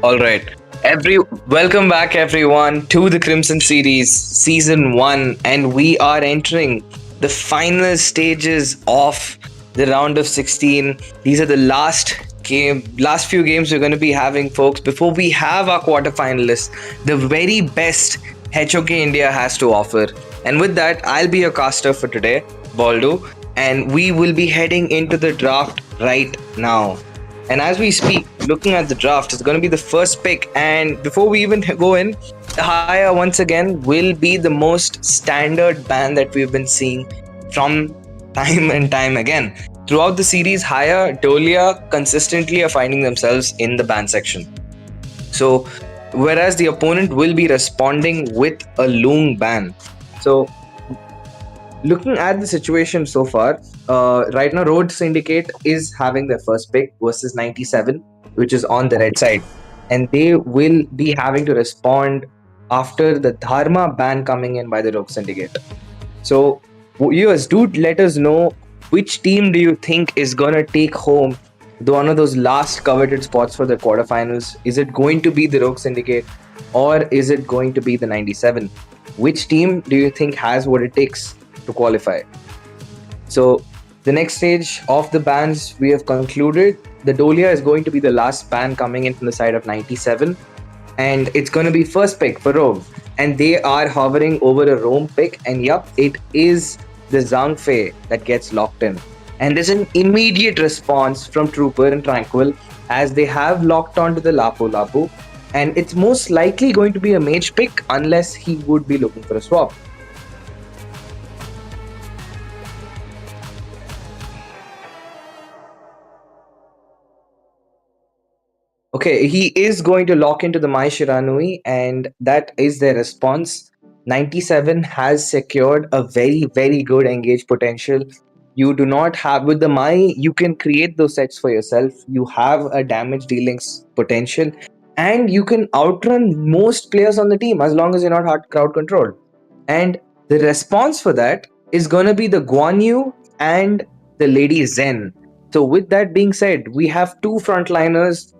All right. Welcome back everyone to the Crimson series season 1, and we are entering the final stages of the round of 16. These are the last few games we're going to be having, folks, before we have our quarterfinalists, the very best HOK India has to offer. And with that, I'll be your caster for today, Baldo, and we will be heading into the draft right now. And as we speak, looking at the draft, it's going to be the first pick. And before we even go in, the hire once again will be the most standard ban that we've been seeing from time and time again. Throughout the series, Haya, Dolia consistently are finding themselves in the ban section. So, whereas the opponent will be responding with a Loong ban. So, looking at the situation so far, right now Road Syndicate is having their first pick versus 97, which is on the red side, and they will be having to respond after the Dharma ban coming in by the Rogue Syndicate. So, viewers, do let us know which team do you think is gonna take home one of those last coveted spots for the quarterfinals. Is it going to be the Rogue Syndicate, or is it going to be the 97? Which team do you think has what it takes to qualify? So the next stage of the bans we have concluded. The Dolia is going to be the last ban coming in from the side of 97, and it's going to be first pick for Rogue, and they are hovering over a Rome pick, and yup, it is the Zhang Fei that gets locked in. And there's an immediate response from Trooper and Tranquil as they have locked onto the Lapu Lapu, and it's most likely going to be a mage pick unless he would be looking for a swap. Okay, he is going to lock into the Mai Shiranui, and that is their response. 97 has secured a very, very good engage potential. You do not have, with the Mai, you can create those sets for yourself. You have a damage dealing potential, and you can outrun most players on the team as long as you're not hard crowd controlled. And the response for that is going to be the Guan Yu and the Lady Zen. So, with that being said, we have two frontliners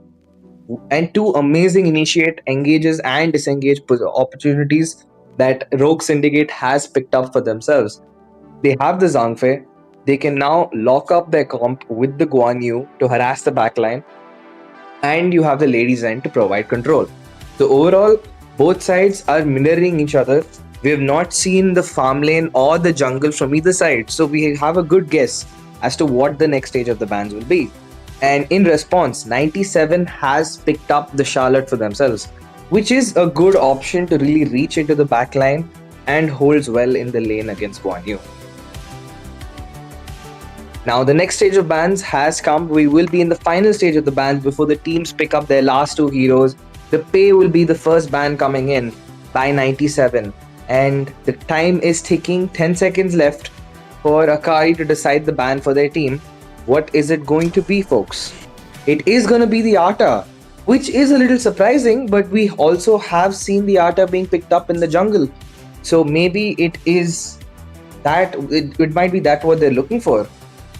and two amazing initiate, engages, and disengage opportunities that Rogue Syndicate has picked up for themselves. They have the Zhang Fei. They can now lock up their comp with the Guan Yu to harass the backline, and you have the Ladies End to provide control. So overall, both sides are mirroring each other. We have not seen the farm lane or the jungle from either side, so we have a good guess as to what the next stage of the bans will be. And in response, 97 has picked up the Charlotte for themselves, which is a good option to really reach into the backline and holds well in the lane against Guan Yu. Now, the next stage of bans has come. We will be in the final stage of the bans before the teams pick up their last two heroes. The Pei will be the first ban coming in by 97, and the time is ticking. 10 seconds left for Akari to decide the ban for their team. What is it going to be, folks? It is going to be the Arta, which is a little surprising, but we also have seen the Arta being picked up in the jungle. So maybe it is that, it might be that what they're looking for.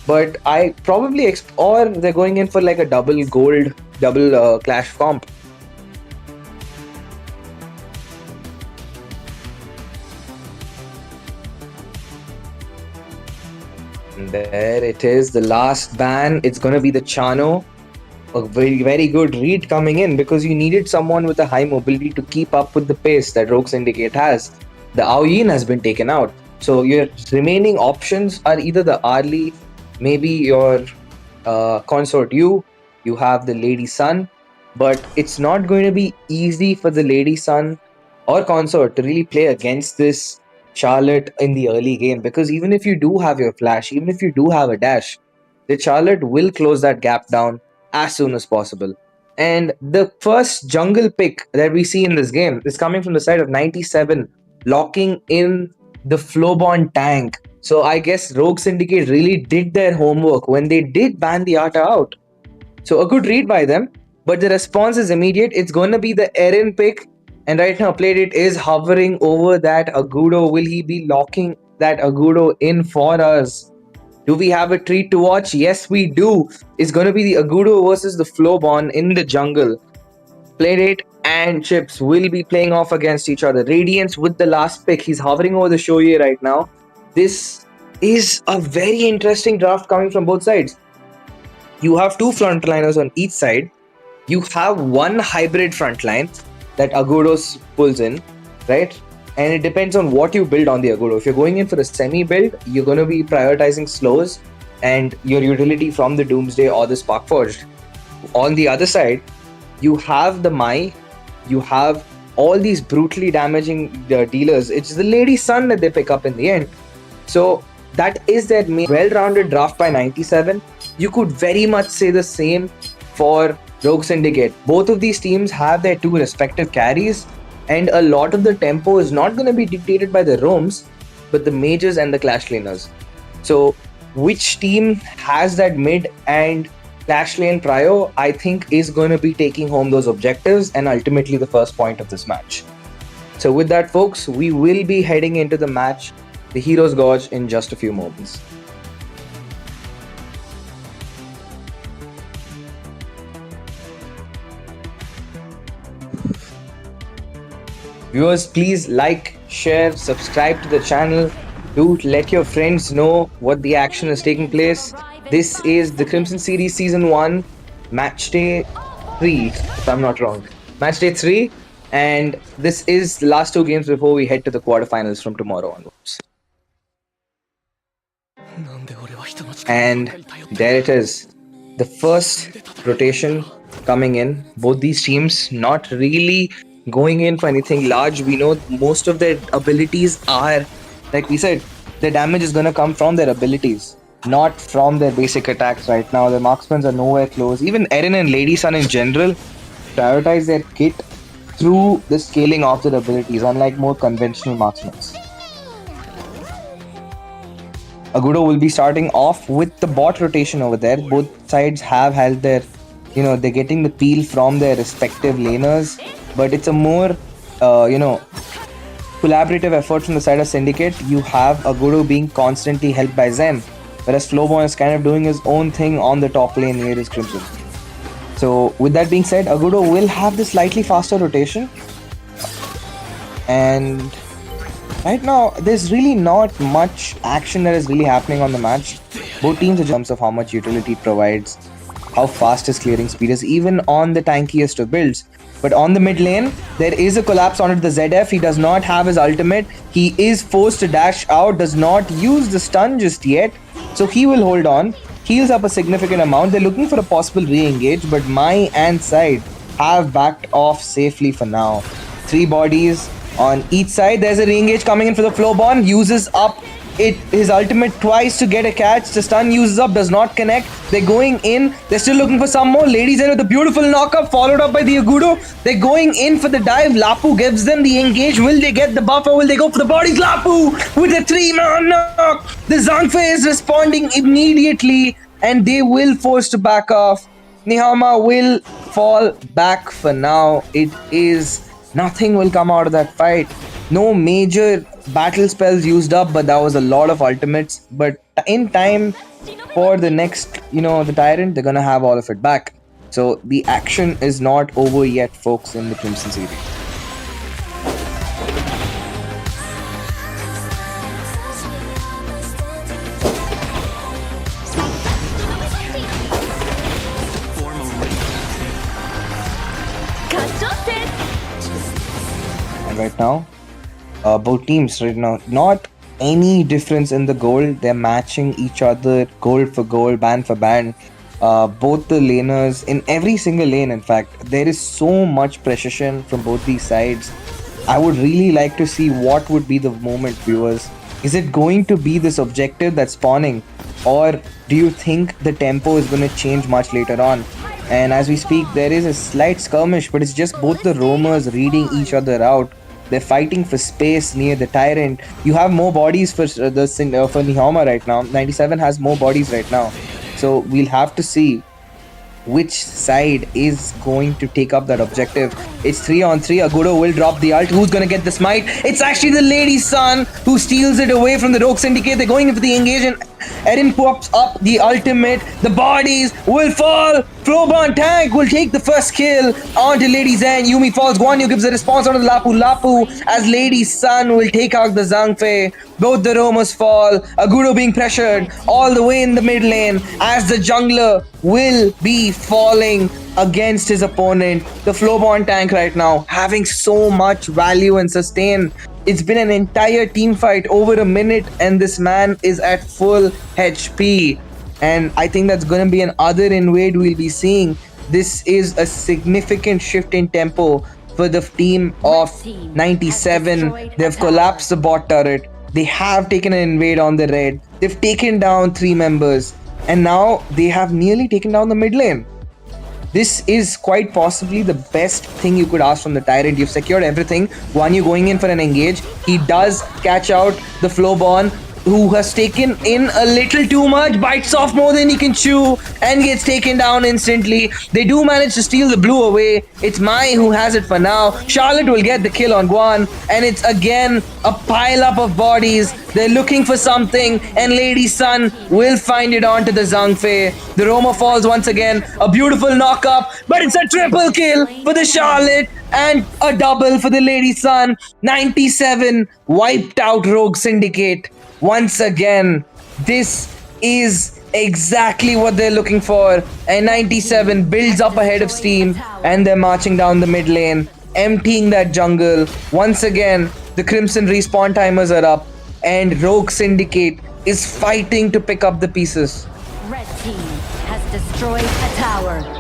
But I probably, or they're going in for like a double gold, double clash comp. And there it is, the last ban. It's going to be the Chano. A very, very good read coming in because you needed someone with a high mobility to keep up with the pace that Rogue Syndicate has. The Aoyin has been taken out. So your remaining options are either the Arlie, maybe your Consort you have the Lady Sun, but it's not going to be easy for the Lady Sun or Consort to really play against this Charlotte in the early game, because even if you do have your flash, even if you do have a dash, the Charlotte will close that gap down as soon as possible. And the first jungle pick that we see in this game is coming from the side of 97, locking in the Flowborn tank. So I guess Rogue Syndicate really did their homework when they did ban the Arta out. So a good read by them, but the response is immediate. It's going to be the Eren pick, and right now Playdate is hovering over that Agudo. Will he be locking that Agudo in for us? Do we have a treat to watch? Yes, we do. It's going to be the Agudo versus the Flowborn in the jungle. Playdate and Chips will be playing off against each other. Radiance with the last pick. He's hovering over the Shoye right now. This is a very interesting draft coming from both sides. You have two frontliners on each side. You have one hybrid frontline that Agudos pulls in, right? And it depends on what you build on the Agudo. If you're going in for a semi build, you're going to be prioritizing slows and your utility from the Doomsday or the Sparkforged. On the other side, you have the Mai, you have all these brutally damaging dealers. It's the Lady Sun that they pick up in the end. So that is their well-rounded draft by 97. You could very much say the same for Rogue Syndicate. Both of these teams have their two respective carries, and a lot of the tempo is not going to be dictated by the roams, but the mages and the clash laners. So which team has that mid and clash lane prio, I think, is going to be taking home those objectives and ultimately the first point of this match. So with that, folks, we will be heading into the match, the Hero's Gorge, in just a few moments. Viewers, please like, share, subscribe to the channel. Do let your friends know what the action is taking place. This is the Crimson Series Season 1, Matchday 3, if I'm not wrong. Matchday 3, and this is the last two games before we head to the quarterfinals from tomorrow onwards. And there it is. The first rotation coming in. Both these teams not really going in for anything large. We know most of their abilities are, like we said, the damage is going to come from their abilities, not from their basic attacks right now. The marksmen are nowhere close. Even Eren and Lady Sun in general prioritize their kit through the scaling of their abilities, unlike more conventional marksmen. Agudo will be starting off with the bot rotation over there. Both sides have held their, they're getting the peel from their respective laners, but it's a more, collaborative effort from the side of Syndicate. You have Agudo being constantly helped by Zen, whereas Flowborn is kind of doing his own thing on the top lane near his Crimson. So with that being said, Agudo will have the slightly faster rotation, and right now there's really not much action that is really happening on the match. Both teams in terms of how much utility it provides, how fast his clearing speed is, even on the tankiest of builds. But on the mid lane, there is a collapse onto the ZF. He does not have his ultimate. He is forced to dash out, does not use the stun just yet. So he will hold on, heals up a significant amount. They're looking for a possible re-engage, but Mai and side have backed off safely for now. 3 bodies on each side. There's a re-engage coming in for the Flowborn. Uses up his ultimate twice to get a catch. The stun uses up, does not connect. They're going in. They're still looking for some more. Ladies in with a beautiful knockup, followed up by the Agudo. They're going in for the dive. Lapu gives them the engage. Will they get the buffer? Will they go for the bodies? Lapu with a 3-man knock. The Zangfei is responding immediately, and they will force to back off. Nihama will fall back for now. It is nothing will come out of that fight. No major battle spells used up, but that was a lot of ultimates. But in time for the next, the Tyrant, they're gonna have all of it back. So the action is not over yet, folks, in the Crimson series. And right now, both teams right now, not any difference in the gold. They're matching each other gold for gold, band for band. Both the laners, in every single lane, in fact, there is so much precision from both these sides. I would really like to see what would be the moment, viewers. Is it going to be this objective that's spawning, or do you think the tempo is going to change much later on? And as we speak, there is a slight skirmish, but it's just both the roamers reading each other out. They're fighting for space near the Tyrant. You have more bodies for for Nihama right now. 97 has more bodies right now. So we'll have to see which side is going to take up that objective. It's 3-on-3. Agudo will drop the ult. Who's going to get the smite? It's actually the Lady Sun who steals it away from the Rogue Syndicate. They're going in for the engage, and Erin pops up the ultimate. The bodies will fall. Flowborn Tank will take the first kill onto Lady Zen. Yumi falls. Guan Yu gives a response onto the Lapu Lapu as Lady Sun will take out the Zhangfei. Both the Romos fall. Aguro being pressured all the way in the mid lane as the jungler will be falling against his opponent. The Flowborn Tank right now having so much value and sustain. It's been an entire team fight over a minute and this man is at full HP. And I think that's going to be another invade we'll be seeing. This is a significant shift in tempo for the team of 97. They've collapsed the bot turret. They have taken an invade on the red. They've taken down 3 members. And now they have nearly taken down the mid lane. This is quite possibly the best thing you could ask from the Tyrant. You've secured everything. Guan Yu going in for an engage. He does catch out the Flowborn, who has taken in a little too much, bites off more than he can chew, and gets taken down instantly. They do manage to steal the blue away. It's Mai who has it for now. Charlotte will get the kill on Guan, and it's again a pile up of bodies. They're looking for something, and Lady Sun will find it onto the Zhangfei. The Roma falls once again. A beautiful knock up, but it's a triple kill for the Charlotte and a double for the Lady Sun. 97 wiped out Rogue Syndicate. Once again, this is exactly what they're looking for. And 97 builds up ahead of steam and they're marching down the mid lane, emptying that jungle. Once again, the Crimson respawn timers are up and Rogue Syndicate is fighting to pick up the pieces. Red team has destroyed a tower.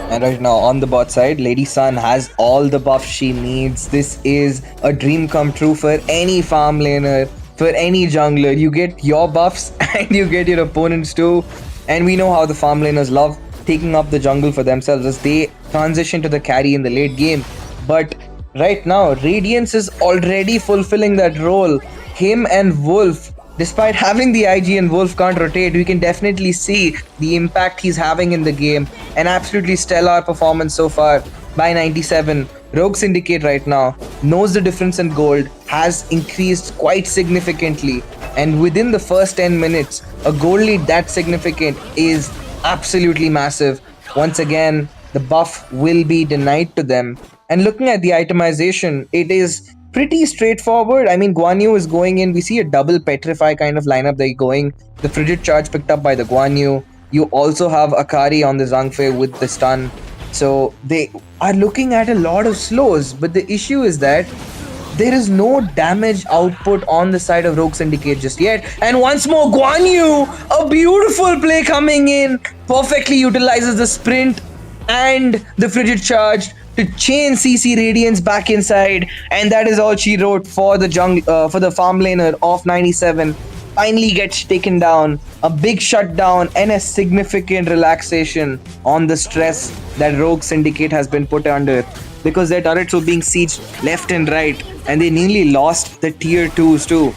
And right now on the bot side, Lady Sun has all the buffs she needs. This is a dream come true for any farm laner, for any jungler. You get your buffs and you get your opponents too. And we know how the farm laners love taking up the jungle for themselves as they transition to the carry in the late game. But right now, Radiance is already fulfilling that role. Him and Wolf, despite having the IG and Wolf can't rotate, we can definitely see the impact he's having in the game. An absolutely stellar performance so far by 97. Rogue Syndicate right now knows the difference in gold has increased quite significantly. And within the first 10 minutes, a gold lead that significant is absolutely massive. Once again, the buff will be denied to them. And looking at the itemization, it is pretty straightforward. I mean, Guan Yu is going in. We see a double Petrify kind of lineup they're going. The Frigid Charge picked up by the Guan Yu. You also have Akari on the Zhangfei with the stun. So they are looking at a lot of slows. But the issue is that there is no damage output on the side of Rogue Syndicate just yet. And once more, Guan Yu, a beautiful play coming in. Perfectly utilizes the sprint and the Frigid Charge to chain CC Radiance back inside, and that is all she wrote for the for the farm laner of 97. Finally gets taken down, a big shutdown and a significant relaxation on the stress that Rogue Syndicate has been put under, because their turrets were being sieged left and right, and they nearly lost the tier 2s too.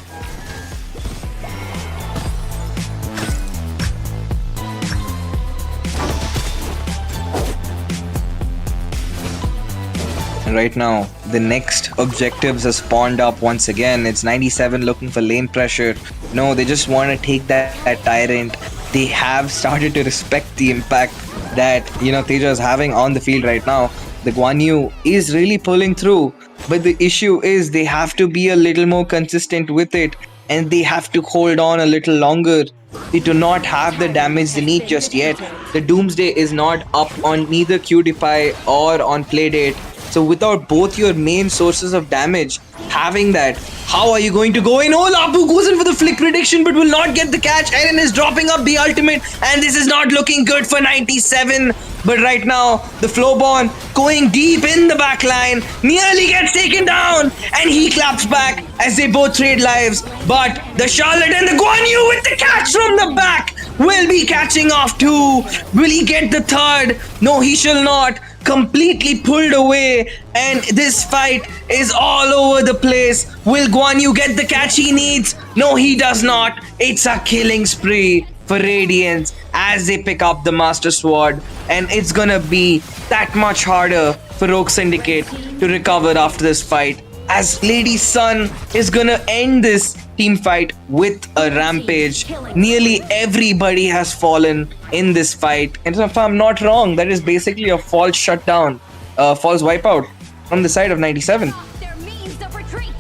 Right now, the next objectives are spawned up once again. It's 97 looking for lane pressure. No, they just want to take that Tyrant. They have started to respect the impact that, Teja is having on the field right now. The Guan Yu is really pulling through, but the issue is they have to be a little more consistent with it, and they have to hold on a little longer. They do not have the damage they need just yet. The Doomsday is not up on neither QDPI or on Playdate. So without both your main sources of damage, having that, how are you going to go in? Oh, Lapu goes in for the flick prediction but will not get the catch. Eren is dropping up the ultimate and this is not looking good for 97. But right now, the Flowborn going deep in the back line, nearly gets taken down and he claps back as they both trade lives. But the Charlotte and the Guan Yu with the catch from the back will be catching off too. Will he get the third? No, he shall not. Completely pulled away, and this fight is all over the place. Will Guan Yu get the catch he needs? No, he does not. It's a killing spree for Radiance as they pick up the Master Sword, and it's gonna be that much harder for Rogue Syndicate to recover after this fight, as Lady Sun is gonna end this team fight with a rampage. Nearly everybody has fallen in this fight, and if I'm not wrong, that is basically a false shutdown, false wipeout from the side of 97. Their means of retreat.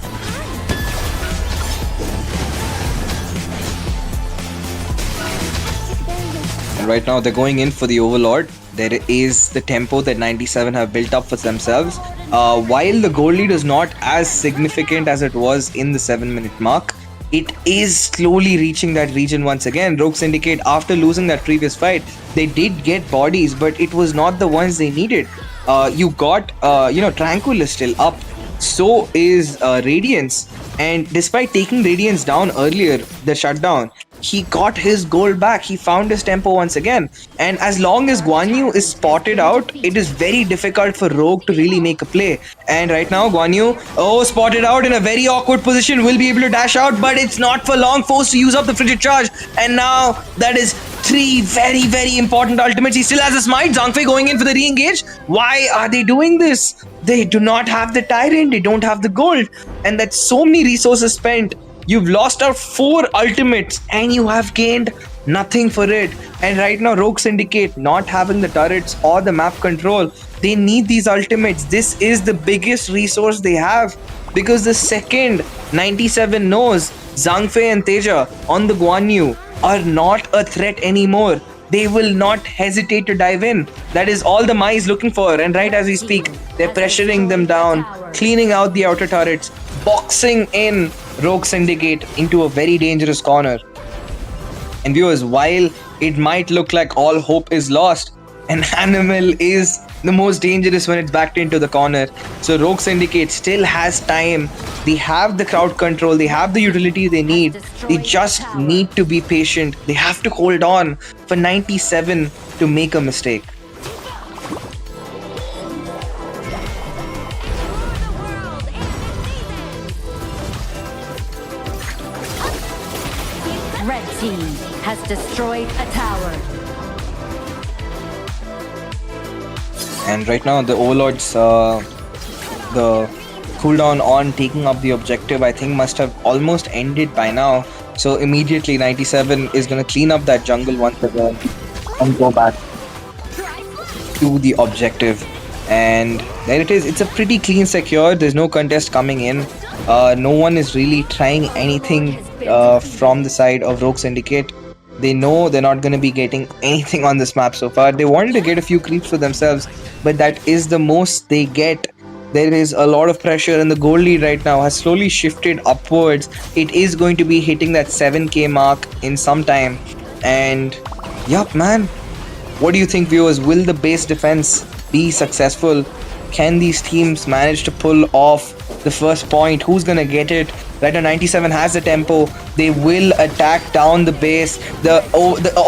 And right now they're going in for the Overlord. There is the tempo that 97 have built up for themselves. While the gold lead is not as significant as it was in the 7-minute mark, it is slowly reaching that region once again. Rogue Syndicate, after losing that previous fight, they did get bodies, but it was not the ones they needed. You got, Tranquil is still up. So is Radiance. And despite taking Radiance down earlier, the shutdown, he got his gold back. He found his tempo once again. And as long as Guan Yu is spotted out, it is very difficult for Rogue to really make a play. And right now, Guan Yu, spotted out in a very awkward position, will be able to dash out, but it's not for long, forced to use up the frigid charge. And now that is 3 very, very important ultimates. He still has a smite. Zhang Fei going in for the re-engage. Why are they doing this? They do not have the Tyrant. They don't have the gold. And that's so many resources spent. You've lost out 4 ultimates and you have gained nothing for it. And right now, Rogue Syndicate not having the turrets or the map control, they need these ultimates. This is the biggest resource they have, because the second 97 knows Zhang Fei and Teja on the Guan Yu are not a threat anymore, they will not hesitate to dive in. That is all the Mai is looking for. And right as we speak, they're pressuring them down, cleaning out the outer turrets, boxing in Rogue Syndicate into a very dangerous corner. And viewers, while it might look like all hope is lost, an animal is the most dangerous when it's backed into the corner. So Rogue Syndicate still has time. They have the crowd control, they have the utility they need. They just need to be patient. They have to hold on for 97 to make a mistake. Red team has destroyed a tower. And right now the Overlords, the cooldown on taking up the objective, I think must have almost ended by now. So immediately 97 is going to clean up that jungle once again and go back to the objective. And there it is. It's a pretty clean secure. There's no contest coming in. No one is really trying anything from the side of Rogue Syndicate. They know they're not going to be getting anything on this map so far. They wanted to get a few creeps for themselves, but that is the most they get. There is a lot of pressure, and the gold lead right now has slowly shifted upwards. It is going to be hitting that 7k mark in some time. And yup, man, what do you think, viewers? Will the base defense be successful? Can these teams manage to pull off the first point? Who's gonna get it? Right now 97 has the tempo. They will attack down the base. The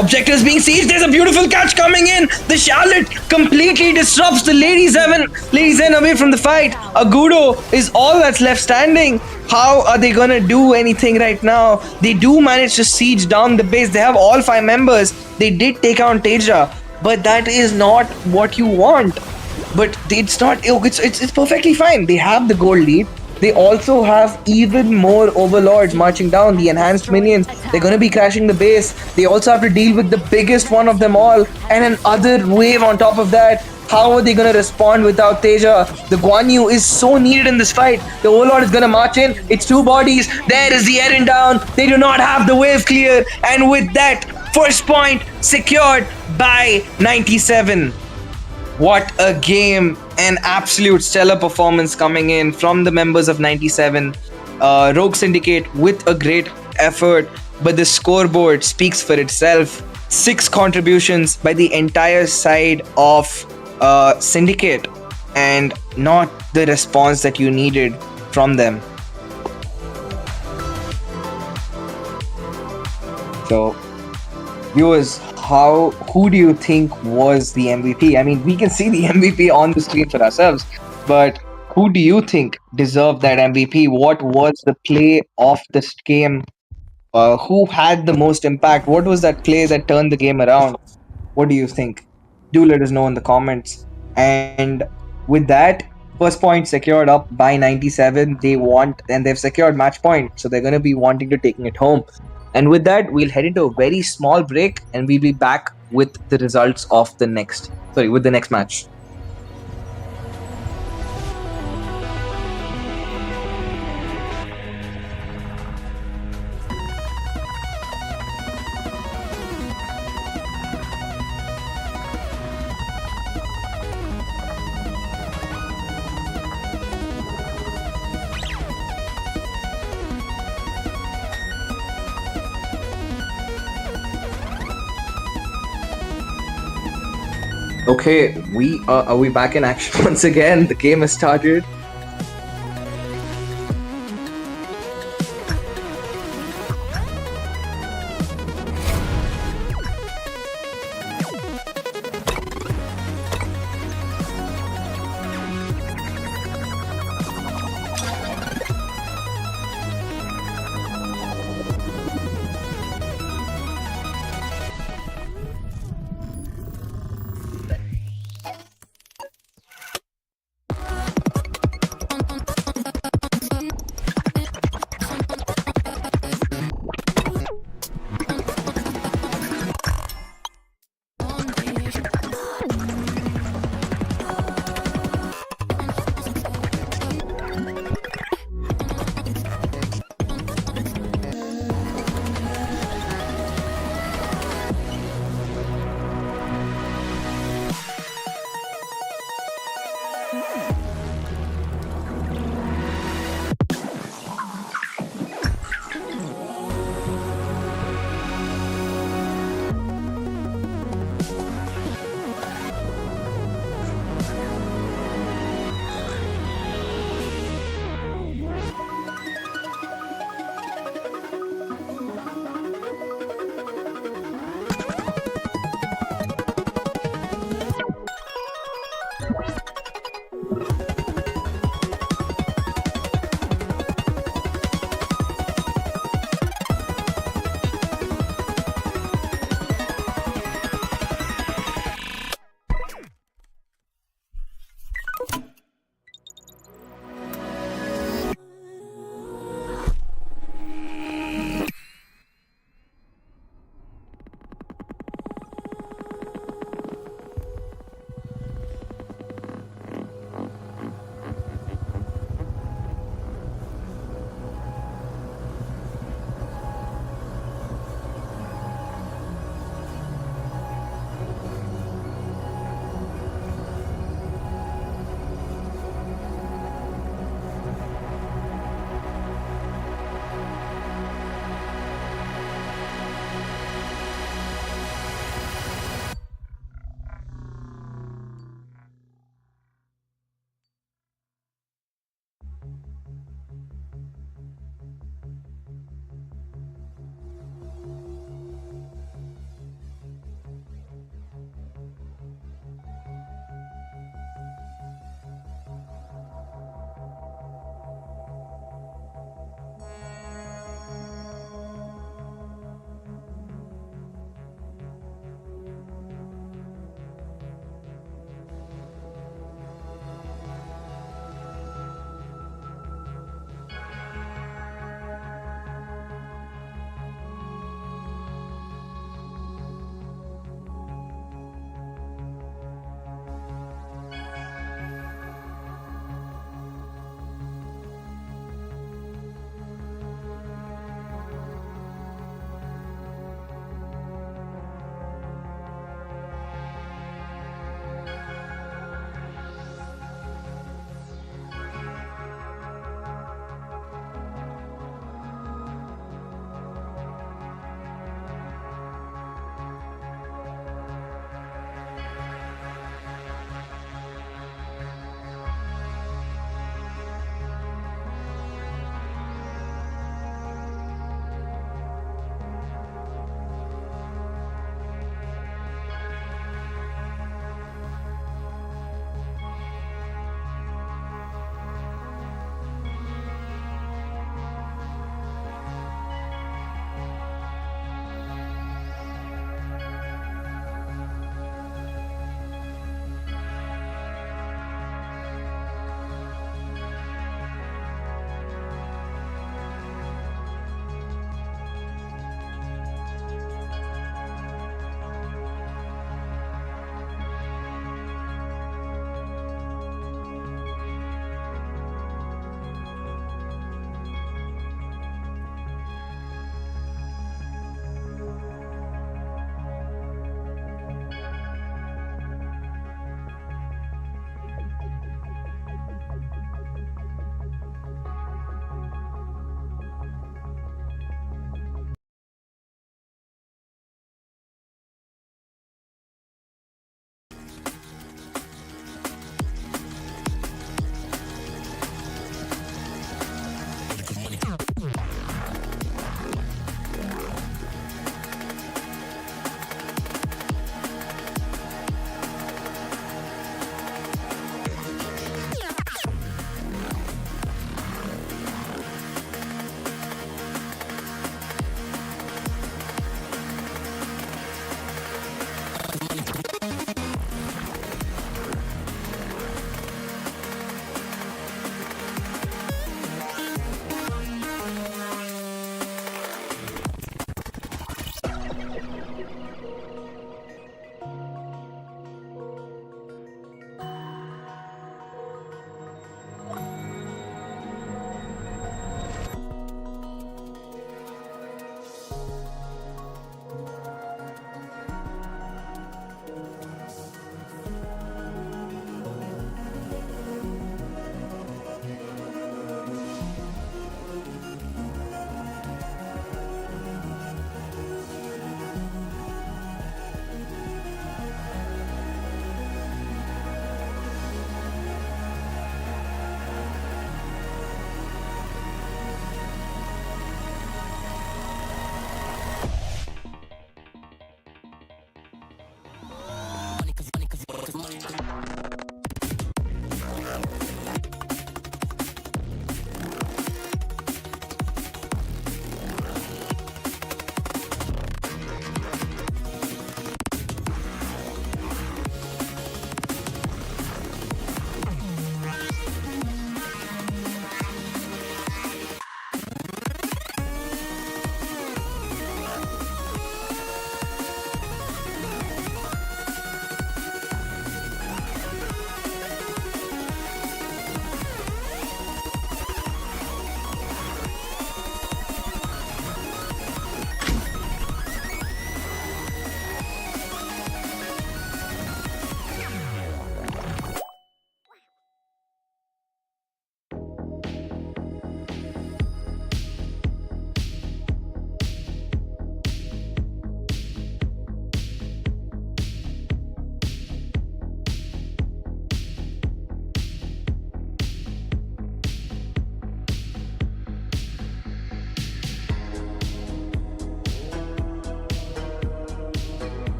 objective is being sieged. There's a beautiful catch coming in. The Charlotte completely disrupts the Lady Zen away from the fight. Agudo is all that's left standing. How are they gonna do anything right now? They do manage to siege down the base. They have all 5 members. They did take out Teja, but that is not what you want. But it's not. It's perfectly fine. They have the gold lead. They also have even more overlords marching down, the enhanced minions. They're going to be crashing the base. They also have to deal with the biggest one of them all, and another wave on top of that. How are they going to respond without Teja? The Guan Yu is so needed in this fight. The Overlord is going to march in. It's 2 bodies. There is the Erin down. They do not have the wave clear. And with that, first point secured by 97. What a game. An absolute stellar performance coming in from the members of 97. Rogue Syndicate with a great effort, but the scoreboard speaks for itself. 6 contributions by the entire side of Syndicate, and not the response that you needed from them. So, viewers, who do you think was the MVP? I mean, we can see the MVP on the screen for ourselves, but who do you think deserved that MVP? What was the play of this game who had the most impact? What was that play that turned the game around? What do you think? Do let us know in the comments. And with that, first point secured up by 97. They want, and they've secured match point, so they're going to be wanting to taking it home. And with that, we'll head into a very small break, and we'll be back with the results of the next. Sorry, with the next match. Okay, are we back in action once again? The game has started.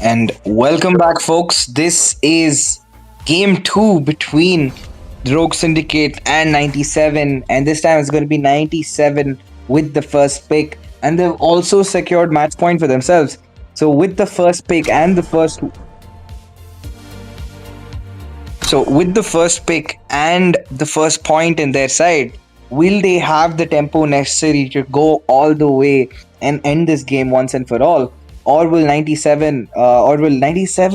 And welcome back, folks. This is game two between the Rogue Syndicate and 97. And this time it's going to be 97 with the first pick. And they've also secured match point for themselves. So, with the first pick and the first So, with the first pick and the first point in their side, will they have the tempo necessary to go all the way and end this game once and for all? Or will 97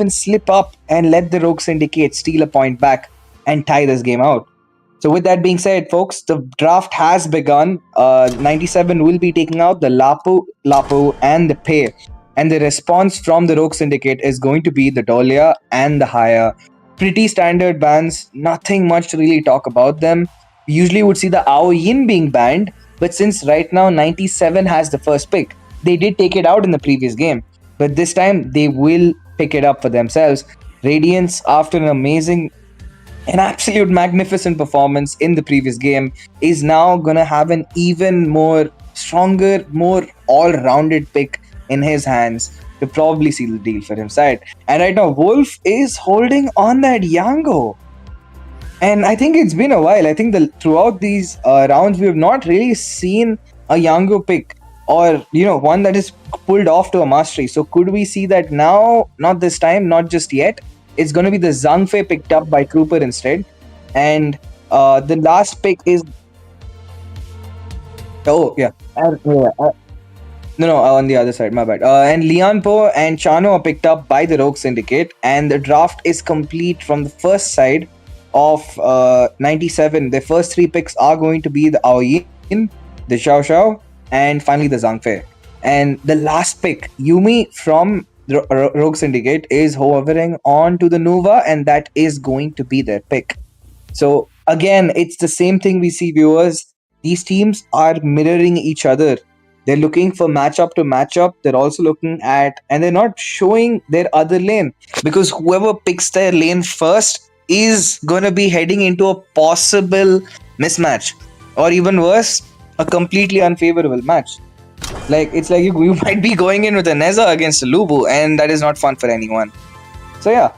slip up and let the Rogue Syndicate steal a point back and tie this game out? So, with that being said, folks, the draft has begun. 97 will be taking out the Lapu, and the Pay. And the response from the Rogue Syndicate is going to be the Dolia and the Haya. Pretty standard bans, nothing much to really talk about them. We usually would see the Aoyin being banned, but since right now 97 has the first pick, they did take it out in the previous game. But this time they will pick it up for themselves. Radiance, after an absolute magnificent performance in the previous game, is now gonna have an even more stronger, more all-rounded pick in his hands to probably seal the deal for his side. And right now, Wolf is holding on that Yango. And I think it's been a while. I think throughout these rounds, we have not really seen a Yango pick, or one that is pulled off to a mastery. So could we see that now? Not this time, not just yet. It's going to be the Zhangfei picked up by Trooper instead. And the last pick is. Oh, yeah. No, on the other side, my bad. And Lian Po and Chano are picked up by the Rogue Syndicate, and the draft is complete from the first side of 97. The first three picks are going to be the Aoyin, the Xiao Xiao, and finally the Zhangfei. And the last pick, Yumi from the Rogue Syndicate, is hovering on to the Nova, and that is going to be their pick. So again, it's the same thing we see, viewers. These teams are mirroring each other. They're looking for matchup to matchup. They're also looking at, and they're not showing their other lane, because whoever picks their lane first is going to be heading into a possible mismatch, or even worse, a completely unfavorable match. Like, it's like you might be going in with a Neza against a Lubu, and that is not fun for anyone. So yeah,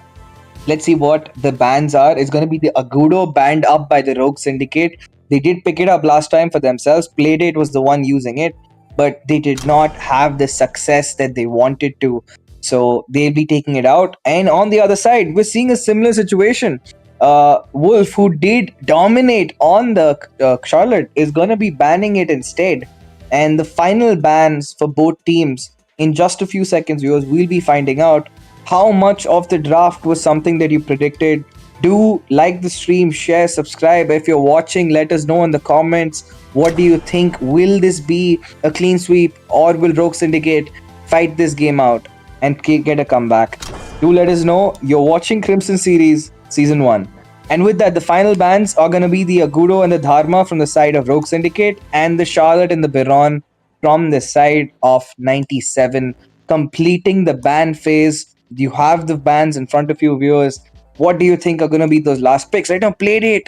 let's see what the bans are. It's going to be the Agudo banned up by the Rogue Syndicate. They did pick it up last time for themselves. Playdate was the one using it, but they did not have the success that they wanted to. So they'll be taking it out. And on the other side, we're seeing a similar situation. Wolf, who did dominate on the Charlotte, is going to be banning it instead. And the final bans for both teams, in just a few seconds, viewers, we'll be finding out how much of the draft was something that you predicted. Do like the stream, share, subscribe. If you're watching, let us know in the comments. What do you think? Will this be a clean sweep, or will Rogue Syndicate fight this game out and get a comeback? Do let us know. You're watching Crimson Series Season 1. And with that, the final bans are going to be the Agudo and the Dharma from the side of Rogue Syndicate, and the Charlotte and the Biron from the side of 97, completing the ban phase. You have the bans in front of you, viewers. What do you think are going to be those last picks? Right now, Playdate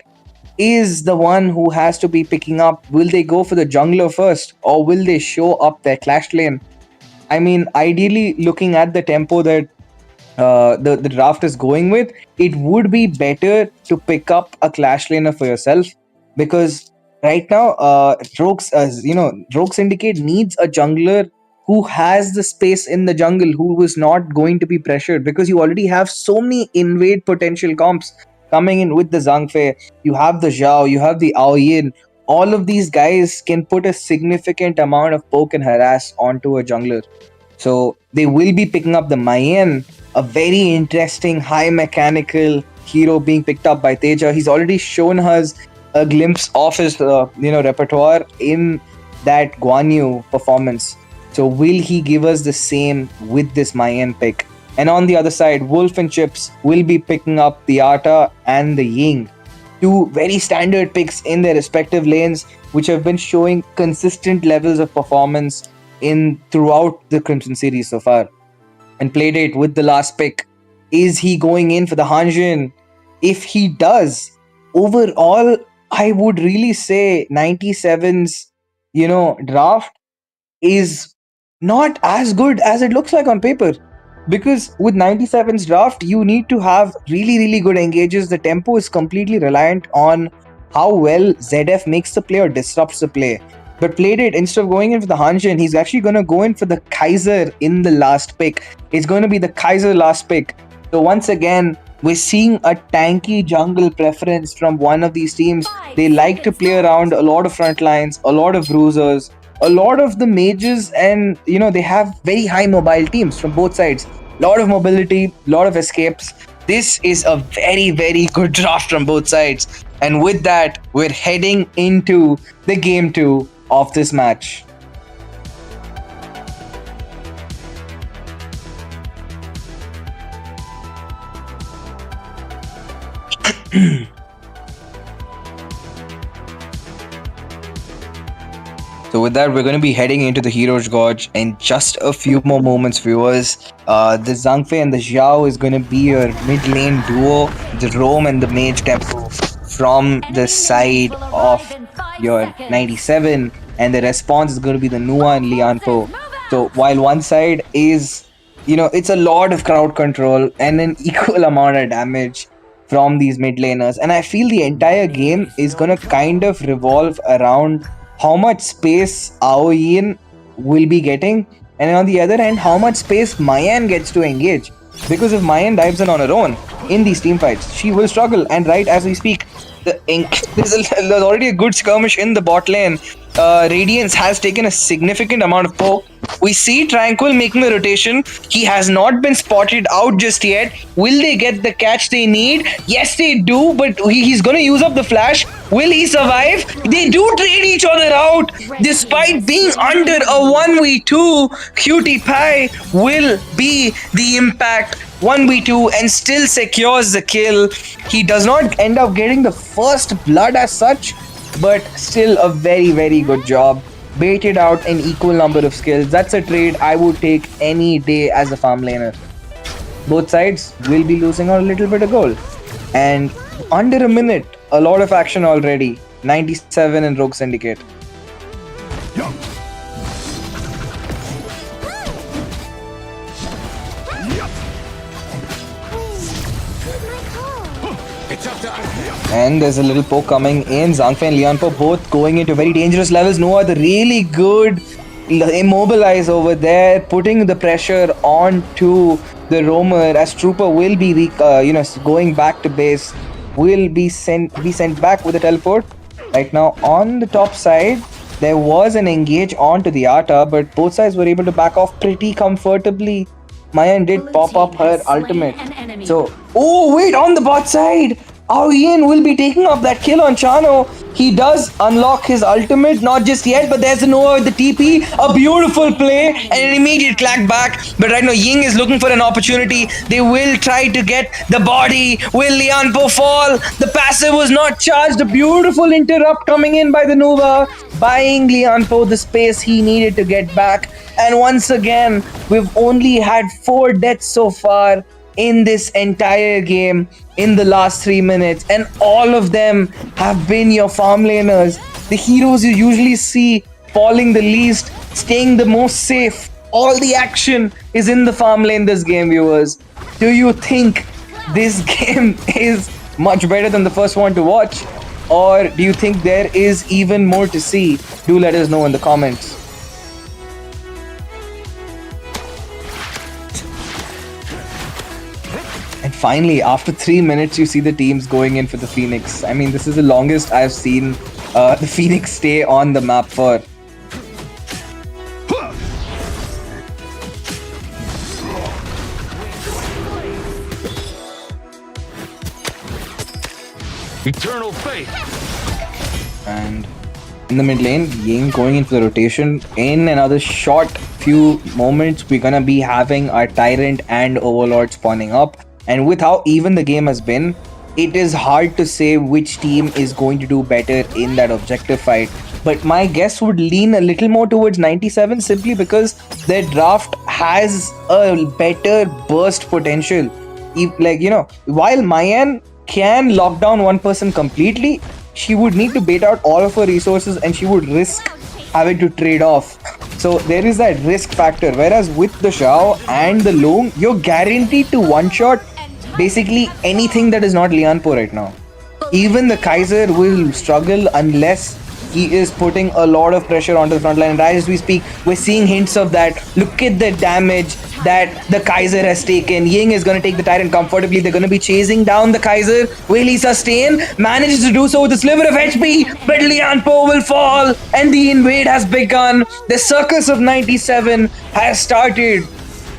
is the one who has to be picking up. Will they go for the jungler first, or will they show up their clash lane? I mean, ideally, looking at the tempo that the draft is going with, it would be better to pick up a clash laner for yourself, because right now, Rogue Syndicate needs a jungler who has the space in the jungle, who is not going to be pressured, because you already have so many invade potential comps coming in with the Zhangfei. You have the Zhao, you have the Aoyin. All of these guys can put a significant amount of poke and harass onto a jungler. So they will be picking up the Mayan, a very interesting high mechanical hero being picked up by Teja. He's already shown us a glimpse of his repertoire in that Guan Yu performance. So will he give us the same with this Mayan pick? And on the other side, Wolf and Chips will be picking up the Ata and the Ying, two very standard picks in their respective lanes, which have been showing consistent levels of performance in throughout the Crimson series so far. And Playdate with the last pick. Is he going in for the Hanjin? If he does, overall, I would really say 97's draft is not as good as it looks like on paper. because with 97's draft, you need to have really, really good engages. The tempo is completely reliant on how well ZF makes the play or disrupts the play. But played it, instead of going in for the Hanshin, he's actually going to go in for the Kaiser in the last pick. It's going to be the Kaiser last pick. So once again, we're seeing a tanky jungle preference from one of these teams. They like to play around a lot of front lines, a lot of bruisers, a lot of the mages, and they have very high mobile teams from both sides. A lot of mobility, a lot of escapes. This is a very, very good draft from both sides. And with that, we're heading into the game 2 of this match. So with that, we're going to be heading into the Hero's Gorge in just a few more moments, viewers. The Zhangfei and the Xiao is going to be your mid lane duo, the Roam and the Mage Tempo from the side of your 97, and the response is going to be the Nua and Lianpo. So while one side is, it's a lot of crowd control and an equal amount of damage from these mid laners, and I feel the entire game is going to kind of revolve around how much space Aoyin will be getting, and on the other hand, how much space Mayan gets to engage. Because if Mayan dives in on her own in these team fights, she will struggle. And right as we speak, there's already a good skirmish in the bot lane. Radiance has taken a significant amount of poke. We see Tranquil making the rotation. He has not been spotted out just yet. Will they get the catch they need? Yes, they do, but he's going to use up the flash. Will he survive? They do trade each other out. Despite being under a 1v2, Cutie Pie will be the impact 1v2 and still secures the kill. He does not end up getting the first blood as such, but still a very, very good job. Baited out an equal number of skills. That's a trade I would take any day as a farm laner. Both sides will be losing a little bit of gold. And under a minute, a lot of action already. 97 and Rogue Syndicate. And there's a little poke coming in. Zhangfei and Lianpo both going into very dangerous levels. Noah, the really good immobilize over there, putting the pressure onto the roamer as Trooper will be going back to base. Will be sent back with a teleport. Right now on the top side, there was an engage onto the Arta, but both sides were able to back off pretty comfortably. Mayan did pop up her ultimate. So, oh wait, on the bot side, Aoyin will be taking up that kill on Chano. He does unlock his ultimate, not just yet, but there's a Nova with the TP. A beautiful play and an immediate clack back. But right now, Ying is looking for an opportunity. They will try to get the body. Will Lianpo fall? The passive was not charged. A beautiful interrupt coming in by the Nova, buying Lianpo the space he needed to get back. And once again, we've only had 4 deaths so far in this entire game in the last 3 minutes, and all of them have been your farm laners, the heroes you usually see falling the least, staying the most safe. All the action is in the farm lane this game, viewers. Do you think this game is much better than the first one to watch, or do you think there is even more to see? Do let us know in the comments. And finally, after 3 minutes, you see the teams going in for the Phoenix. I mean, this is the longest I've seen the Phoenix stay on the map for. Eternal faith. And in the mid lane, Ying going into the rotation. In another short few moments, we're gonna be having our Tyrant and Overlord spawning up. And with how even the game has been, it is hard to say which team is going to do better in that objective fight. But my guess would lean a little more towards 97 simply because their draft has a better burst potential. While Mayan can lock down one person completely, she would need to bait out all of her resources and she would risk having to trade off So there is that risk factor. Whereas with the Xiao and the Loom, you're guaranteed to one-shot basically anything that is not Lianpo right now. Even the Kaiser will struggle unless he is putting a lot of pressure onto the front line. And as we speak, we're seeing hints of that. Look at the damage that the Kaiser has taken. Ying is going to take the Tyrant comfortably. They're going to be chasing down the Kaiser. Will he sustain? Manages to do so with a sliver of HP, but Lianpo will fall and the invade has begun. The circus of 97 has started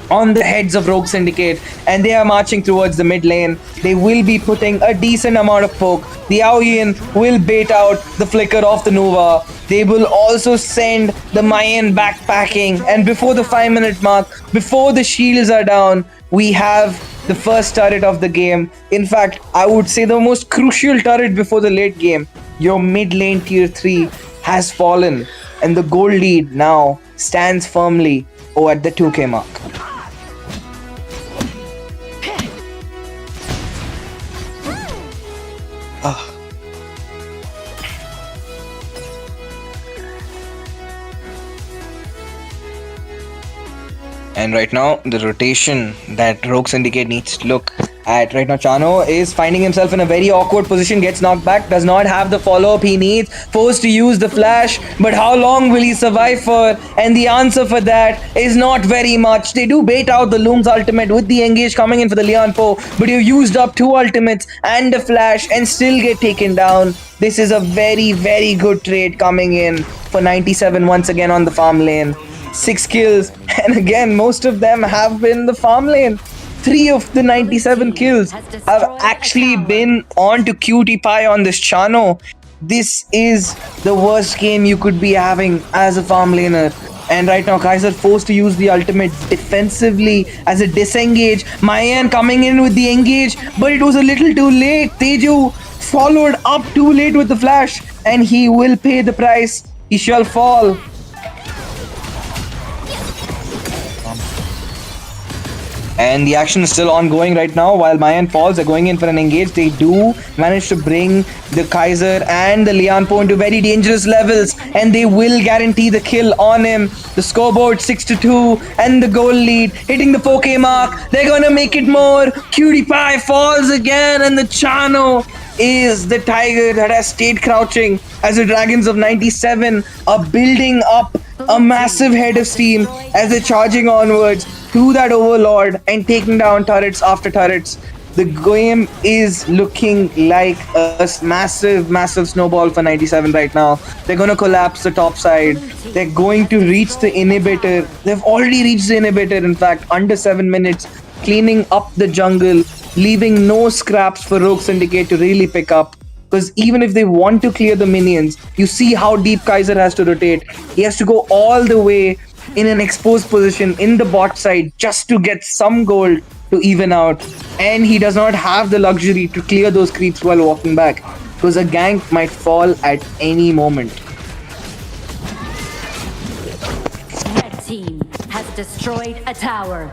on the heads of Rogue Syndicate, and they are marching towards the mid lane. They will be putting a decent amount of poke. The Aoyin will bait out the flicker of the Nova. They will also send the Mayan backpacking, and before the 5-minute mark, before the shields are down, we have the first turret of the game. In fact, I would say the most crucial turret before the late game. Your mid lane tier 3 has fallen, and the gold lead now stands firmly at the 2k mark. And right now, the rotation that Rogue Syndicate needs to look at right now, Chano is finding himself in a very awkward position, gets knocked back, does not have the follow-up he needs, forced to use the flash, but how long will he survive for? And the answer for that is not very much. They do bait out the Loom's ultimate with the engage coming in for the Lianpo, but you've used up 2 ultimates and a flash and still get taken down. This is a very, very good trade coming in for 97 once again on the farm lane. 6 kills, and again, most of them have been the farm lane. 3 of the 97 kills have actually been on to Cutie Pie on this Chano. This is the worst game you could be having as a farm laner. And right now, Kaiser forced to use the ultimate defensively as a disengage. Mayan coming in with the engage, but it was a little too late. Teju followed up too late with the flash, and he will pay the price. He shall fall. And the action is still ongoing right now. While Mayan falls, they're going in for an engage. They do manage to bring the Kaiser and the Lianpo into very dangerous levels, and they will guarantee the kill on him. The scoreboard 6-2 and the goal lead hitting the 4k mark. They're gonna make it more. Cutie Pie falls again, and the Chano is the tiger that has stayed crouching as the Dragons of 97 are building up a massive head of steam as they're charging onwards to that Overlord and taking down turrets after turrets. The game is looking like a massive, massive snowball for 97 right now. They're going to collapse the top side. They're going to reach the inhibitor. They've already reached the inhibitor, in fact, under 7 minutes, cleaning up the jungle, leaving no scraps for Rogue Syndicate to really pick up. Because even if they want to clear the minions, you see how deep Kaiser has to rotate. He has to go all the way in an exposed position in the bot side just to get some gold to even out. And he does not have the luxury to clear those creeps while walking back, because a gank might fall at any moment. Red team has destroyed a tower.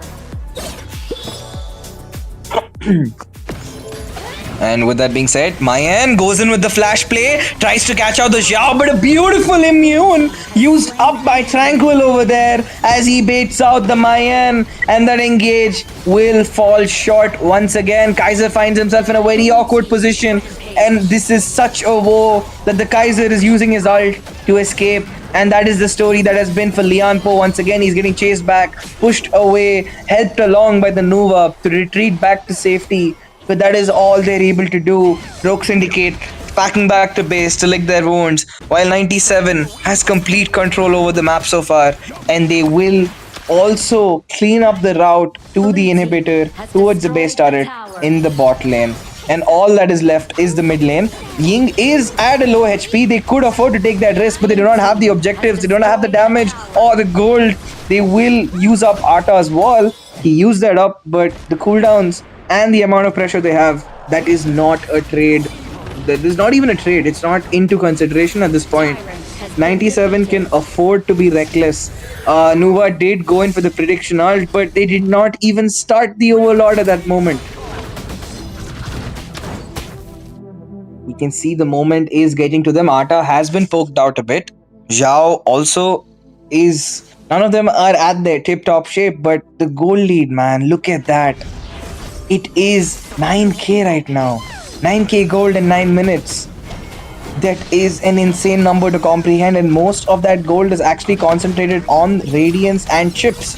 And with that being said, Mayan goes in with the flash play, tries to catch out the Xiao, but a beautiful immune used up by Tranquil over there as he baits out the Mayan, and that engage will fall short once again. Kaiser finds himself in a very awkward position, and this is such a woe that the Kaiser is using his ult to escape. And that is the story that has been for Lianpo. Once again, he's getting chased back, pushed away, helped along by the Nova to retreat back to safety. But that is all they're able to do. Rogue Syndicate packing back to base to lick their wounds, while 97 has complete control over the map so far, and they will also clean up the route to the inhibitor towards the base turret in the bot lane. And all that is left is the mid lane. Ying is at a low HP. They could afford to take that risk, but they do not have the objectives. They don't have the damage or the gold. They will use up Arta's wall. He used that up, but the cooldowns and the amount of pressure they have, that is not a trade. That is not even a trade. It's not into consideration at this point. 97 can afford to be reckless. Nuva did go in for the prediction ult, but they did not even start the Overlord at that moment. We can see the moment is getting to them. Arta has been poked out a bit. Zhao also is None of them are at their tip-top shape, but the gold lead, man, look at that. It is 9k right now. 9k gold in 9 minutes. That is an insane number to comprehend, and most of that gold is actually concentrated on radiance and chips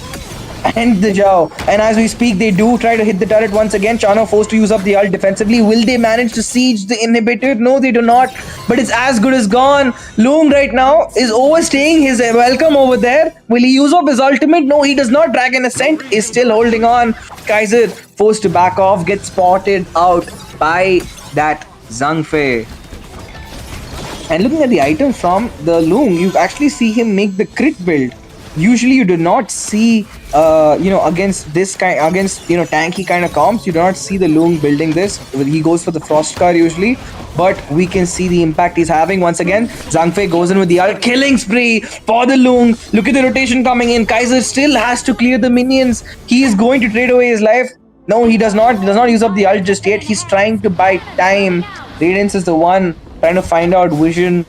and the Zhao. And as we speak, they do try to hit the turret once again. Chano forced to use up the ult defensively. Will they manage to siege the inhibitor? No, they do not. But it's as good as gone. Loom right now is overstaying his welcome over there. Will he use up his ultimate? No, he does not. Dragon Ascent is still holding on. Kaiser forced to back off, gets spotted out by that Zhang Fei. And looking at the item from the Loom, you actually see him make the crit build. Usually you do not see against this kind, against tanky kind of comps, you do not see the Loom building this. He goes for the frost car usually, but we can see the impact he's having. Once again, Zhang Fei goes in with the ult, killing spree for the Loom. Look at the rotation coming in. Kaiser still has to clear the minions. He is going to trade away his life. No, he does not use up the ult just yet. He's trying to buy time. Radiance is the one trying to find out vision,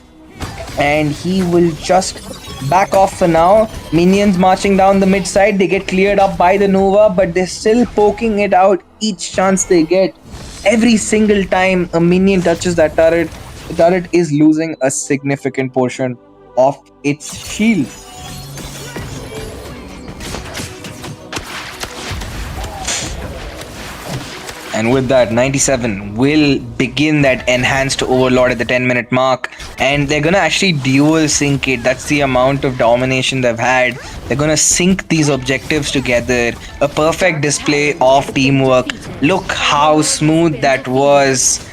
and he will just back off for now. Minions marching down the mid side, they get cleared up by the Nova, but they're still poking it out each chance they get. Every single time a minion touches that turret, the turret is losing a significant portion of its shield. And with that, 97 will begin that enhanced overlord at the 10-minute mark. And they're going to actually dual sync it. That's the amount of domination they've had. They're going to sync these objectives together. A perfect display of teamwork. Look how smooth that was.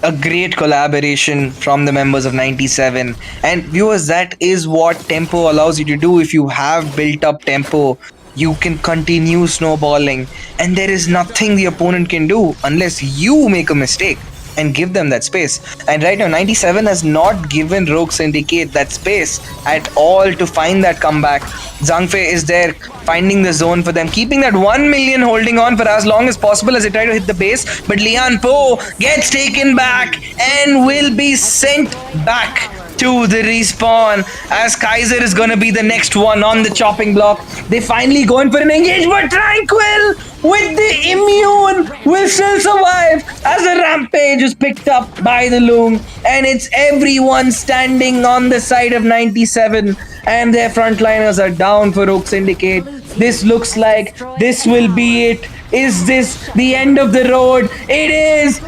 A great collaboration from the members of 97. And viewers, that is what tempo allows you to do. If you have built up tempo, you can continue snowballing, and there is nothing the opponent can do unless you make a mistake and give them that space. And right now 97 has not given Rogue Syndicate that space at all to find that comeback. Zhang Fei is there finding the zone for them, keeping that 1 million, holding on for as long as possible as they try to hit the base. But Lian Po gets taken back and will be sent back to the respawn, as Kaiser is gonna be the next one on the chopping block. They finally go in for an engage, but Tranquil with the immune will still survive as a rampage is picked up by the Loom, and it's everyone standing on the side of 97, and their frontliners are down for Rogue Syndicate. This looks like this will be it. Is this the end of the road? It is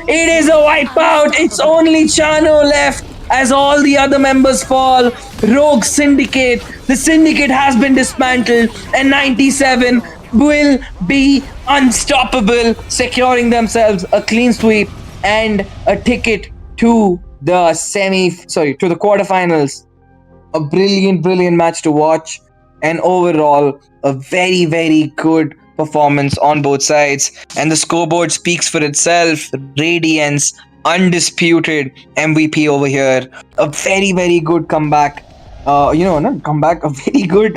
a wipeout. It's only Chano left as all the other members fall. Rogue Syndicate, the Syndicate has been dismantled, and 97 will be unstoppable, securing themselves a clean sweep and a ticket to the to the quarterfinals. A brilliant match to watch, and overall a very, very good performance on both sides. And the scoreboard speaks for itself. Radiance, undisputed MVP over here. A very, very good comeback. Not comeback, a very good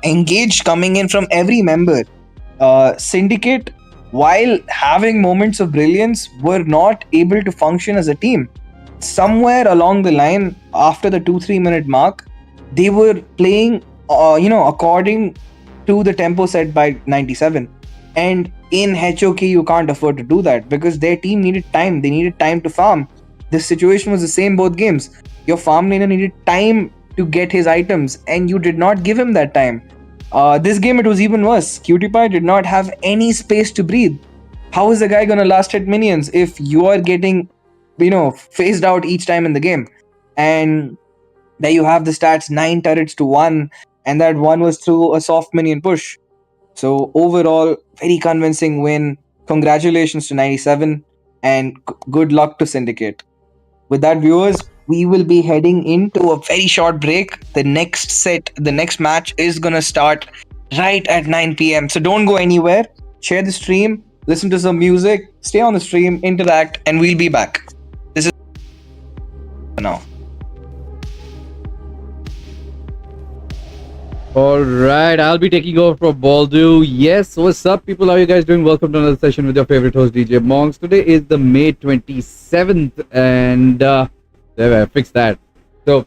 engage coming in from every member. Syndicate, while having moments of brilliance, were not able to function as a team. Somewhere along the line, after the 2-3 minute mark, they were playing according to the tempo set by 97. And in HOK, you can't afford to do that because their team needed time. They needed time to farm. The situation was the same both games. Your farm laner needed time to get his items, and you did not give him that time. This game, it was even worse. QTPie did not have any space to breathe. How is the guy going to last hit minions if you are getting, phased out each time in the game? And there you have the stats, 9 turrets to 1, and that 1 was through a soft minion push. So overall, very convincing win. Congratulations to 97, and good luck to Syndicate. With that, viewers, we will be heading into a very short break. The next match is gonna start right at 9 p.m. So don't go anywhere. Share the stream, listen to some music, stay on the stream, interact, and we'll be back. This is now. Alright, I'll be taking over for Baldu. Yes, what's up people? How are you guys doing? Welcome to another session with your favorite host DjMonks. Today is the May 27th and there I fixed that. So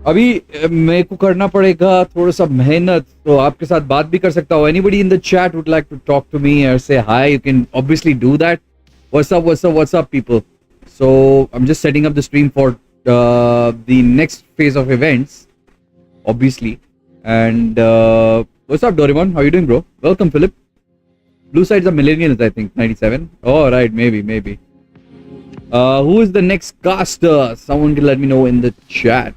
अभी मेरे को करना पड़ेगा थोड़ा सा मेहनत, तो आपके साथ बात भी कर सकता हूँ. Anybody in the chat would like to talk to me or say hi, you can obviously do that. What's up people? So I'm just setting up the stream for the next phase of events, obviously. And what's up Doraemon, how you doing bro? Welcome Philip. Blue sides are millennials, I think. 97. Oh right, maybe. Who is the next caster? Someone can let me know in the chat.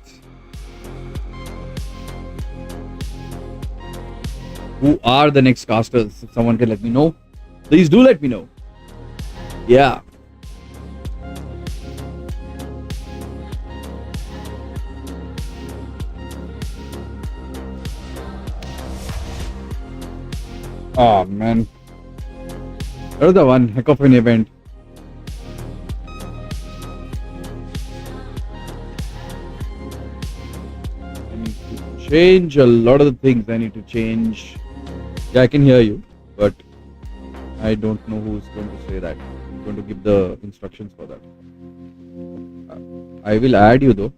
Who are the next casters? If someone can let me know, please do let me know. Yeah. Oh man. Another one. Heck of an event. I need to change a lot of the things I need to change. Yeah, I can hear you, but I don't know who's going to say that. I'm going to give the instructions for that. I will add you though.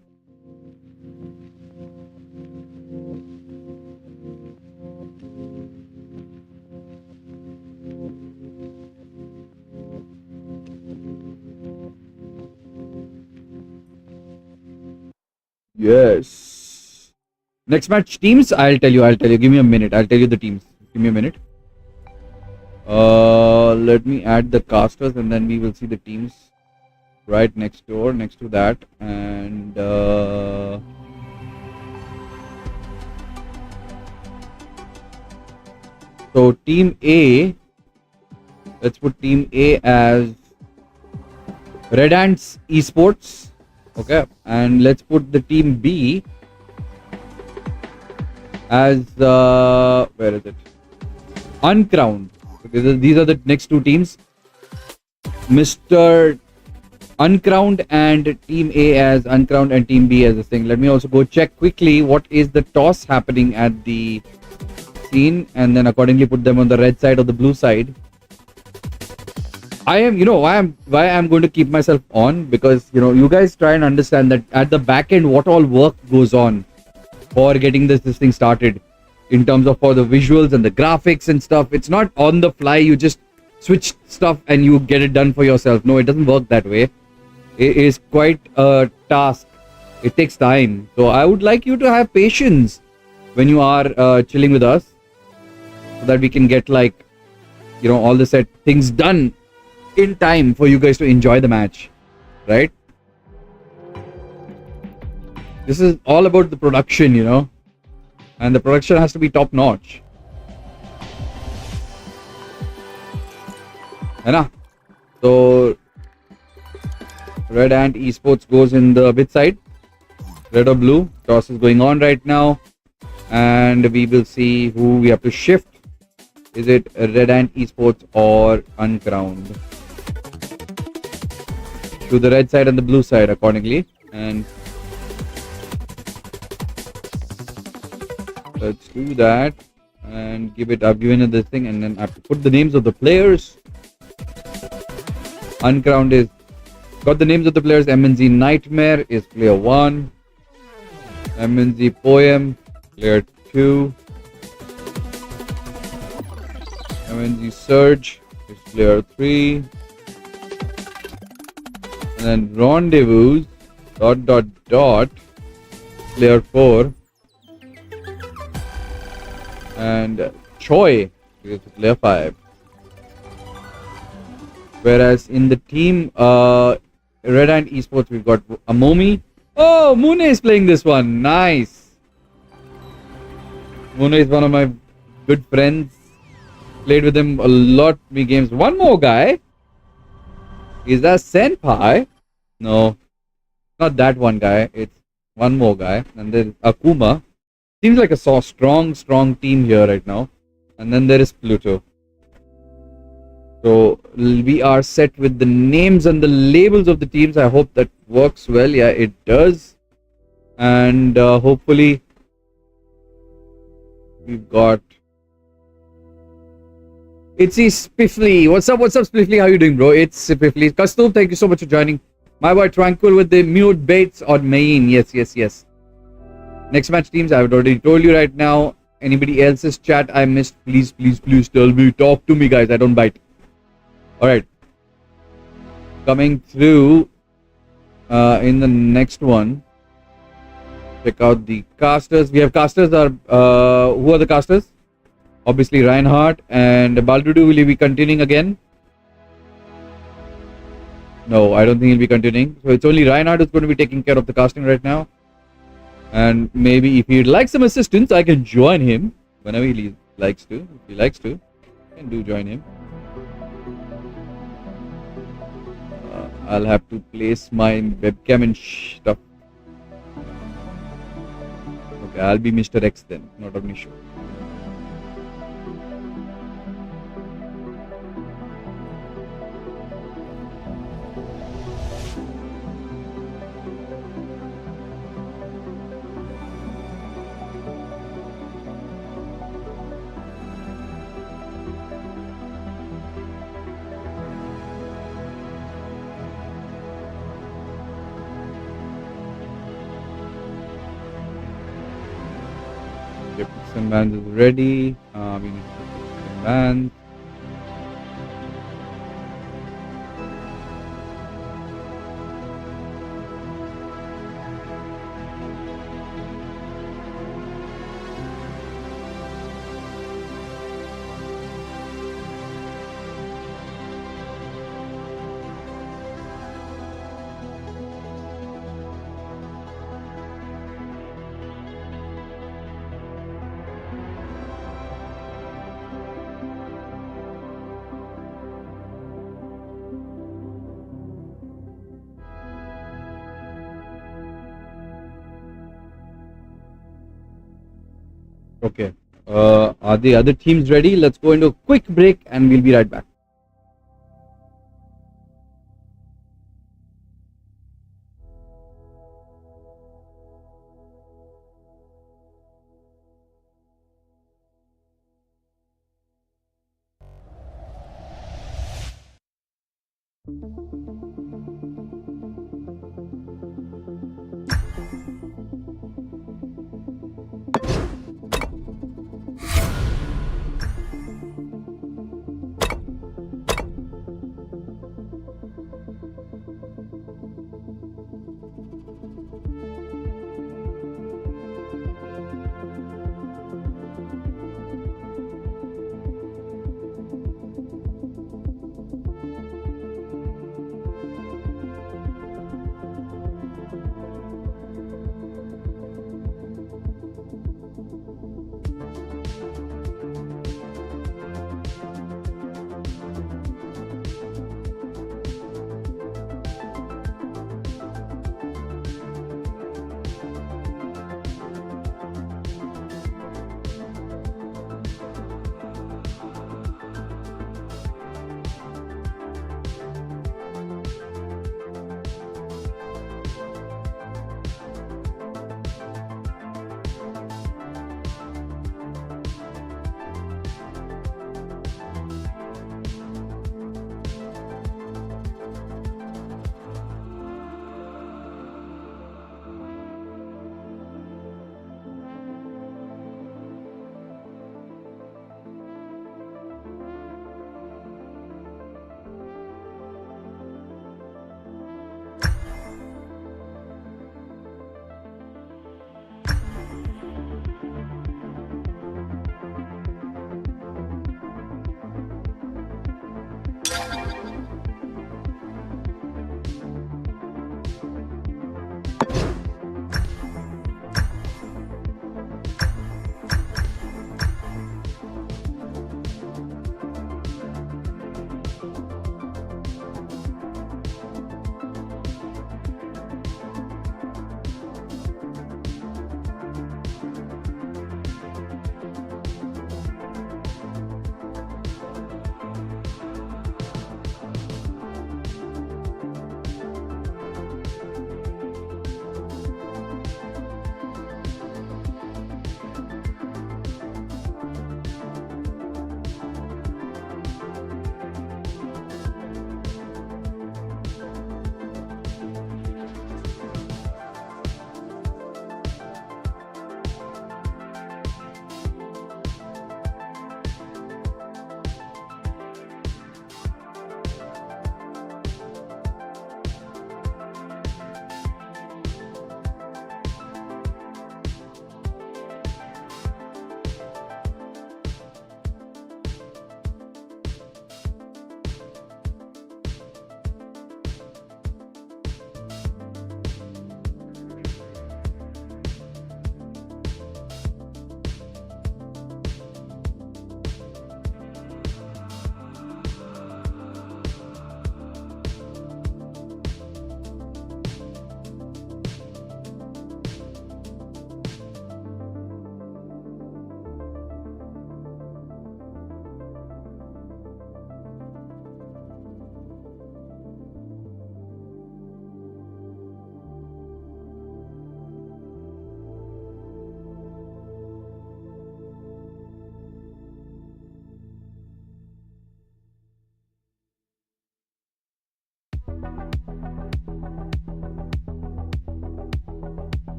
Yes. Next match teams, I'll tell you. Give me a minute. I'll tell you the teams. Give me a minute. Let me add the casters and then we will see the teams right next to that. And so team A, let's put team A as Red Ants Esports. Okay, and let's put the team B as where is it? Uncrowned. Okay, these are the next two teams. Mr. Uncrowned and team A as Uncrowned and team B as a thing. Let me also go check quickly what is the toss happening at the scene and then accordingly put them on the red side or the blue side. I am, why I'm going to keep myself on, because you guys try and understand that at the back end what all work goes on for getting this thing started in terms of for the visuals and the graphics and stuff. It's not on the fly, you just switch stuff and you get it done for yourself. No, it doesn't work that way. It is quite a task. It takes time. So I would like you to have patience when you are chilling with us, so that we can get all the set things done in time for you guys to enjoy the match, right? This is all about the production, and the production has to be top notch. Hai so Red Ant Esports goes in the bit side. Red or blue? Toss is going on right now, and we will see who we have to shift. Is it Red Ant Esports or Uncrowned? To the red side and the blue side accordingly, and let's do that and give it. I've given it this thing, and then I have to put the names of the players. Uncrowned is got the names of the players. MNZ Nightmare is player 1. MNZ Poem player 2. MNZ Surge is player 3. And then Rendezvous player 4, and Choi is player 5. Whereas in the team Red Ant Esports we've got Amomi. Oh, Mune is playing this one. Nice. Mune is one of my good friends. Played with him a lot many games. One more guy. Is that Senpai? No, not that one guy. It's one more guy. And then Akuma. Seems like a strong team here right now. And then there is Pluto. So we are set with the names and the labels of the teams. I hope that works well. Yeah, it does. And hopefully we've got It's Spiffly. What's up, Spiffly? How you doing, bro? It's Spiffly. Kastub, thank you so much for joining. My boy Tranquil with the mute baits on main. Yes. Next match teams, I've already told you right now. Anybody else's chat I missed, please tell me. Talk to me, guys. I don't bite. Alright. Coming through in the next one. Check out the casters. We have casters. Who are the casters? Obviously Reinhardt and Baldudu. Will he be continuing again? No, I don't think he'll be continuing. So it's only Reinhardt who's going to be taking care of the casting right now. And maybe if he'd like some assistance, I can join him whenever he likes to. If he likes to, I can join him. I'll have to place my webcam and stuff. Okay, I'll be Mr. X then, not an issue. Some bands is ready. We need to put some bands. Okay. Are the other teams ready? Let's go into a quick break and we'll be right back.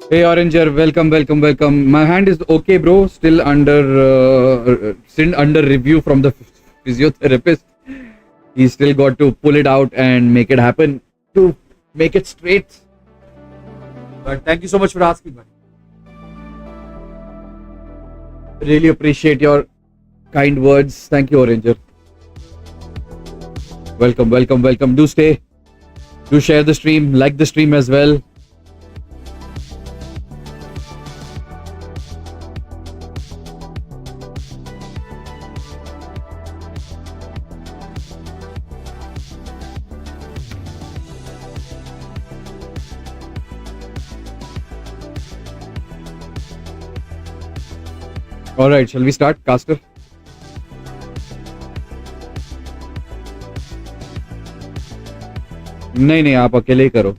Hey Oranger, welcome. My hand is okay, bro. Still under review from the physiotherapist. He still got to pull it out and make it happen to make it straight. But thank you so much for asking, man. Really appreciate your kind words. Thank you, Oranger. Welcome. Do stay. Do share the stream. Like the stream as well. All right, shall we start, Caster? नहीं, आप अकेले ही करो.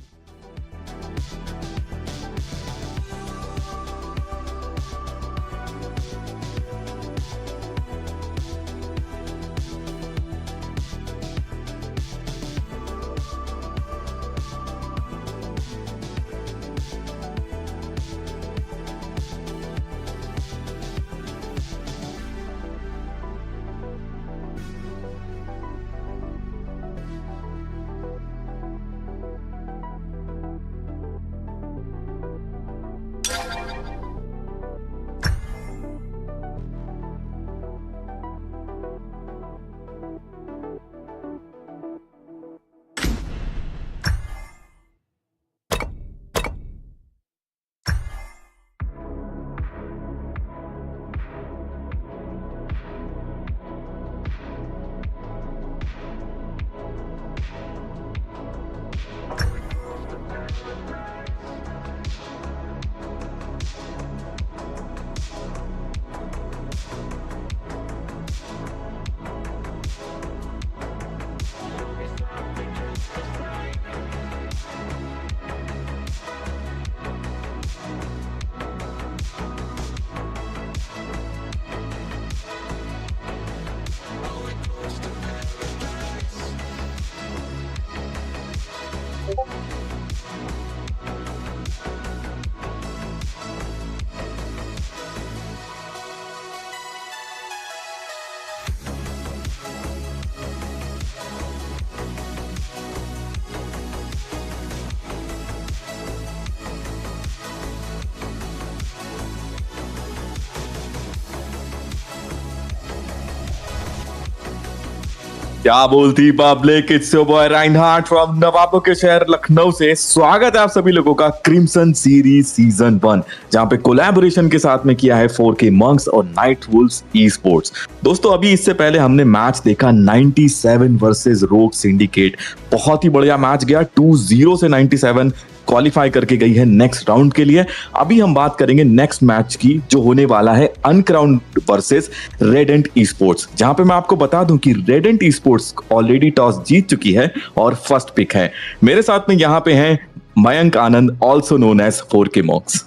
क्या बोलती public, it's your boy Reinhart from नवाबों के शहर लखनऊ से। स्वागत है आप सभी लोगों का क्रिम्सन सीरीज सीजन 1, जहां पे कोलैबोरेशन के साथ में किया है 4K मंक्स और नाइट वुल्व्स ई स्पोर्ट्स। दोस्तों अभी इससे पहले हमने मैच देखा 97 वर्सेस रोग सिंडिकेट। बहुत ही बढ़िया मैच गया, 2-0 से 97 क्वालिफाई करके गई है नेक्स्ट राउंड के लिए। अभी हम बात करेंगे नेक्स्ट मैच की, जो होने वाला है uncrowned versus radiant e sports, जहां पे मैं आपको बता दूं कि radiant e sports already toss जीत चुकी है और फर्स्ट पिक है। मेरे साथ में यहाँ पे हैं Mayank Anand, also known as 4K monks.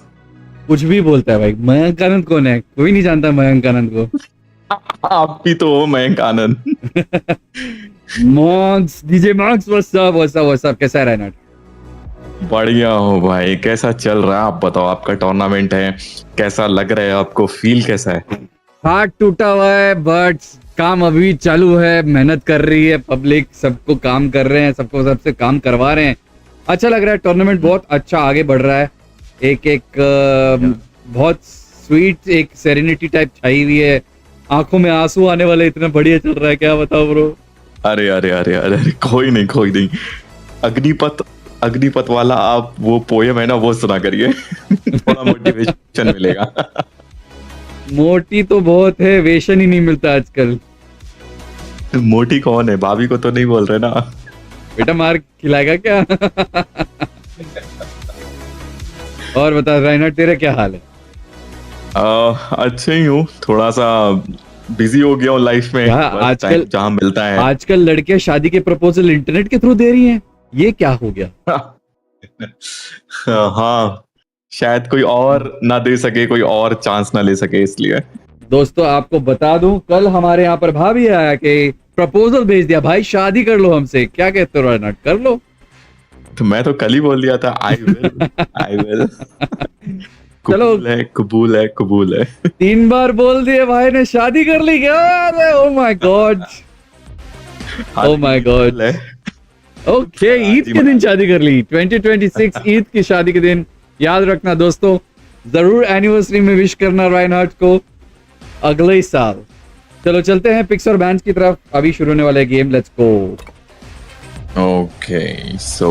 कुछ भी बोलता है भाई, मयंक आनंद कौन है? कोई नहीं जानता मयंक आनंद को। आप भी तो हो Mayank Anand. Monks, DJ monks, what's up, कैसा है राइनहार्ट? बढ़िया हो भाई, कैसा चल रहा है? आप बताओ, आपका टूर्नामेंट है, कैसा लग रहा है आपको? फील कैसा है? हार्ट टूटा हुआ है बट काम अभी चालू है, मेहनत कर रही है पब्लिक, सबको काम कर रहे हैं, सबको सबसे काम करवा रहे हैं। अच्छा लग रहा है, टूर्नामेंट बहुत अच्छा आगे बढ़ रहा है। एक बहुत स्वीट एक सेरेनिटी टाइप छाई हुई है, आंखों में आंसू आने वाले, इतना बढ़िया चल रहा है, क्या बताओ ब्रो। अरे अरे अरे अरे अरे, कोई नहीं। अग्निपथ वाला आप वो पोयम है ना, वो सुना करिए। थोड़ा मोटिवेशन मिलेगा। मोटी तो बहुत है, वेशन ही नहीं मिलता आजकल। मोटी कौन है? भाभी को तो नहीं बोल रहे ना? बेटा मार खिलाएगा क्या? और बता राइनर्ड, तेरा क्या हाल है? अच्छे ही हूँ, थोड़ा सा बिजी हो गया हूँ लाइफ में। आजकल जहाँ मिलता है। आजकल लड़कियां शादी के प्रपोजल इंटरनेट के थ्रू दे रही हैं, ये क्या हो गया? हाँ, शायद कोई और ना दे सके, कोई और चांस ना ले सके, इसलिए। दोस्तों आपको बता दूं, कल हमारे यहाँ पर भाभी आया कि प्रपोजल भेज दिया, भाई शादी कर लो हमसे। क्या कहते हो राइनर्ड, कर लो? तो मैं तो कल ही बोल दिया था, आई विल। कबूल है। 3 बार बोल दिए, भाई ने शादी कर ली क्या? Oh my God, oh my God. Okay, Eid के दिन शादी कर ली, 2026 ईद की शादी के दिन। याद रखना दोस्तों, जरूर एनिवर्सरी में विश करना राइनहार्ड को अगले ही साल। चलो चलते हैं पिक्स और बैंड्स की तरफ, अभी शुरू होने वाले game, let's go. Okay, so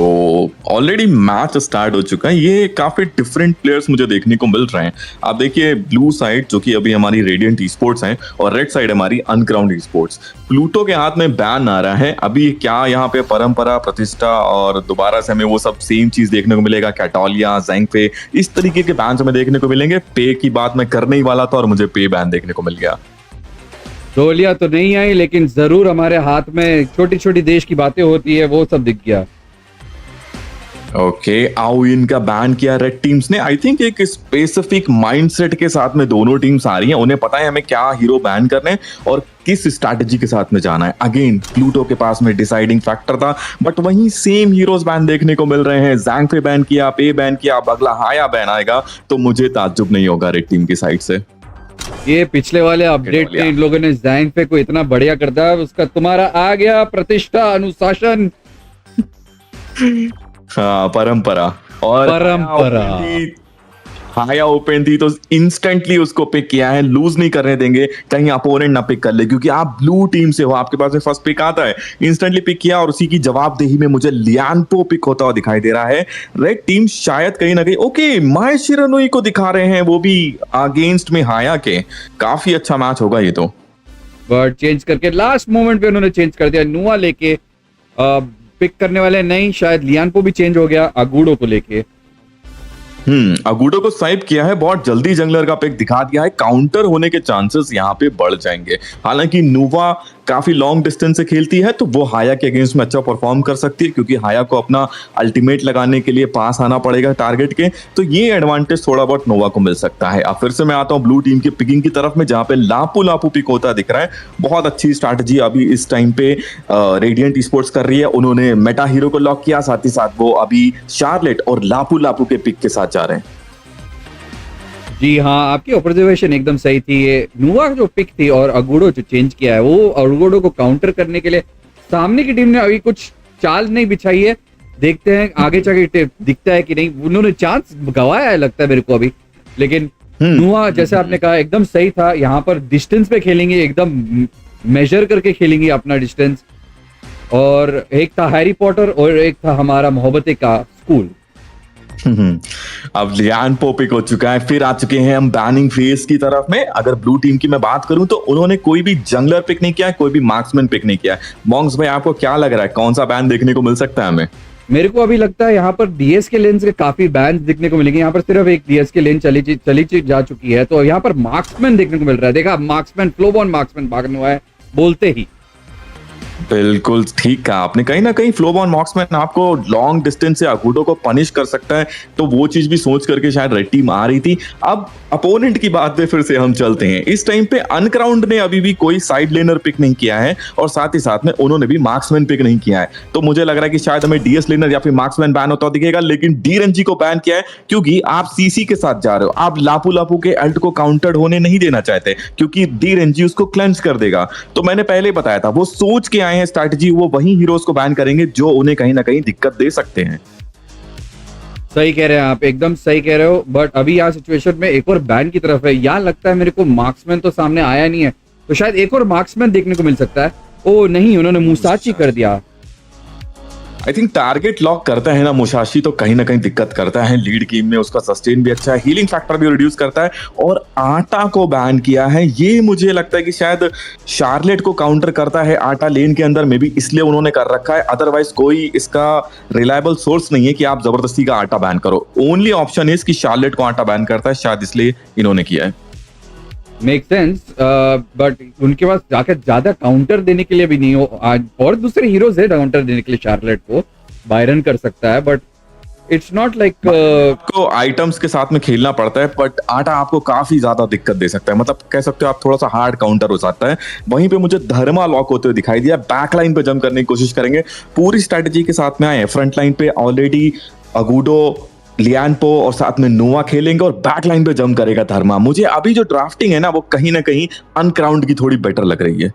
already match start हो चुका है। ये काफी डिफरेंट प्लेयर्स मुझे देखने को मिल रहे हैं। आप देखिए, ब्लू साइड जो कि अभी हमारी रेडियंट स्पोर्ट्स हैं, और रेड साइड हमारी अनक्राउंड स्पोर्ट्स। प्लूटो के हाथ में बैन आ रहा है। अभी क्या यहाँ पे परंपरा, प्रतिष्ठा और दोबारा से हमें वो सब सेम चीज देखने को मिलेगा? कैटोलिया, ज़ैंगफे, इस तरीके के बैन हमें देखने को मिलेंगे। पे की बात मैं करने ही वाला था और मुझे पे बैन देखने को मिल गया। गोलियां तो नहीं आई, लेकिन जरूर हमारे हाथ में छोटी छोटी देश की बातें होती है, वो सब दिख गया। ओके, आओ इनका बैन किया रेड टीम्स ने। आई थिंक एक स्पेसिफिक माइंडसेट के साथ में दोनों टीम्स आ रही हैं। उन्हें पता है हमें क्या हीरो बैन करने और किस स्ट्रैटेजी के साथ में जाना है। अगेन प्लूटो के पास में डिसाइडिंग फैक्टर था, बट वहीं सेम हीरोज बैन देखने को मिल रहे हैं। ज़ैंगफे बैन किया, पे बैन किया, अब अगला हाया बैन आएगा तो मुझे ताज्जुब नहीं होगा रेड टीम की साइड से। ये पिछले वाले अपडेट में इन लोगों ने ज़ैंगफे को इतना बढ़िया कर दिया, उसका तुम्हारा आ गया प्रतिष्ठा, अनुशासन। हाँ, परंपरा हाया ओपन थी तो इंस्टेंटली उसको पिक किया है। लूज नहीं करने देंगे, कहीं अपोनेंट ना पिक कर ले, क्योंकि आप ब्लू टीम से हो, आपके पास में फर्स्ट पिक आता है। इंस्टेंटली पिक किया और उसी की जवाबदेही में मुझे लियानपो पिक होता हुआ दिखाई दे रहा है। रेड टीम शायद कहीं ना कहीं ओके माय शिरानोई को दिखा रहे हैं, वो भी अगेंस्ट में हाया के। काफी अच्छा मैच होगा ये तो। बट चेंज करके लास्ट मोमेंट पे उन्होंने चेंज कर दिया, नुआ लेके पिक करने वाले नहीं, शायद लियानपो भी चेंज हो गया अगूडो को लेके। अगूडो को स्वाइप किया है, बहुत जल्दी जंगलर का पिक दिखा दिया है। काउंटर होने के चांसेस यहाँ पे बढ़ जाएंगे। हालांकि नुवा काफी लॉन्ग डिस्टेंस से खेलती है तो वो हाया के अगेंस्ट में अच्छा परफॉर्म कर सकती है, क्योंकि हाया को अपना अल्टीमेट लगाने के लिए पास आना पड़ेगा टारगेट के। तो ये एडवांटेज थोड़ा बहुत नोवा को मिल सकता है। अब फिर से मैं आता हूँ ब्लू टीम की पिकिंग की तरफ में, जहां पे लापू पिक होता दिख रहा है। बहुत अच्छी स्ट्रैटेजी अभी इस टाइम पे रेडियंट स्पोर्ट्स कर रही है। उन्होंने मेटा हीरो को लॉक किया, साथ ही साथ वो अभी शार्लेट और लापू के पिक के साथ जा रहे हैं। जी हाँ, आपकी ऑब्जर्वेशन एकदम सही थी। ये नुआ जो पिक थी और अगूडो जो चेंज किया है, वो अगूडो को काउंटर करने के लिए सामने की टीम ने अभी कुछ चाल नहीं बिछाई है। देखते हैं आगे जाके दिखता है कि नहीं। उन्होंने चांस गंवाया है लगता है मेरे को अभी, लेकिन नुआ जैसे आपने कहा एकदम सही था। यहाँ पर डिस्टेंस पे खेलेंगे, एकदम मेजर करके खेलेंगे अपना डिस्टेंस। और एक था हैरी पॉटर और एक था हमारा मोहब्बते का स्कूल। अब लियानपो पिक हो चुका है। फिर आ चुके हैं हम बैनिंग फेज की तरफ में। अगर ब्लू टीम की मैं बात करूं तो उन्होंने कोई भी जंगलर पिक नहीं किया है, कोई भी मार्क्समैन पिक नहीं किया है। मॉन्क्स भाई, आपको क्या लग रहा है, कौन सा बैन देखने को मिल सकता है हमें? मेरे को अभी लगता है यहाँ पर डीएस के लेंस के काफी बैन देखने को मिलेंगे। यहाँ पर सिर्फ एक डीएस के लेन चली जा चुकी है, तो यहाँ पर मार्क्समैन देखने को मिल रहा है। देखा, मार्क्समैन फ्लोबॉन मार्क्समैन भागने हुआ है बोलते ही। बिल्कुल ठीक कहा आपने। कहीं ना कहीं फ्लोबॉन मॉक्समैन आपको लॉन्ग डिस्टेंस से अगूडो को पनिश कर सकता है, तो वो चीज भी सोच करके शायद रेड टीम आ रही थी। अब अपोनेंट की बात पे फिर से हम चलते हैं। इस टाइम पे अनक्राउंड ने अभी भी कोई साइड लेनर पिक नहीं किया है और साथ ही साथ में उन्होंने भी मार्क्समैन पिक नहीं किया है, तो मुझे लग रहा है कि शायद हमें डीएस लेनर या फिर मार्क्समैन बैन होता दिखेगा, लेकिन डीएनजी को बैन किया है क्योंकि आप सीसी के साथ जा रहे हो। आप लापू लापू के अल्ट को काउंटर्ड होने नहीं देना चाहते क्योंकि डीएनजी उसको क्लेंस कर देगा। तो मैंने पहले ही बताया था, वो सोच के आए हैं स्ट्रैटेजी, वो वही हीरोज को बैन करेंगे जो उन्हें कहीं ना कहीं दिक्कत दे सकते हैं। सही कह रहे हैं आप, एकदम सही कह रहे हो। बट अभी यहाँ सिचुएशन में एक और बैन की तरफ है। यहाँ लगता है मेरे को मार्क्समैन तो सामने आया नहीं है, तो शायद एक और मार्क्समैन देखने को मिल सकता है। ओ नहीं, उन्होंने मुसाची कर दिया। आई थिंक टारगेट लॉक करता है ना मुसाशी, तो कहीं ना कहीं दिक्कत करता है। लीड गेम में उसका सस्टेन भी अच्छा है, हीलिंग फैक्टर भी रिड्यूस करता है, और आटा को बैन किया है। ये मुझे लगता है कि शायद शार्लेट को काउंटर करता है आटा लेन के अंदर में भी, इसलिए उन्होंने कर रखा है। अदरवाइज कोई इसका रिलायबल सोर्स नहीं है कि आप जबरदस्ती का आटा बैन करो। ओनली ऑप्शन इज कि शार्लेट को आटा बैन करता है, शायद इसलिए इन्होंने किया है। मेक सेंस, बट उनके पास जाकर ज्यादा काउंटर देने के लिए भी नहीं हो। आज और दूसरे हीरोज है काउंटर देने के लिए। शार्लेट को बायरन कर सकता है, बट इट्स नॉट लाइक को आइटम्स के साथ में खेलना पड़ता है, बट आटा आपको काफी ज्यादा दिक्कत दे सकता है। मतलब कह सकते हो आप थोड़ा सा हार्ड काउंटर हो सकता है। वहीं पे मुझे धर्मा लॉक होते हुए दिखाई दिया। बैक लाइन पे जंप करने की कोशिश करेंगे, पूरी स्ट्रेटेजी के साथ में आए। फ्रंट लाइन पे ऑलरेडी अगूडो, लियानपो और साथ में नोवा खेलेंगे और बैक लाइन पे जंप करेगा धर्मा। मुझे अभी जो ड्राफ्टिंग है ना, वो कहीं ना कहीं अनक्राउंड की थोड़ी बेटर लग रही है।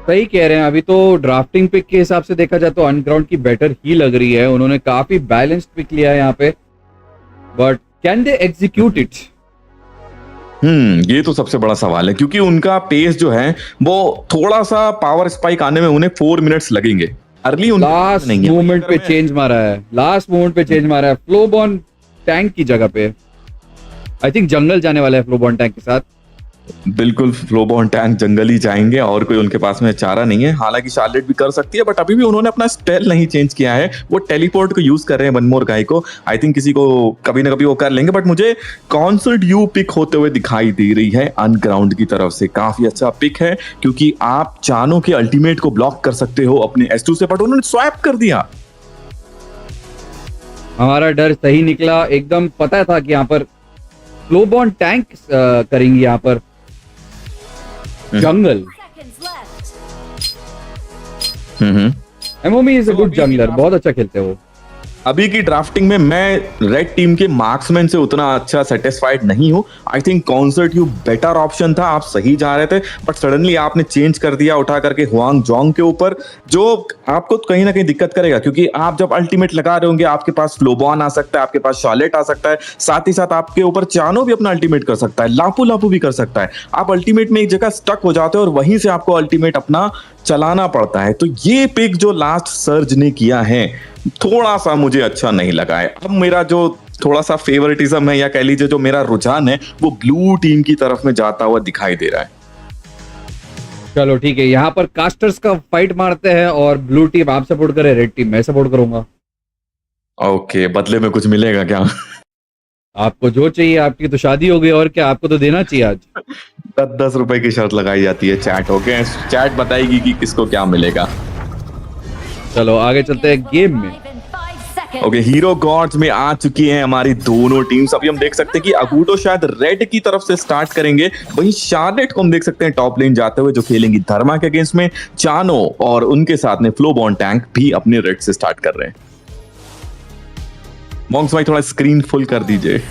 सही कह रहे हैं। अभी तो ड्राफ्टिंग पिक के हिसाब से देखा जाए तो अनग्राउंड की बेटर ही लग रही है। उन्होंने काफी बैलेंस्ड पिक लिया है यहाँ पे, but can they execute it? ये तो सबसे बड़ा सवाल है, क्योंकि उनका पेस जो है वो थोड़ा सा पावर स्पाइक आने में उन्हें 4 मिनट्स लगेंगे। अर्ली लास्ट मोमेंट पे चेंज मारा है, लास्ट मोमेंट पे चेंज मारा है फ्लोबॉन टैंक की जगह पे। आई थिंक जंगल जाने वाला है फ्लोबॉन टैंक के साथ। बिल्कुल, फ्लोबॉन टैंक जंगल ही जाएंगे और कोई उनके पास में चारा नहीं है। हालांकि शार्लेट भी कर सकती है, बट अभी भी उन्होंने अपना स्पेल नहीं चेंज किया है। वो टेलीपोर्ट को यूज कर रहे हैं वन मोर गाय को। आई थिंक किसी को कभी ना कभी वो कर लेंगे, बट मुझे कॉन्सर्ट यू पिक होते हुए दिखाई दे रही है अनग्राउंड की तरफ से। काफी अच्छा पिक है, क्योंकि आप चानो के अल्टीमेट को ब्लॉक कर सकते हो अपने S2 से, बट उन्होंने स्वैप कर दिया। हमारा डर सही निकला, एकदम पता था कि यहाँ पर फ्लोबॉन टैंक करेंगे। यहाँ पर जंगल एमओमी इज अ गुड जंगलर, बहुत अच्छा खेलते हो। अभी की ड्राफ्टिंग में मैं रेड टीम के मार्क्समैन से उतना अच्छा सेटिस्फाइड नहीं हूं। I think concert you better option था, आप सही जा रहे थे, बट सडनली आपने चेंज कर दिया उठा करके हुआंग जोंग के ऊपर, जो आपको कहीं ना कहीं दिक्कत करेगा। क्योंकि आप जब अल्टीमेट लगा रहे होंगे, आपके पास फ्लोबॉन आ सकता है, आपके पास शार्लेट आ सकता है, साथ ही साथ आपके ऊपर चानो भी अपना अल्टीमेट कर सकता है, लापू लापू भी कर सकता है। आप अल्टीमेट में एक जगह स्टक हो जाते हो और वहीं से आपको अल्टीमेट अपना चलाना पड़ता है। तो ये पिक जो लास्ट सर्ज ने किया है, थोड़ा सा मुझे अच्छा नहीं लगा है। अब मेरा जो थोड़ा सा फेवरेटिज्म है, या कह लीजिए जो मेरा रुझान है, वो ब्लू टीम की तरफ में जाता हुआ दिखाई दे रहा है। चलो ठीक है, यहाँ पर कास्टर्स का फाइट मारते हैं और ब्लू टीम आप सपोर्ट करे, रेड टीम मैं सपोर्ट करूंगा। ओके, बदले में कुछ मिलेगा क्या? आपको जो चाहिए, आपकी तो शादी हो गई, और क्या आपको तो देना चाहिए। आज 10-10 रुपए की शर्त लगाई जाती है चैट। ओके, चैट बताएगी कि किसको क्या मिलेगा। चलो आगे चलते हैं गेम में। ओके, हीरो गॉड्स में आ चुकी हैं हमारी दोनों टीम्स। अभी हम देख सकते हैं कि अगूडो शायद रेड की तरफ से स्टार्ट करेंगे, वहीं शार्लेट को हम देख सकते हैं टॉप लेन जाते हुए, जो खेलेंगी धर्मा के अगेंस्ट में। चानो और उनके साथ में फ्लोबॉन टैंक भी अपने रेड से स्टार्ट कर रहे हैं। मॉन्क्स भाई थोड़ा स्क्रीन फुल कर दीजिए।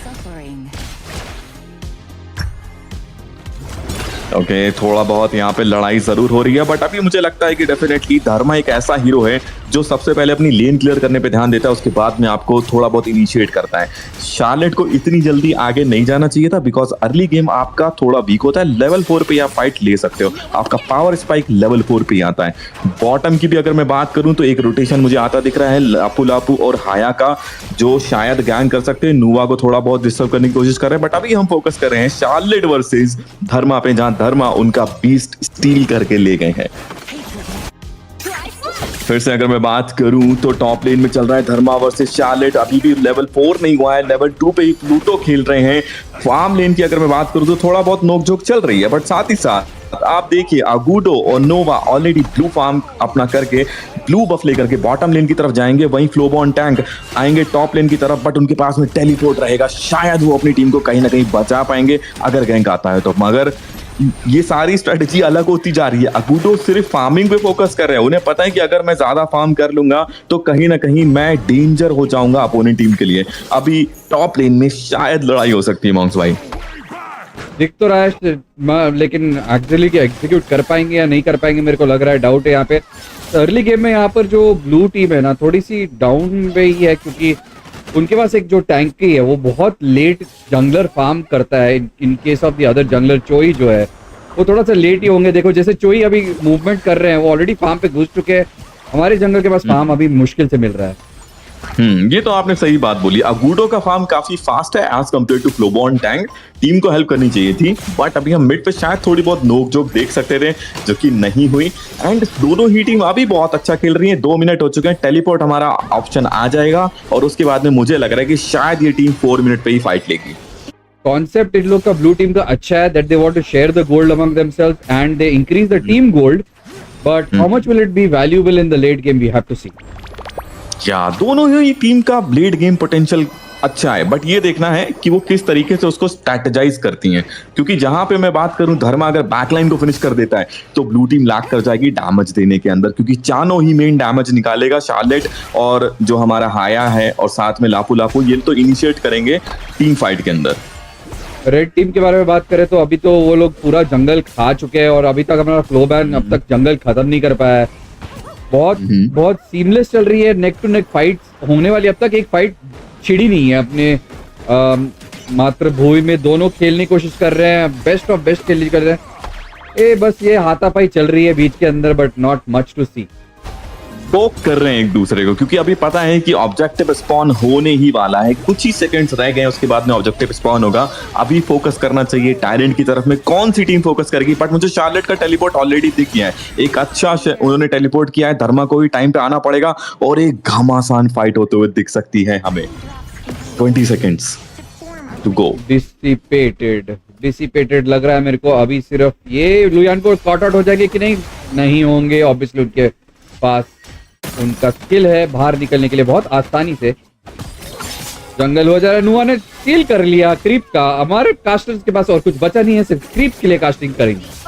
ओके, थोड़ा बहुत यहाँ पे लड़ाई जरूर हो रही है, बट अभी मुझे लगता है कि डेफिनेटली धर्मा एक ऐसा हीरो है जो सबसे पहले अपनी लेन क्लियर करने पे ध्यान देता है, उसके बाद में आपको थोड़ा बहुत इनिशिएट करता है। शार्लेट को इतनी जल्दी आगे नहीं जाना चाहिए था, बिकॉज अर्ली गेम आपका थोड़ा वीक होता है। लेवल 4 पे आप फाइट ले सकते हो, आपका पावर स्पाइक लेवल 4 पे आता है। बॉटम की भी अगर मैं बात करूं तो एक रोटेशन मुझे आता दिख रहा है लापू लापू और हाया का, जो शायद गैंग कर सकते हैं। नुवा को थोड़ा बहुत डिस्टर्ब करने की कोशिश कर रहे हैं, बट अभी हम फोकस कर रहे हैं शार्लेट वर्सेस धर्मा पे, जहां धर्मा उनका बीस्ट स्टील करके ले गए हैं। फिर से अगर मैं बात करूं तो टॉप लेन में चल रहा है धर्मा वर्सेस शार्लेट। अभी भी लेवल 4 नहीं हुआ है, लेवल 2 पे ही प्लूटो खेल रहे हैं। फार्म लेन की अगर मैं बात करूं तो थोड़ा बहुत नोकझोंक चल रही है, बट साथ ही साथ आप देखिए अगूडो और नोवा ऑलरेडी ब्लू फार्म अपना करके ब्लू बफ लेकर के बॉटम लेन की तरफ जाएंगे। वहीं फ्लोबॉन टैंक आएंगे टॉप लेन की तरफ, बट उनके पास में टेलीपोर्ट रहेगा, शायद वो अपनी टीम को कहीं ना कहीं बचा पाएंगे अगर गैंक आता है तो। मगर ये सारी स्ट्रेटजी अलग होती जा रही है। अगूडो सिर्फ फार्मिंग पे फोकस कर रहे हैं, उन्हें पता है कि अगर मैं ज्यादा फार्म कर लूंगा तो कहीं ना कहीं मैं डेंजर हो जाऊंगा अपोनेंट टीम के लिए। अभी टॉप लेन में शायद लड़ाई हो सकती है मॉन्क्स भाई। दिख तो रहा है, लेकिन एक्चुअली एग्जीक्यूट कर पाएंगे या नहीं कर पाएंगे मेरे को लग रहा है डाउट है यहाँ पे। अर्ली गेम में यहाँ पर जो ब्लू टीम है ना थोड़ी सी डाउन पे ही है, क्योंकि उनके पास एक जो टैंकी है वो बहुत लेट जंगलर फार्म करता है। In case of the other jungler Choi जो है वो थोड़ा सा लेट ही होंगे। देखो जैसे चोई अभी मूवमेंट कर रहे हैं, वो ऑलरेडी फार्म पे घुस चुके हैं। हमारे जंगल के पास फार्म अभी मुश्किल से मिल रहा है। ये तो आपने सही बात बोली। अगूडो का फार्म काफी फास्ट है as compare to Flowborn tank. Team को हेल्प करनी चाहिए थी, बट अभी हम मिड पे शायद थोड़ी बहुत नोक-झोंक देख सकते थे, जो कि नहीं हुई। एंड दोनों ही टीम अभी बहुत अच्छा खेल रही है। 2 मिनट हो चुके हैं, टेलीपोर्ट हमारा ऑप्शन आ जाएगा और उसके बाद में मुझे लग रहा है कि शायद ये टीम 4 मिनट पे ही फाइट लेगी। कॉन्सेप्ट इन लोग का ब्लू टीम का अच्छा है, that they want to share the gold among themselves and they increase the team gold, but how much will it be valuable in the late game we have to see. क्या दोनों ही team का blade game potential अच्छा है, but ये देखना है कि वो किस तरीके से उसको स्ट्रैटेजाइज करती हैं। क्योंकि जहां पे मैं बात करूं, धर्मा अगर बैकलाइन को फिनिश कर देता है तो ब्लू टीम लैक कर जाएगी डैमेज देने के अंदर, क्योंकि चानो ही मेन डैमेज निकालेगा। शार्लेट और जो हमारा हाया है और साथ में लापू लापू, ये तो इनिशिएट करेंगे टीम फाइट के अंदर। रेड टीम के बारे में बात करें तो अभी तो वो लोग पूरा जंगल खा चुके हैं और अभी तक हमारा फ्लो बैन अब तक जंगल खत्म नहीं कर पाया है। बहुत सीमलेस चल रही है, नेक टू नेक फाइट होने वाली। अब तक एक फाइट छिड़ी नहीं है अपने मातृभूमि में। दोनों खेलने की कोशिश कर रहे हैं, बेस्ट ऑफ बेस्ट खेलने कर रहे हैं। बस ये हाथापाई चल रही है बीच के अंदर, बट नॉट मच टू सी। पोक कर रहे हैं एक दूसरे को, क्योंकि अभी पता है कि ऑब्जेक्टिव स्पॉन होने ही वाला है। कुछ ही सेकंड्स रह गए, उसके बाद में ऑब्जेक्टिव स्पॉन होगा। अभी फोकस करना चाहिए टायरेंट की तरफ में। कौन सी टीम फोकस करेगी? बट मुझे शार्लेट का टेलीपोर्ट ऑलरेडी दिख गया है, एक अच्छा उन्होंने टेलीपोर्ट किया है। धर्मा को भी टाइम पे आना पड़ेगा और एक घमासान फाइट होते हुए दिख सकती है हमें। 20 सेकेंड्स टू गो। डिसिपेटेड लग रहा है मेरे को। अभी सिर्फ ये लुयान को कॉट आउट हो जाएगी कि नहीं होंगे। ऑब्वियसली उनके पास उनका स्किल है बाहर निकलने के लिए बहुत आसानी से। जंगल हो जा रहा है, नुआ ने स्किल कर लिया क्रीप का। हमारे कास्टर्स के पास और कुछ बचा नहीं है, सिर्फ क्रीप के लिए कास्टिंग करेंगे।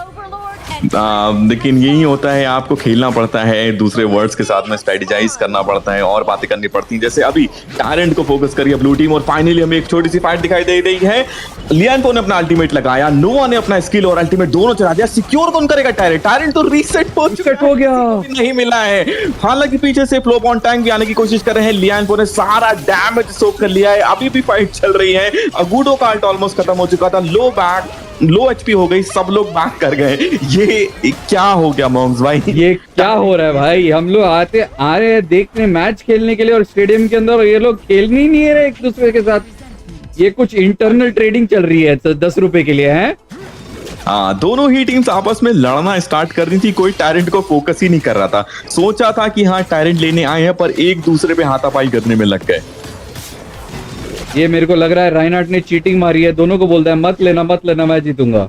लेकिन यही होता है, आपको खेलना पड़ता है, दूसरे वर्ड्स के साथ में स्ट्रेटेजाइज करना पड़ता है और बातें करनी पड़ती हैं। जैसे अभी टायरेंट को फोकस करिए ब्लू टीम, और फाइनली हमें एक छोटी सी फाइट दिखाई दे रही है। लियानको ने अपना अल्टीमेट लगाया, नोआ ने अपना स्किल और अल्टीमेट दोनों चला दिया। सिक्योर कौन करेगा? टायरेंट। टायरेंट तो रीसेट हो गया, नहीं मिला है। हालांकि पीछे से फ्लोबॉन टैंक भी आने की कोशिश कर रहे हैं। लियानको ने सारा डैमेज सोक कर लिया है। अभी भी फाइट चल रही है। अगूडो का अल्ट ऑलमोस्ट खत्म हो चुका था, लो एचपी हो गई, सब लोग बैक कर गए। ये क्या हो गया मॉन्क्स भाई? ये क्या हो रहा है भाई? हम लोग आ रहे हैं देखने, मैच खेलने के लिए, और स्टेडियम के अंदर ये लोग खेल ही नहीं रहे एक दूसरे के साथ। ये कुछ इंटरनल ट्रेडिंग चल रही है 10 रुपए के लिए है। हाँ, दोनों ही टीम्स आपस में लड़ना स्टार्ट कर दी थी। कोई टायरेंट को फोकस ही नहीं कर रहा था। सोचा था कि हाँ टायरेंट लेने आए हैं, पर एक दूसरे पे हाथापाई करने में लग गए। ये मेरे को लग रहा है राइनार्ड ने चीटिंग मारी है। दोनों को बोलता है मत लेना, मैं जीतूंगा।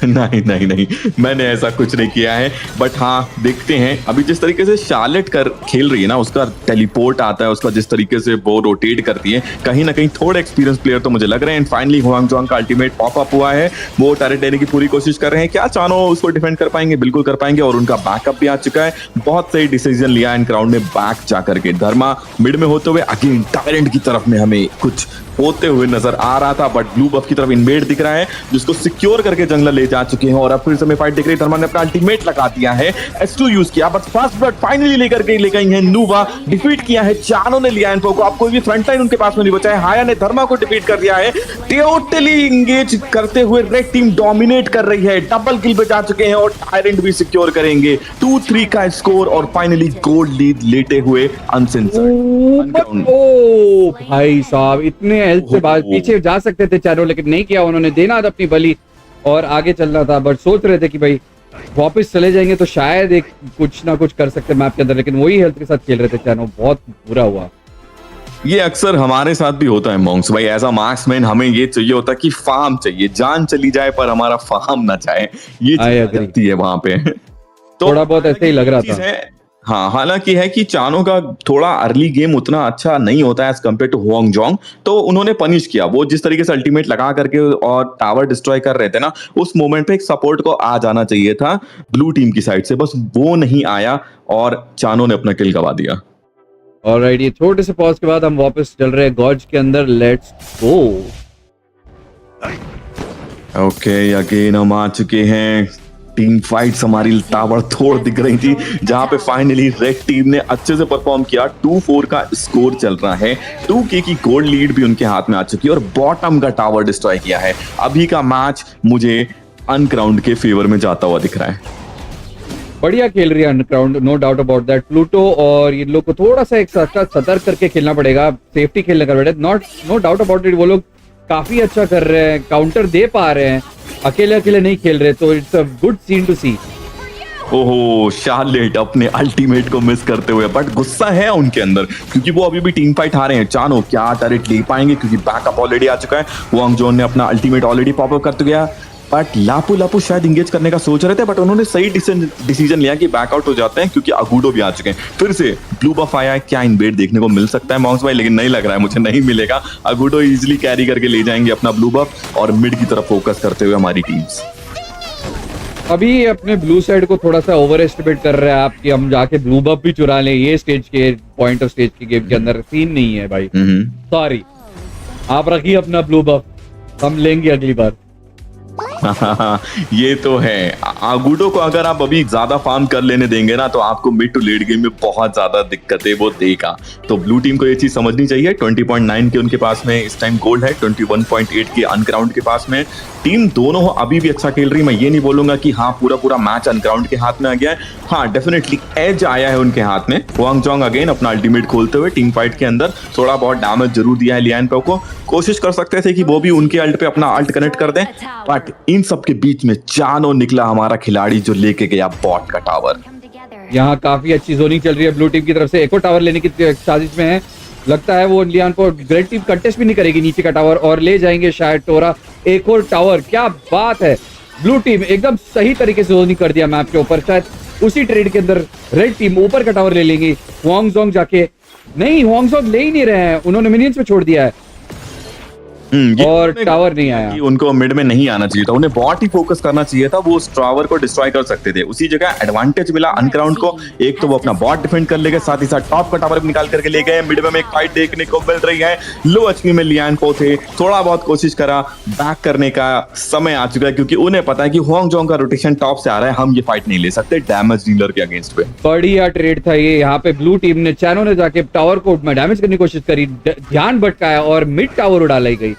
नहीं, मैंने ऐसा कुछ नहीं किया है। बट हाँ, देखते हैं अभी जिस तरीके से शार्लेट कर खेल रही है ना, उसका टेलीपोर्ट आता है, उसका जिस तरीके से वो रोटेट करती है, कहीं ना कहीं थोड़े एक्सपीरियंस प्लेयर तो मुझे लग रहे हैं। फाइनली हुआंगजोंग का अल्टीमेट पॉप अप हुआ है, वो टारगेट लेने की पूरी कोशिश कर रहे हैं। क्या चानो उसको डिफेंड कर पाएंगे? बिल्कुल कर पाएंगे, और उनका बैकअप भी आ चुका है। बहुत सही डिसीजन लिया इन क्राउड में बैक जाकर के। धर्मा मिड में होते हुए अगेन टायरेंट की तरफ में हमें कुछ होते हुए नजर आ रहा था, बट ब्लू बफ की तरफ इन्वेड दिख रहा है, जिसको सिक्योर करके जंगल ले जा चुके हैं। और अब फिर से फाइट दिख रही है। धर्मा ने अपना अल्टीमेट लगा दिया है, S2 यूज किया, बट फर्स्ट ब्लड फाइनली लेकर के ले गई है नूवा। डिफीट किया है, चानो ने लिया इन्फो को। अब कोई भी फ्रंट लाइन उनके पास में नहीं बचा है। हाया ने धर्मा को डिफीट कर दिया है। टोटली इंगेज करते हुए रेड टीम डोमिनेट कर रही है। डबल किल पे जा चुके हैं और टायरेंट भी सिक्योर करेंगे। 2-3 का स्कोर और फाइनली गोल्ड लीड लेते हुए अनसेंसर्ड। ओ भाई साहब, इतने हेल्थ से बाद पीछे जा सकते थे चारों, लेकिन नहीं किया उन्होंने। देना था अपनी बलि और आगे चलना था, बट सोच रहे थे कि भाई वापस चले जाएंगे तो शायद एक कुछ ना कुछ कर सकते मैप के अंदर, लेकिन वही हेल्थ के साथ खेल रहे थे चानो, बहुत बुरा हुआ। ये अक्सर हमारे साथ भी होता है मॉन्क्स भाई, एज अ मार्क्समैन हमें ये चाहिए होता है कि फार्म चाहिए, जान चली जाए पर हमारा फार्म ना जाए, ये I चीज agree. लगती है वहां पे। तो थोड़ा बहुत ऐसे ही लग रहा चीज था। है, हाँ हालांकि है कि चानो का थोड़ा अर्ली गेम उतना अच्छा नहीं होता है as compare to Huang Zhong, तो उन्होंने पनिश किया। वो जिस तरीके से अल्टीमेट लगा करके और टावर डिस्ट्रॉय कर रहे थे ना, उस मोमेंट पे एक सपोर्ट को आ जाना चाहिए था ब्लू टीम की साइड से, बस वो नहीं आया और चानो ने अपना किल गवा दिया। ऑलराइट, ये छोटे से पॉज के बाद हम वापस चल रहे हैं गॉज के अंदर, लेट्स गो। ओके अगेन हम आ चुके हैं, टीम फाइट्स हमारी ताबड़तोड़ दिख रही थी, जहां पे फाइनली रेड टीम ने अच्छे से परफॉर्म किया। 2-4 का स्कोर चल रहा है, 2K की गोल्ड लीड भी उनके हाथ में आ चुकी है और बॉटम का टावर डिस्ट्रॉय किया है। अभी का मैच मुझे अनक्राउंड के फेवर में जाता हुआ दिख रहा है। बढ़िया खेल रही है Uncrowned, no doubt about that. Pluto और इन लोग को थोड़ा सा एक सतर्क करके खेलना पड़ेगा, सेफ्टी खेलने का पड़ेगा, नो डाउट अबाउट इट। वो लोग काफी अच्छा कर रहे हैं, काउंटर दे पा रहे हैं, अकेले अकेले नहीं खेल रहे, तो it's a good scene to see. ओहो, शार्लेट अपने अल्टीमेट को मिस करते हुए, बट गुस्सा है उनके अंदर क्योंकि वो अभी भी टीम फाइट हारे हैं। चानो क्या टर्रेट ले पाएंगे क्योंकि बैकअप ऑलरेडी आ चुका है, वांग जोन ने अपना अल्टीमेट ऑलरेडी पॉप अप कर दिया, बट लापू शायद इंगेज करने का सोच रहे थे, बट उन्होंने सही डिसीजन लिया कि बैकआउट हो जाते हैं क्योंकि अगूडो भी आ चुके हैं। फिर से ब्लू बफ आया है, क्या इनवेड देखने को मिल सकता है मॉन्क्स भाई? लेकिन नहीं लग रहा है, मुझे नहीं मिलेगा। अगूडो इजीली कैरी करके ले जाएंगे अपना ब्लू बफ और मिड की तरफ फोकस करते हुए हमारी टीम्स। अभी अपने ब्लू साइड को थोड़ा सा ओवर एस्टिमेट कर रहे हैं आप कि हम जाके ब्लू बफ भी चुरा लें। ये स्टेज के पॉइंट ऑफ स्टेज की गेम के अंदर सीन नहीं है भाई, सॉरी। आप रखिए अपना ब्लू बफ, हम लेंगे अगली बार। ये तो है, आगुडो को अगर आप अभी ज्यादा फार्म कर लेने देंगे ना तो आपको मिड टू लेट गेम में बहुत ज्यादा दिक्कतें वो देगा। तो ब्लू टीम को ये चीज समझनी चाहिए। 20.9 के उनके पास में इस टाइम गोल्ड है, 21.8 के अनक्राउंड के पास में। टीम दोनों अभी भी अच्छा खेल रही है, मैं ये नहीं बोलूंगा कि हाँ पूरा मैच अनक्राउंड के हाथ में आ गया है। हाँ डेफिनेटली एज आया है उनके हाथ में। हुआंग जोंग अगेन अपना अल्टीमेट खोलते हुए टीम फाइट के अंदर थोड़ा बहुत डैमेज जरूर दिया है लियान पे को। कोशिश कर सकते थे कि वो भी उनके अल्ट पे अपना अल्ट कनेक्ट कर दें, बट इन सब के बीच में चानो निकला हमारा खिलाड़ी जो लेके गया बॉट का टावर। यहाँ काफी अच्छी जोनिंग चल रही है ब्लू टीम की तरफ से, एक और टावर लेने की साजिश में है। लगता है वो लियान को ग्रेट टीम कंटेस्ट भी नहीं करेगी नीचे का टावर और ले जाएंगे शायद टोरा। एक और टावर, क्या बात है, ब्लू टीम एकदम सही तरीके से जोनिंग कर दिया मैप के ऊपर। शायद उसी ट्रेड के अंदर रेड टीम ऊपर का टावर ले लेंगी। हुआंग जोंग जाके, नहीं हुआंग जोंग ले ही नहीं रहे हैं, उन्होंने मिनियंस पे छोड़ दिया है और टावर नहीं आया। उनको मिड में नहीं आना चाहिए था, उन्हें बॉट ही फोकस करना चाहिए था, वो उस टावर को डिस्ट्रॉय कर सकते थे। उसी जगह एडवांटेज मिला अनक्राउंड को, एक तो वो अपना बॉट डिफेंड कर ले गए, साथ ही साथ टॉप का टावर भी निकाल करके ले गए। मिड में एक फाइट देखने को मिल रही है, लो एचपी में लियान पो थे, थोड़ा बहुत कोशिश करा, बैक करने का समय आ चुका है क्योंकि उन्हें पता है कि हुआंग जोंग का रोटेशन टॉप से आ रहा है, हम ये फाइट नहीं ले सकते डैमेज डीलर के अगेंस्ट पे। बढ़िया ट्रेड था ये। यहाँ पे ब्लू टीम ने, चैनो ने जाके टावर को डैमेज करने की कोशिश करी, ध्यान भटकाया और मिड टावर उड़ा लाई गई।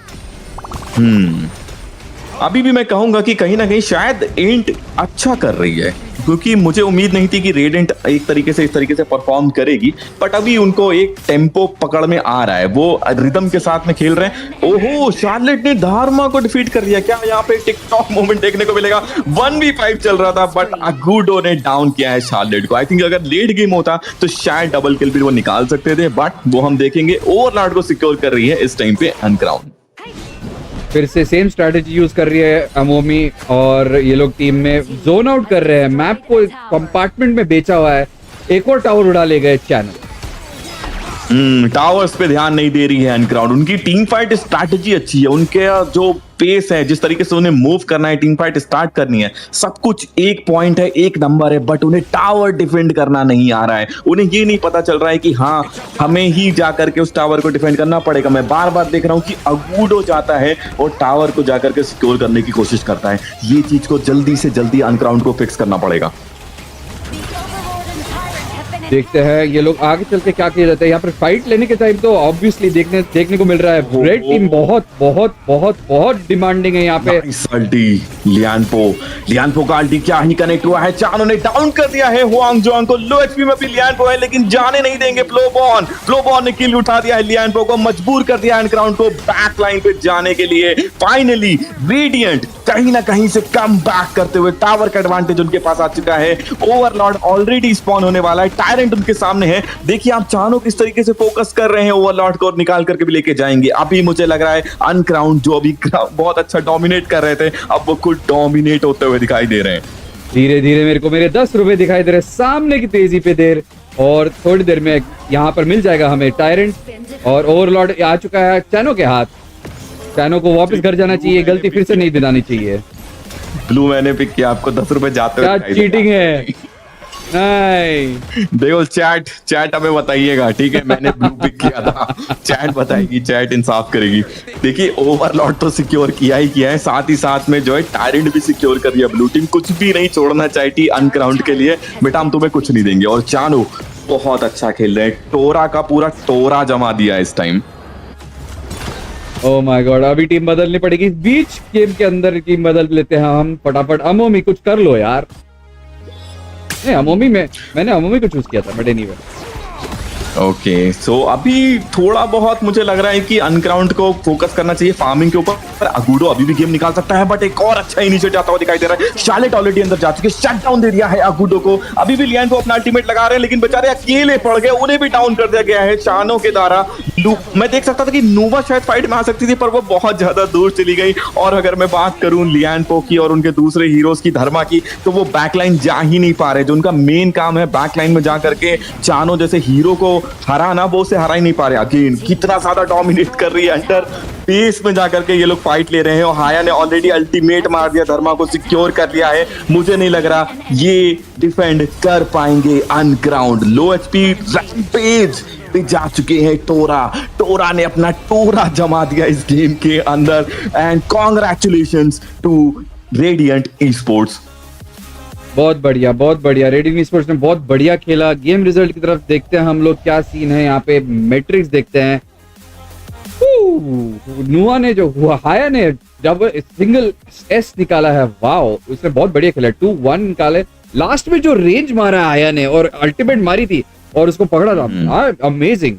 अभी भी मैं कहूंगा कि कहीं ना कहीं शायद एंट अच्छा कर रही है क्योंकि मुझे उम्मीद नहीं थी कि रेडेंट एक तरीके से इस तरीके से परफॉर्म करेगी, बट अभी उनको एक टेम्पो पकड़ में आ रहा है, वो रिदम के साथ में खेल रहे हैं। ओहो, शार्लेट ने धारमा को डिफीट कर दिया। क्या यहाँ पे टिकटॉक मोमेंट देखने को मिलेगा? 1v5 चल रहा था बट अगूडो ने डाउन किया है शार्लेट को। आई थिंक अगर लेट गेम होता तो शायद डबल किल भी वो निकाल सकते थे, बट वो हम देखेंगे। ओवरलॉर्ड को सिक्योर कर रही है इस टाइम पे अनक्राउंड। फिर से सेम स्ट्रैटेजी यूज कर रही है अमोमी और ये लोग टीम में जोन आउट कर रहे हैं, मैप को कंपार्टमेंट में बेचा हुआ है। एक और टावर उड़ा ले गए चैनल। टावर्स पे ध्यान नहीं दे रही है अनक्राउंड। उनकी टीम फाइट स्ट्रैटेजी अच्छी है, उनके जो पेस है, जिस तरीके से उन्हें मूव करना है, टीम फाइट स्टार्ट करनी है, सब कुछ एक पॉइंट है, एक नंबर है, बट उन्हें टावर डिफेंड करना नहीं आ रहा है। उन्हें ये नहीं पता चल रहा है कि हाँ हमें ही जाकर के उस टावर को डिफेंड करना पड़ेगा। मैं बार बार देख रहा हूं कि अगूडो जाता है और टावर को जाकर के सिक्योर करने की कोशिश करता है। ये चीज को जल्दी से जल्दी अनक्राउंड को फिक्स करना पड़ेगा। देखते हैं ये लोग आगे चल के क्या किया जाता है। यहाँ पर फाइट लेने के टाइम तो ऑब्वियसली देखने को मिल रहा है रेड टीम बहुत बहुत बहुत बहुत डिमांडिंग है यहाँ पे। लियानपो का अल्टी क्या ही कनेक्ट हुआ है, चानों ने डाउन कर दिया है हुआंग जोंग को। लो एचपी में भी लियानपो है लेकिन जाने नहीं देंगे फ्लोबॉन ने किल उठा दिया है, लियानपो को मजबूर कर दिया अनक्राउंड को बैक लाइन पे जाने के लिए। फाइनली रेडिएंट कहीं ना कहीं से कम बैक करते हुए टावर का एडवांटेज उनके पास आ चुका है। ओवरलॉर्ड ऑलरेडी स्पॉन होने वाला है, टायरेंट उनके सामने है। देखिए आप चानो किस तरीके से फोकस कर रहे हैं, ओवरलॉर्ड को निकाल करके भी लेके जाएंगे। अभी मुझे लग रहा है अनक्राउंड जो अभी बहुत अच्छा डोमिनेट कर रहे थे, अब वो खुद डोमिनेट होते हुए दिखाई दे रहे हैं। धीरे धीरे मेरे को मेरे 10 रुपए दिखाई दे रहे सामने की तेजी पे देर, और थोड़ी देर में यहाँ पर मिल जाएगा हमें टायरेंट। और ओवरलॉर्ड आ चुका है चानो के हाथ। चानो को वापस घर जाना चाहिए, गलती फिर से नहीं दिलानी चाहिए। ब्लू मैंने पिक किया, आपको 10 रुपए जाते हुए क्या चीटिंग है। नहीं देखो चैट हमें बताइएगा, ठीक है मैंने ब्लू पिक किया था, चैट बताएगी, चैट इंसाफ करेगी। देखिए ओवरलॉर्ड तो सिक्योर किया ही किया है, साथ ही साथ में जो है टायरेंट भी सिक्योर कर दिया। ब्लू टीम कुछ भी नहीं छोड़ना चाहती अनक्राउंड के लिए, बेटा हम तुम्हें कुछ नहीं देंगे। और चानो बहुत अच्छा खेल रहे हैं, टोरा का पूरा टोरा जमा दिया इस टाइम। ओह माय गॉड, अभी टीम बदलनी पड़ेगी बीच गेम के अंदर। टीम बदल लेते हैं हम फटाफट। अमोमी कुछ कर लो यार। नहीं अमोमी में मैंने अमोमी को चूज किया था, बट एनीवे ओके सो अभी थोड़ा बहुत मुझे लग रहा है कि अनक्राउंड को फोकस करना चाहिए फार्मिंग के ऊपर। अगूडो अभी भी गेम निकाल सकता है, बट एक और अच्छा इनिशिएटिव जाता हुआ दिखाई दे रहा है। शार्लेट ऑलरेडी अंदर जा चुके, शट डाउन दे दिया है अगूडो को। अभी भी लियान को अपना अल्टीमेट लगा रहे हैं लेकिन बेचारे अकेले पड़ गए, उन्हें भी डाउन कर दिया गया है चानो के द्वारा। मैं देख सकता था कि नोवा शायद फाइट में आ सकती थी पर वो बहुत ज्यादा दूर चली गई। और अगर मैं बात करूं लियान पो की और उनके दूसरे हीरोज की धर्मा की, तो वो बैकलाइन जा ही नहीं पा रहे। जो उनका मेन काम है बैकलाइन में जा करके चानो जैसे हीरो को हराना, वो उसे हरा ही नहीं पा रहे। अगेन कितना ज्यादा डोमिनेट कर रही है अंडर बेस में जाकर के ये लोग फाइट ले रहे हैं। और हाया ने ऑलरेडी अल्टीमेट मार दिया, धर्मा को सिक्योर कर लिया है। मुझे नहीं लग रहा ये डिफेंड कर पाएंगे अनग्राउंड। लो एचपी रैम्पेज पे जा चुके हैं टोरा ने अपना टोरा जमा दिया इस गेम के अंदर। And congratulations to Radiant esports. बहुत बढ़िया रेडिएंट स्पोर्ट्स ने बहुत बढ़िया खेला। गेम रिजल्ट की तरफ देखते हैं हम लोग, क्या सीन है यहाँ पे। मैट्रिक्स देखते हैं। नुआ ने जो हुआ, हाया ने जब सिंगल एस निकाला है, वाओ उसने बहुत बढ़िया खेला। 2-1 निकाले, लास्ट में जो रेंज मारा हाया ने और अल्टीमेट मारी थी और उसको पकड़ा था, अमेजिंग।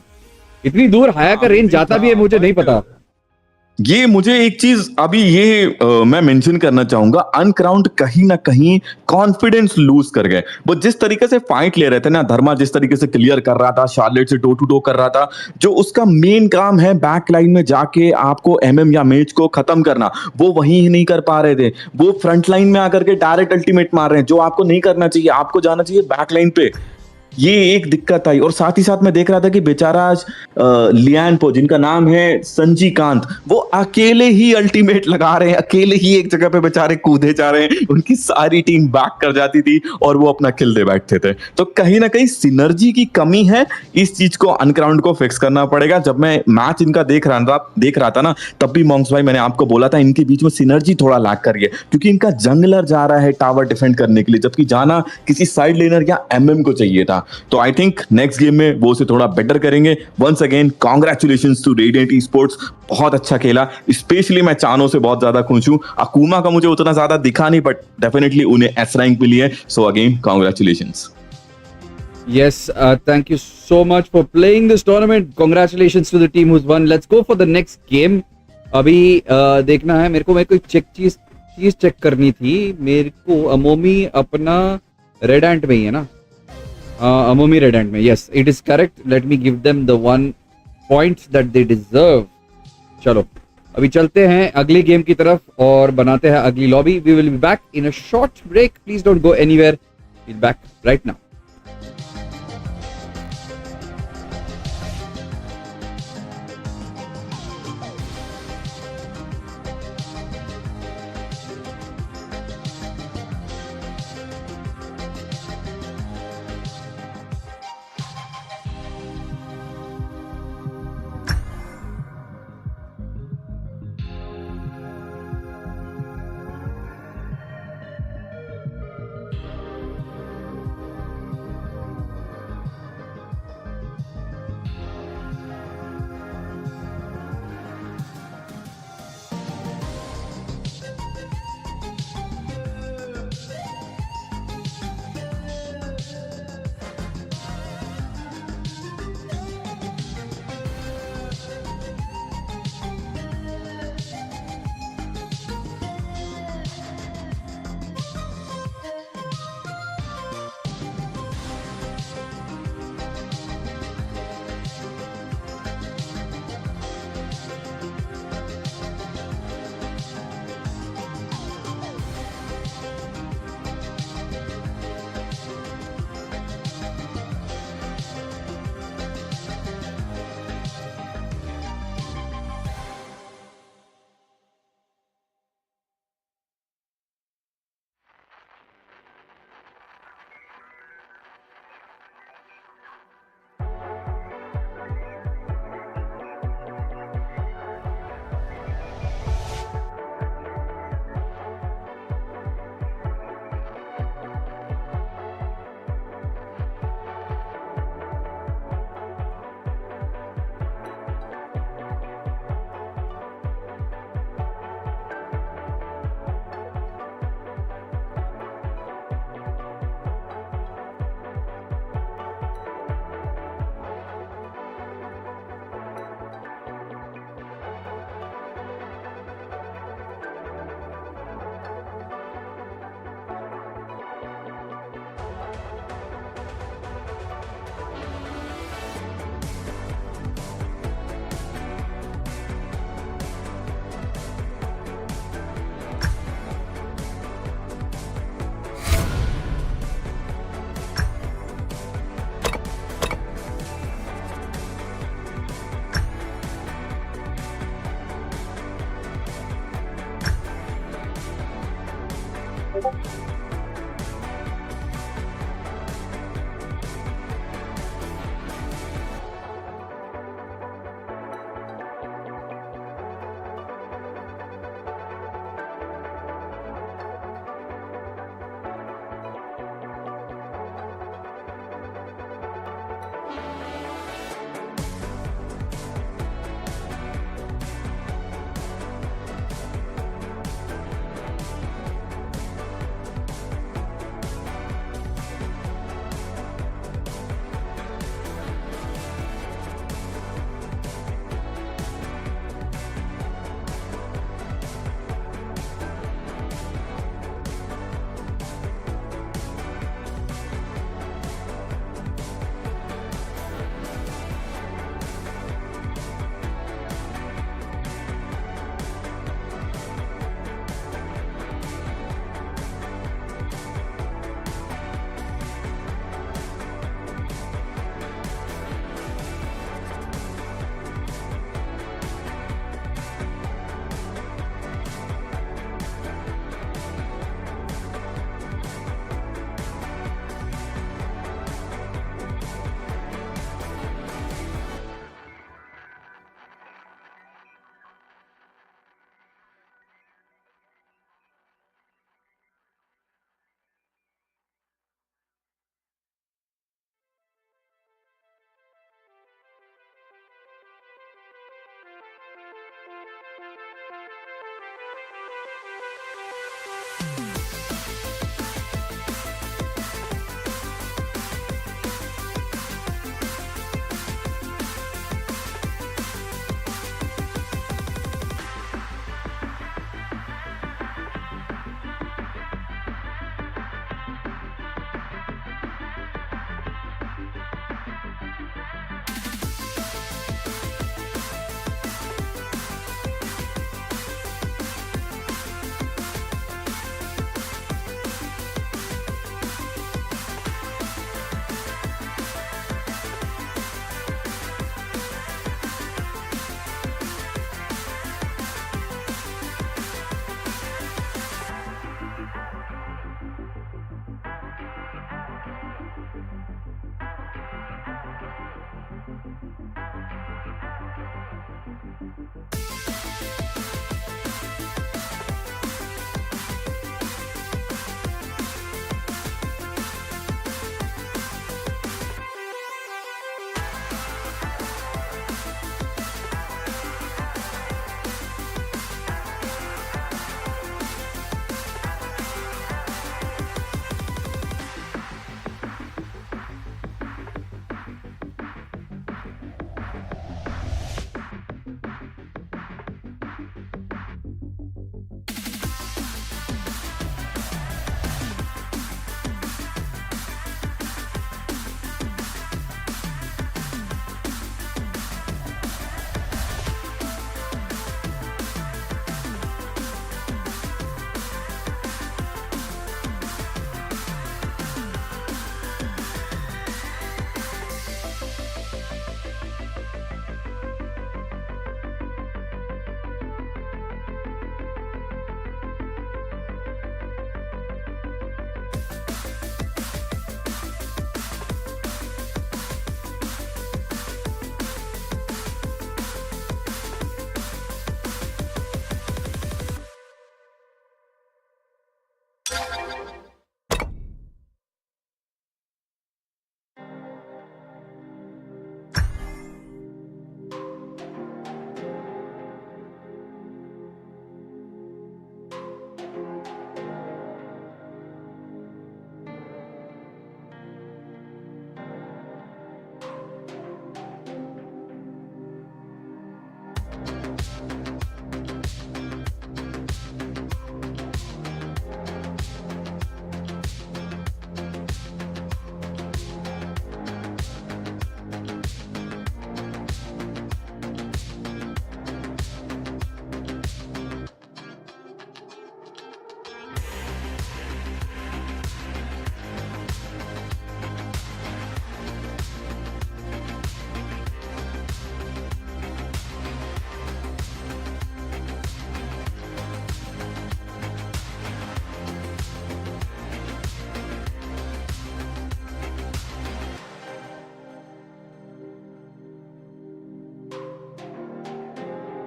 इतनी दूर हाया का रेंज जाता भी है, मुझे नहीं पता। ये मुझे एक चीज अभी मैं मेंशन करना चाहूंगा, अनक्राउंड कहीं ना कहीं कॉन्फिडेंस लूज कर गए। वो जिस तरीके से फाइट ले रहे थे ना, धर्मा जिस तरीके से क्लियर कर रहा था, शार्लेट से डो टू डो कर रहा था, जो उसका मेन काम है बैक लाइन में जाके आपको एमएम या मेज को खत्म करना, वो वहीं ही नहीं कर पा रहे थे। वो फ्रंट लाइन में आकर के डायरेक्ट अल्टीमेट मार रहे हैं, जो आपको नहीं करना चाहिए। आपको जाना चाहिए बैक लाइन पे। ये एक दिक्कत आई। और साथ ही साथ मैं देख रहा था कि बेचारा आज लियान पो, जिनका नाम है संजी कांत, वो अकेले ही अल्टीमेट लगा रहे हैं, अकेले ही एक जगह पे बेचारे कूदे जा रहे हैं। उनकी सारी टीम बैक कर जाती थी और वो अपना किल दे बैठते थे। तो कहीं ना कहीं सिनर्जी की कमी है, इस चीज को अनक्राउंड को फिक्स करना पड़ेगा। जब मैं मैच इनका देख रहा था ना, तब भी मॉन्क्स भाई मैंने आपको बोला था इनके बीच में सिनर्जी थोड़ा लैक कर रही है, क्योंकि इनका जंगलर जा रहा है टावर डिफेंड करने के लिए, जबकि जाना किसी साइड लेनर या एमएम को चाहिए था। तो आई थिंक नेक्स्ट गेम में वो उसे थोड़ा बेटर करेंगे। Once again congratulations to Radiant esports, बहुत अच्छा खेला। स्पेशली मैं चानो से बहुत ज्यादा खुश हूं। अकूमा का मुझे उतना ज्यादा दिखा नहीं, बट डेफिनेटली उन्हें एस रैंक मिली है। So again congratulations. Yes, thank you so much for playing this tournament. Congratulations to the team who's won. Let's go for the next game. अभी देखना है मेरे को चीज चेक करनी थी। मेरे को अमोमी अपना रेड एंट में ही है ना, अमोमी रेड एंट में। Yes it is correct. Let me give them the 1 points that they deserve. चलो अभी चलते हैं अगली गेम की तरफ और बनाते हैं अगली lobby. We will be back in a short break. Please don't go anywhere, will back right now.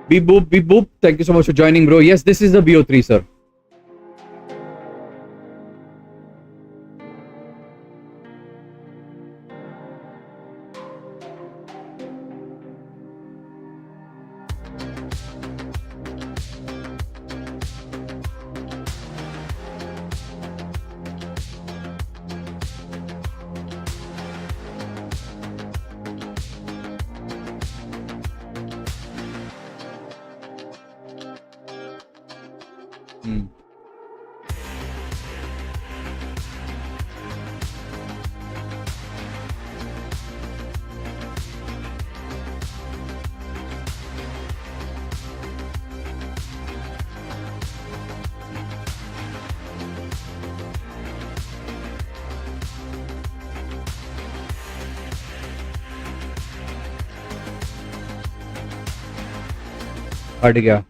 Beep boop, beep boop. Thank you so much for joining, bro. Yes, this is the BO3, sir. Hmm. हट गया.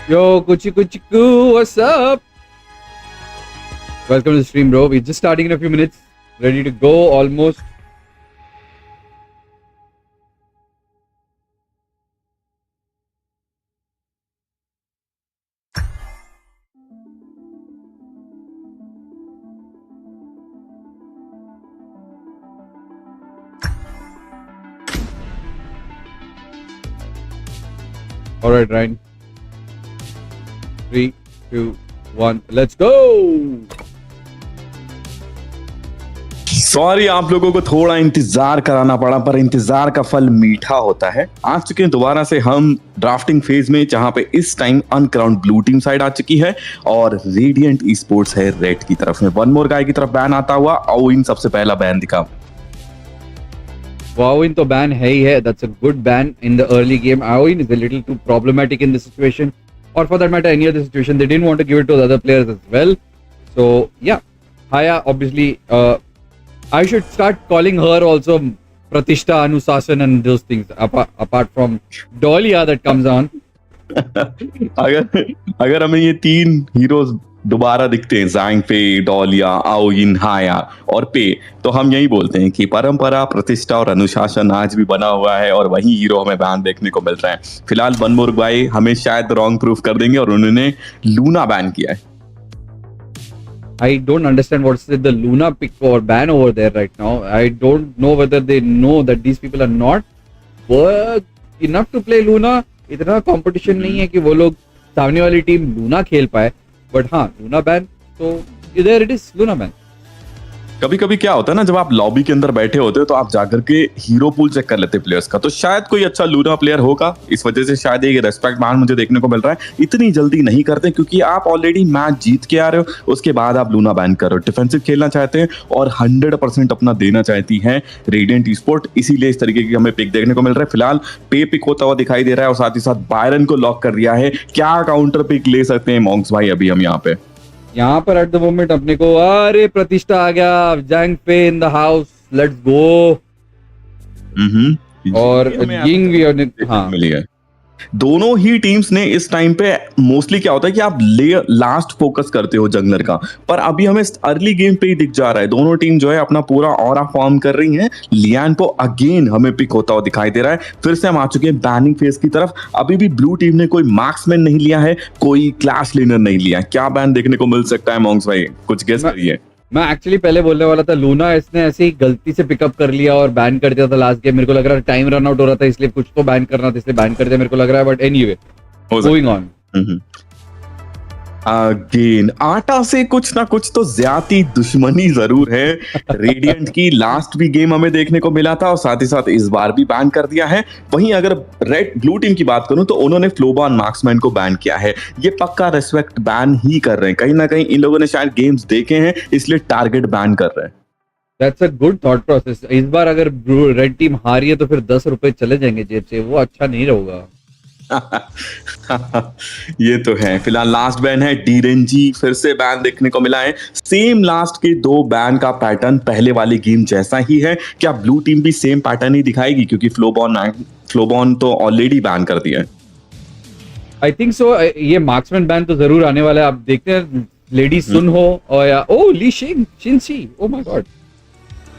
Yo, Kuchi Kuchi Koo, what's up? Welcome to the stream, bro. We're just starting in a few minutes. Ready to go almost. Alright, Ryan. 3, 2, 1, let's go! Sorry आप लोगों को थोड़ा इंतजार कराना पड़ा, पर इंतजार का फल मीठा होता है। आ चुके हैं दोबारा से हम ड्राफ्टिंग फेज में, जहां पे इस time uncrowned blue team side आ चुकी है और रेडिएंट ई स्पोर्ट्स है रेड की तरफ में। वन मोर गाय की तरफ बैन आता हुआ, और इन सबसे पहला बैन दिखा। Wowin तो ban है ही है. That's a good ban in the early game. Wowin is a little too problematic in this situation, or for that matter, any other situation. They didn't want to give it to the other players as well. So yeah, Haya obviously. I should start calling her also Pratishta, Anusasan, and those things. Apart from Dahlia that comes on. अगर हमें ये तीन heroes दोबारा दिखते हैं, ज़ांग पे, डॉलिया, आओइन, हाया और पे, तो हम यही बोलते हैं कि परंपरा, प्रतिष्ठा और अनुशासन आज भी बना हुआ है और वही हीरो हमें बैन देखने को मिल रहा है। फिलहाल वन मोर भाई हमें शायद रॉन्ग प्रूफ कर देंगे और उन्होंने लूना बैन किया है। I don't understand what's the Luna pick or ban over there right now. I don't know whether they know that these people are not work enough to play Luna. इतना competition नहीं है कि वो लोग सामने वाली टीम लूना खेल पाए, बट हाँ लूना बैन, तो इधर इट इज लूना बैन। कभी कभी क्या होता है ना, जब आप लॉबी के अंदर बैठे होते हो तो आप जाकर के हीरो पूल चेक कर लेते प्लेयर्स का, तो शायद कोई अच्छा लूना प्लेयर होगा, इस वजह से शायद ये रेस्पेक्ट बैन मुझे देखने को मिल रहा है। इतनी जल्दी नहीं करते क्योंकि आप ऑलरेडी मैच जीत के आ रहे हो, उसके बाद आप लूना बैन कर रहे हो। डिफेंसिव खेलना चाहते हैं और 100% अपना देना चाहती है रेडिएंट ई स्पोर्ट, इसीलिए इस तरीके की हमें पिक देखने को मिल रहा है। फिलहाल पे पिक होता हुआ दिखाई दे रहा है और साथ ही साथ बायरन को लॉक कर दिया है। क्या काउंटर पिक ले सकते हैं मॉन्क्स भाई अभी हम यहाँ पर एट द मोमेंट अपने को अरे प्रतिष्ठा आ गया, जैंग पे in the house, let's go. और यिंग भी हाँ मिली है। दोनों ही टीम्स ने इस टाइम पे मोस्टली क्या होता है कि आप लास्ट फोकस करते हो जंगलर का, पर अभी हमें अर्ली गेम पे ही दिख जा रहा है दोनों टीम जो है अपना पूरा ऑरा फॉर्म कर रही हैं। लियान पो अगेन हमें पिक होता हुआ दिखाई दे रहा है। फिर से हम आ चुके हैं बैनिंग फेज की तरफ। अभी भी ब्लू टीम ने कोई मार्क्समैन नहीं लिया है, कोई क्लैश लेनर नहीं लिया। क्या बैन देखने को मिल सकता है मॉन्क्स भाई, कुछ गेस करिए। मैं एक्चुअली पहले बोलने वाला था लूना, इसने ऐसे ही गलती से पिकअप कर लिया और बैन कर दिया था लास्ट गेम। मेरे को लग रहा है टाइम रन आउट हो रहा था, इसलिए कुछ तो बैन करना था, इसलिए बैन कर दिया मेरे को लग रहा है। But anyway going on. Again आटा से कुछ ना कुछ तो ज्यादा दुश्मनी जरूर है। रेडिएंट की लास्ट भी गेम हमें देखने को मिला था और साथ ही साथ इस बार भी बैन कर दिया है। वहीं अगर रेड ब्लू टीम की बात करूं तो उन्होंने फ्लोबॉन मार्क्समैन को बैन किया है। ये पक्का रेस्पेक्ट बैन ही कर रहे हैं, कहीं ना कहीं इन लोगों ने शायद गेम्स देखे हैं इसलिए टारगेट बैन कर रहे हैं। That's a good thought process. इस बार अगर रेड टीम हारी है तो फिर 10 रुपए चले जाएंगे जेब से, वो अच्छा नहीं रहेगा। ये तो है। फिलहाल लास्ट बैन है डीरेंजी, फिर से बैन देखने को मिला है। सेम लास्ट के दो बैन का पैटर्न पहले वाली गेम जैसा ही है। क्या ब्लू टीम भी सेम पैटर्न ही दिखाएगी, क्योंकि फ्लोबॉन तो ऑलरेडी बैन कर दिया है। I think so. ये मार्क्समैन बैन तो जरूर आने वाला है। आप देखते हैं लेडी सुन हो और या ओ ली शिनसी, ओ माय गॉड,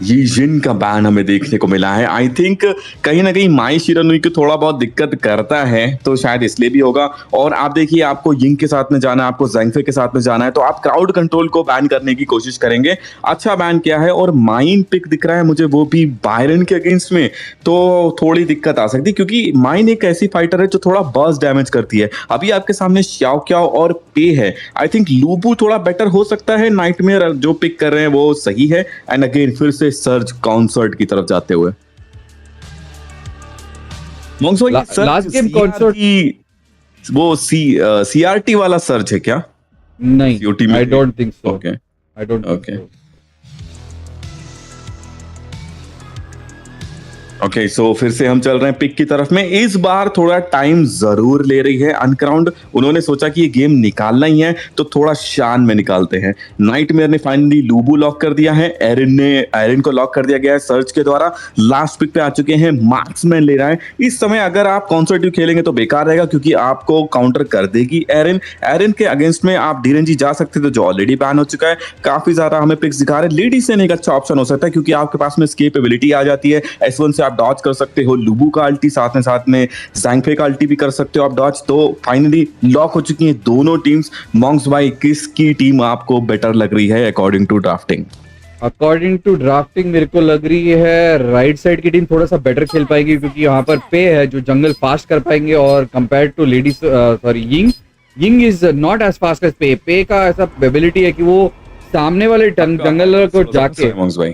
ये जिन का बैन हमें देखने को मिला है। आई थिंक कहीं ना कहीं माई शिरानुई को थोड़ा बहुत दिक्कत करता है, तो शायद इसलिए भी होगा। और आप देखिए, आपको यिंग के साथ में जाना है, आपको ज़ैंगफे के साथ में जाना है, तो आप क्राउड कंट्रोल को बैन करने की कोशिश करेंगे। अच्छा बैन किया है और माइन पिक दिख रहा है मुझे, वो भी बायरन के अगेंस्ट में, तो थोड़ी दिक्कत आ सकती है क्योंकि माइन एक ऐसी फाइटर है जो थोड़ा बर्स्ट डैमेज करती है। अभी आपके सामने श्याओ क्याओ और पे है। आई थिंक लूबू थोड़ा बेटर हो सकता है। नाइटमेयर जो पिक कर रहे हैं वो सही है। एंड अगेन फिर से सर्ज कॉन्सर्ट की तरफ जाते हुए लास्ट गेम कॉन्सर्ट वो सीआरटी वाला सर्च है क्या? नहीं, I don't think so. Okay, I don't. Okay, okay so फिर से हम चल रहे हैं पिक की तरफ में। इस बार थोड़ा टाइम जरूर ले रही है अनक्राउंड। उन्होंने सोचा कि ये गेम निकालना ही है तो थोड़ा शान में निकालते हैं। नाइटमेयर ने फाइनली लूबू लॉक कर दिया है, एरिन को लॉक कर दिया गया है सर्च के द्वारा। लास्ट पिक पे आ चुके हैं, मार्क्समैन ले रहा है। इस समय अगर आप कॉन्सर्टिव खेलेंगे तो बेकार रहेगा क्योंकि आपको काउंटर कर देगी एरिन के अगेंस्ट में आप डीरेंजी जा सकते थे जो ऑलरेडी बैन हो चुका है। काफी ज्यादा हमें पिक्स दिखा रहे हैं। लेडीज से एक अच्छा ऑप्शन हो सकता है क्योंकि आपके पास में स्केप एबिलिटी आ जाती है। S1 से आप डॉज कर सकते हो, लुबू का अल्टी साथ में जैंगफे का अल्टी भी कर सकते हो आप डॉज। तो फाइनली लॉक हो चुकी हैं दोनों टीम्स। मॉन्क्स भाई किसकी टीम आपको बेटर लग रही है according to drafting? According to drafting मेरे को लग रही है राइट साइड की टीम थोड़ा सा बेटर खेल पाएगी क्योंकि यहाँ पर पे है जो जंगल फास्ट कर पाएंगे और compare to ladies sorry Ying is not as fast as पे का ऐसा एबिलिटी है कि वो सामने वाले जंगलर को जाके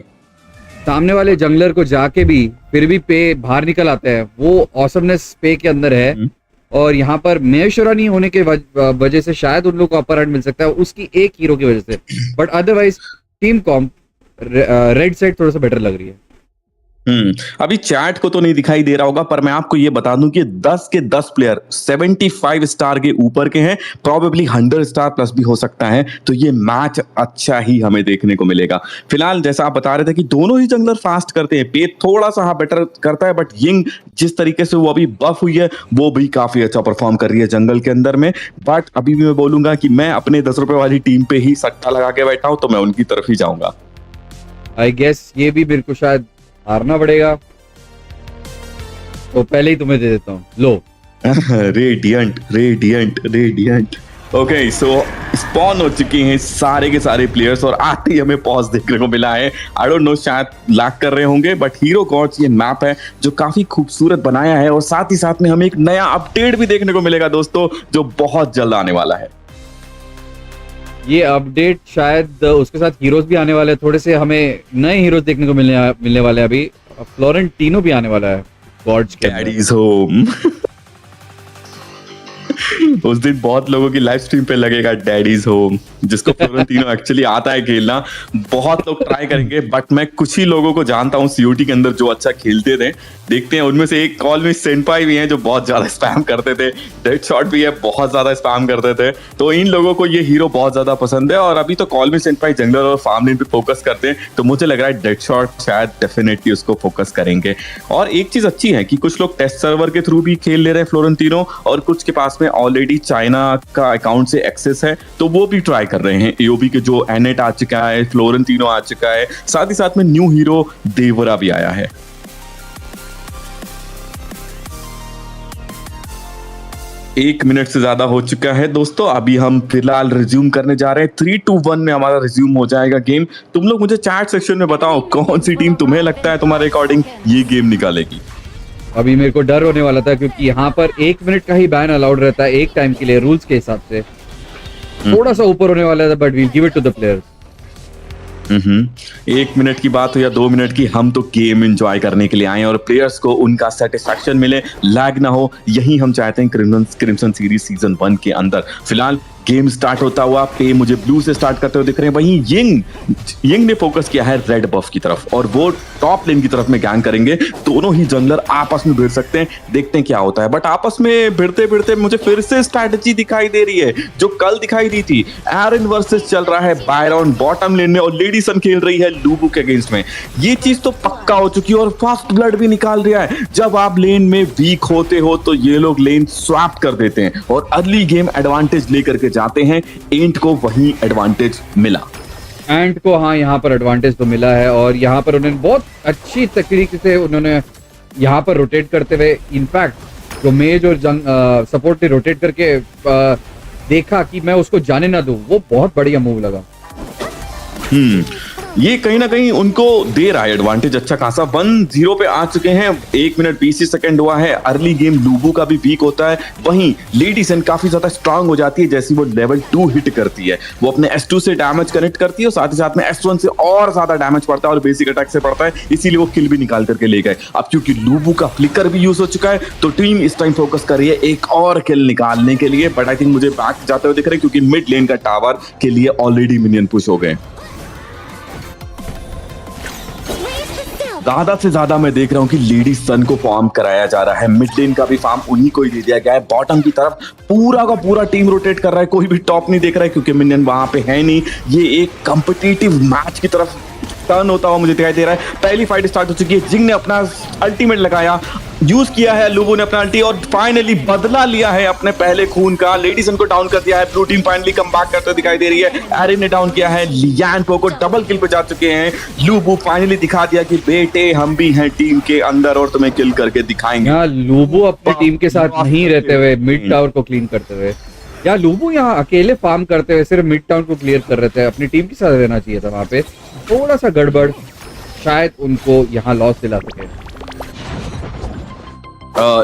सामने वाले जंगलर को जाके भी फिर भी पे बाहर निकल आते हैं। वो ऑसमनेस पे के अंदर है और यहाँ पर मेशोरा नहीं होने के वजह से शायद उन लोगों को अपर हैंड मिल सकता है उसकी एक हीरो की वजह से। But otherwise team comp red side थोड़ा सा बेटर लग रही है। अभी चैट को तो नहीं दिखाई दे रहा होगा पर मैं आपको ये बता दूं कि 10 के 10 प्लेयर 75 स्टार के ऊपर के हैं, प्रोबेबली 100 स्टार प्लस भी हो सकता है। तो ये मैच अच्छा ही हमें देखने को मिलेगा। फिलहाल जैसा आप बता रहे थे कि दोनों ही जंगलर फास्ट करते हैं, पे थोड़ा सा बेटर करता है बट यिंग जिस तरीके से वो अभी बफ हुई है वो भी काफी अच्छा परफॉर्म कर रही है जंगल के अंदर में। बट अभी भी मैं बोलूंगा कि मैं अपने 10 रुपए वाली टीम पे ही सट्टा लगा के बैठा हूं तो मैं उनकी तरफ ही जाऊंगा। आई गेस ये भी मेरे को शायद हारना पड़ेगा तो पहले ही तुम्हें दे देता हूँ, लो। रेडियंट। ओके सो स्पॉन हो चुके हैं सारे के सारे प्लेयर्स और आते ही हमें पॉज देखने को मिला है। आई डोंट नो शायद लैग कर रहे होंगे बट हीरो गॉड्स ये मैप है जो काफी खूबसूरत बनाया है और साथ ही साथ में हमें एक नया अपडेट भी देखने को मिलेगा दोस्तों जो बहुत जल्द आने वाला है। ये अपडेट शायद उसके साथ हीरोज भी आने वाले हैं, थोड़े से हमें नए हीरोज देखने को मिलने वाले हैं। अभी फ्लोरेंटिनो भी आने वाला है गॉड्स के डैडीज होम। उस दिन बहुत लोगों की लाइव स्ट्रीम पे लगेगा डैडीज होम, जिसको फ्लोरेंटिनो एक्चुअली आता है खेलना। बहुत लोग ट्राई करेंगे बट मैं कुछ ही लोगों को जानता हूँ सीओटी के अंदर जो अच्छा खेलते थे। देखते हैं उनमें से एक कॉल में सेंपाई भी हैं जो बहुत ज्यादा स्पैम करते थे, डेड शॉट भी है बहुत ज्यादा स्पैम करते थे। तो इन लोगों को ये हीरो बहुत ज्यादा पसंद है और अभी तो कॉल में सेंपाई जंगलर और फार्म लेन पे फोकस करते हैं तो मुझे लग रहा है डेड शॉट शायद डेफिनेटली उसको फोकस करेंगे। और एक चीज अच्छी है कि कुछ लोग टेस्ट सर्वर के थ्रू भी खेल ले रहे हैं फ्लोरेंटिनो और कुछ के पास में ऑलरेडी चाइना का अकाउंट से एक्सेस है तो वो भी ट्राई कर रहे हैं। एओबी के जो एनेट आ चुका है, फ्लोरेंटिनो आ चुका है, साथ ही साथ में न्यू हीरो देवरा भी आया है। एक मिनट से ज्यादा हो चुका है दोस्तों, अभी हम फिलहाल रिज्यूम करने जा रहे हैं। 3-2-1 में हमारा रिज्यूम हो जाएगा गेम। तुम लोग मुझे चैट सेक्शन में बताओ कौन सी टीम तुम्हें लगता है तुम्हारे अकॉर्डिंग ये गेम निकालेगी। अभी मेरे को डर होने वाला था क्योंकि यहाँ पर 1 मिनट का ही बैन अलाउड रहता है एक टाइम के लिए रूल्स के हिसाब से। थोड़ा सा ऊपर होने वाला था but we give it to the players. 1 minute की बात हो या 2 मिनट की, हम तो गेम एंजॉय करने के लिए आए और प्लेयर्स को उनका सेटिस्फैक्शन मिले, लैग ना हो, यही हम चाहते हैं क्रिम्सन सीरीज सीजन 1 के अंदर। फिलहाल गेम स्टार्ट होता हुआ पे मुझे ब्लू से स्टार्ट करते हुए दिख रहे हैं। वहीं यिंग ने फोकस किया है रेड बफ की तरफ और वो टॉप लेन की तरफ में गैंग करेंगे। दोनों ही जंगलर आपस में भिड़ सकते हैं, देखते हैं क्या होता है। बट आपस में भिड़ते भिड़ते मुझे फिर से स्ट्रैटेजी दिखाई दे रही है जो कल दिखाई दी थी। एरिन वर्सेस चल रहा है बायरन बॉटम लेन में और लेडीसन खेल रही है लूबू के अगेंस्ट में। ये चीज तो पक्का हो चुकी है और फर्स्ट ब्लड भी निकाल रहा है। जब आप लेन में वीक होते हो तो ये लोग लेन स्वैप कर देते हैं और अर्ली गेम एडवांटेज लेकर के जाते हैं। एंट को वही एडवांटेज मिला। एंट को हाँ यहाँ पर एडवांटेज तो मिला है और यहाँ पर उन्होंने बहुत अच्छी तरीके से उन्होंने यहाँ पर रोटेट करते हुए इनफैक्ट जो मेज और सपोर्ट ने रोटेट करके देखा कि मैं उसको जाने ना दूं, वो बहुत बढ़िया मूव लगा। ये कहीं ना कहीं उनको दे रहा है एडवांटेज अच्छा खासा। 1-0 पे आ चुके हैं, 1 मिनट 20 सेकंड हुआ है। अर्ली गेम लूबू का भी वीक होता है, वहीं लेडीसन काफी ज्यादा स्ट्रांग हो जाती है जैसी वो लेवल 2 हिट करती है। वो अपने S2 से डैमेज कनेक्ट करती है और साथ ही साथ में S1 से और ज्यादा डैमेज पड़ता है और बेसिक अटैक से पड़ता है, इसीलिए वो किल भी निकाल करके ले गए। अब क्योंकि लूबू का फ्लिकर भी यूज हो चुका है तो टीम इस टाइम फोकस कर रही है एक और किल निकालने के लिए। बट आई थिंक मुझे बैक जाते हुए दिख रहे हैं क्योंकि मिड लेन का टावर के लिए ऑलरेडी मिनियन पुश हो गए। ज्यादा से ज्यादा मैं देख रहा हूँ कि लेडी सन को फार्म कराया जा रहा है। मिड लेन का भी फार्म उन्हीं को ही दे दिया गया है। बॉटम की तरफ पूरा का पूरा टीम रोटेट कर रहा है, कोई भी टॉप नहीं देख रहा है क्योंकि मिनियन वहां पे है नहीं। ये एक कॉम्पिटिटिव मैच की तरफ टर्न होता हुआ मुझे दिखाई दे रहा है। पहली फाइट स्टार्ट हो चुकी है। जिंग ने अपना अल्टीमेट लगाया, यूज किया है लूबू ने अपना अल्टी और फाइनली बदला लिया है अपने पहले खून का। लेडीसन को डाउन कर दिया है। Blue team finally come back करते दिखाई दे रही है। एरिन ने डाउन किया है। लियान को डबल किल पे जा चुके हैं। लूबू फाइनली दिखा दिया कि बेटे हम भी हैं टीम के अंदर और तुम्हें किल करके दिखाएंगे। यहाँ लूबू अपनी टीम के साथ नहीं रहते हुए मिड टावर को क्लीन करते हुए, या लूबू यहाँ अकेले फार्म करते हुए सिर्फ मिड टाउन को क्लियर कर रहे थे। अपनी टीम के साथ रहना चाहिए था। वहां पे थोड़ा सा गड़बड़ शायद उनको यहाँ लॉस दिला सके।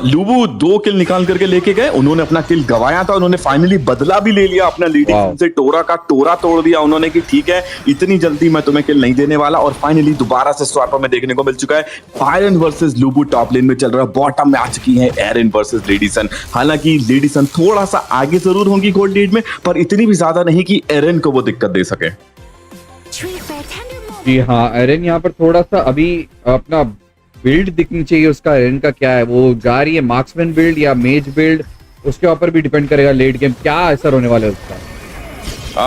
लूबू 2 किल निकाल करके लेके गए। उन्होंने अपना किल गवाया था। उन्होंने फाइनली बदला भी ले लिया अपना लीडिंग से। टोरा का टोरा तोड़ दिया उन्होंने कि ठीक है इतनी जल्दी मैं तुम्हें किल नहीं देने वाला। और फाइनली दोबारा से स्वैपर में देखने को मिल चुका है। बायरन वर्सेस लूबू टॉप लेन में चल रहा है। बॉटम में आ चुकी है एरिन वर्सेस लेडीसन। हालांकि लेडीसन थोड़ा सा आगे जरूर होंगी गोल्ड लीड में, पर इतनी भी ज्यादा नहीं कि एरिन को वो दिक्कत दे सके। जी हाँ, एरिन यहाँ पर थोड़ा सा अभी अपना बिल्ड दिखनी चाहिए उसका। एरिन का क्या है, वो जा रही है मार्क्समैन बिल्ड या मेज बिल्ड, उसके ऊपर भी डिपेंड करेगा लेट गेम क्या असर होने वाला है उसका।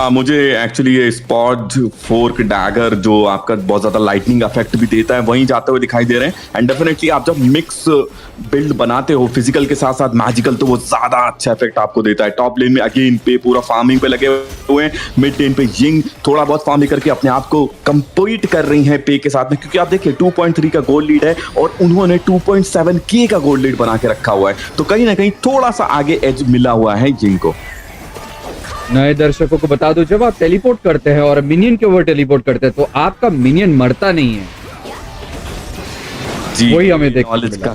मुझे एक्चुअली ये स्पॉट फोर्क डैगर जो आपका बहुत ज्यादा लाइटनिंग इफेक्ट भी देता है वहीं जाते हुए दिखाई दे रहे हैं। एंड डेफिनेटली आप जब मिक्स बिल्ड बनाते हो फिजिकल के साथ साथ मैजिकल, तो वो ज्यादा अच्छा इफेक्ट आपको देता है। टॉप लेन में अगेन पे पूरा फार्मिंग पे लगे हुए हैं। मिड लेन पे यिंग थोड़ा बहुत फार्म लेकर के अपने आप को कंप्लीट कर रही है पे के साथ में, क्योंकि आप देखिए 2.3 का गोल्ड लीड है और उन्होंने 2.7K का गोल्ड लीड बना के रखा हुआ है। तो कहीं ना कहीं थोड़ा सा आगे एज मिला हुआ है यिंग को। नए दर्शकों को बता दो, जब आप टेलीपोर्ट करते हैं और मिनियन के ऊपर टेलीपोर्ट करते हैं तो आपका मिनियन मरता नहीं है। जी, वही हमें नॉलेज का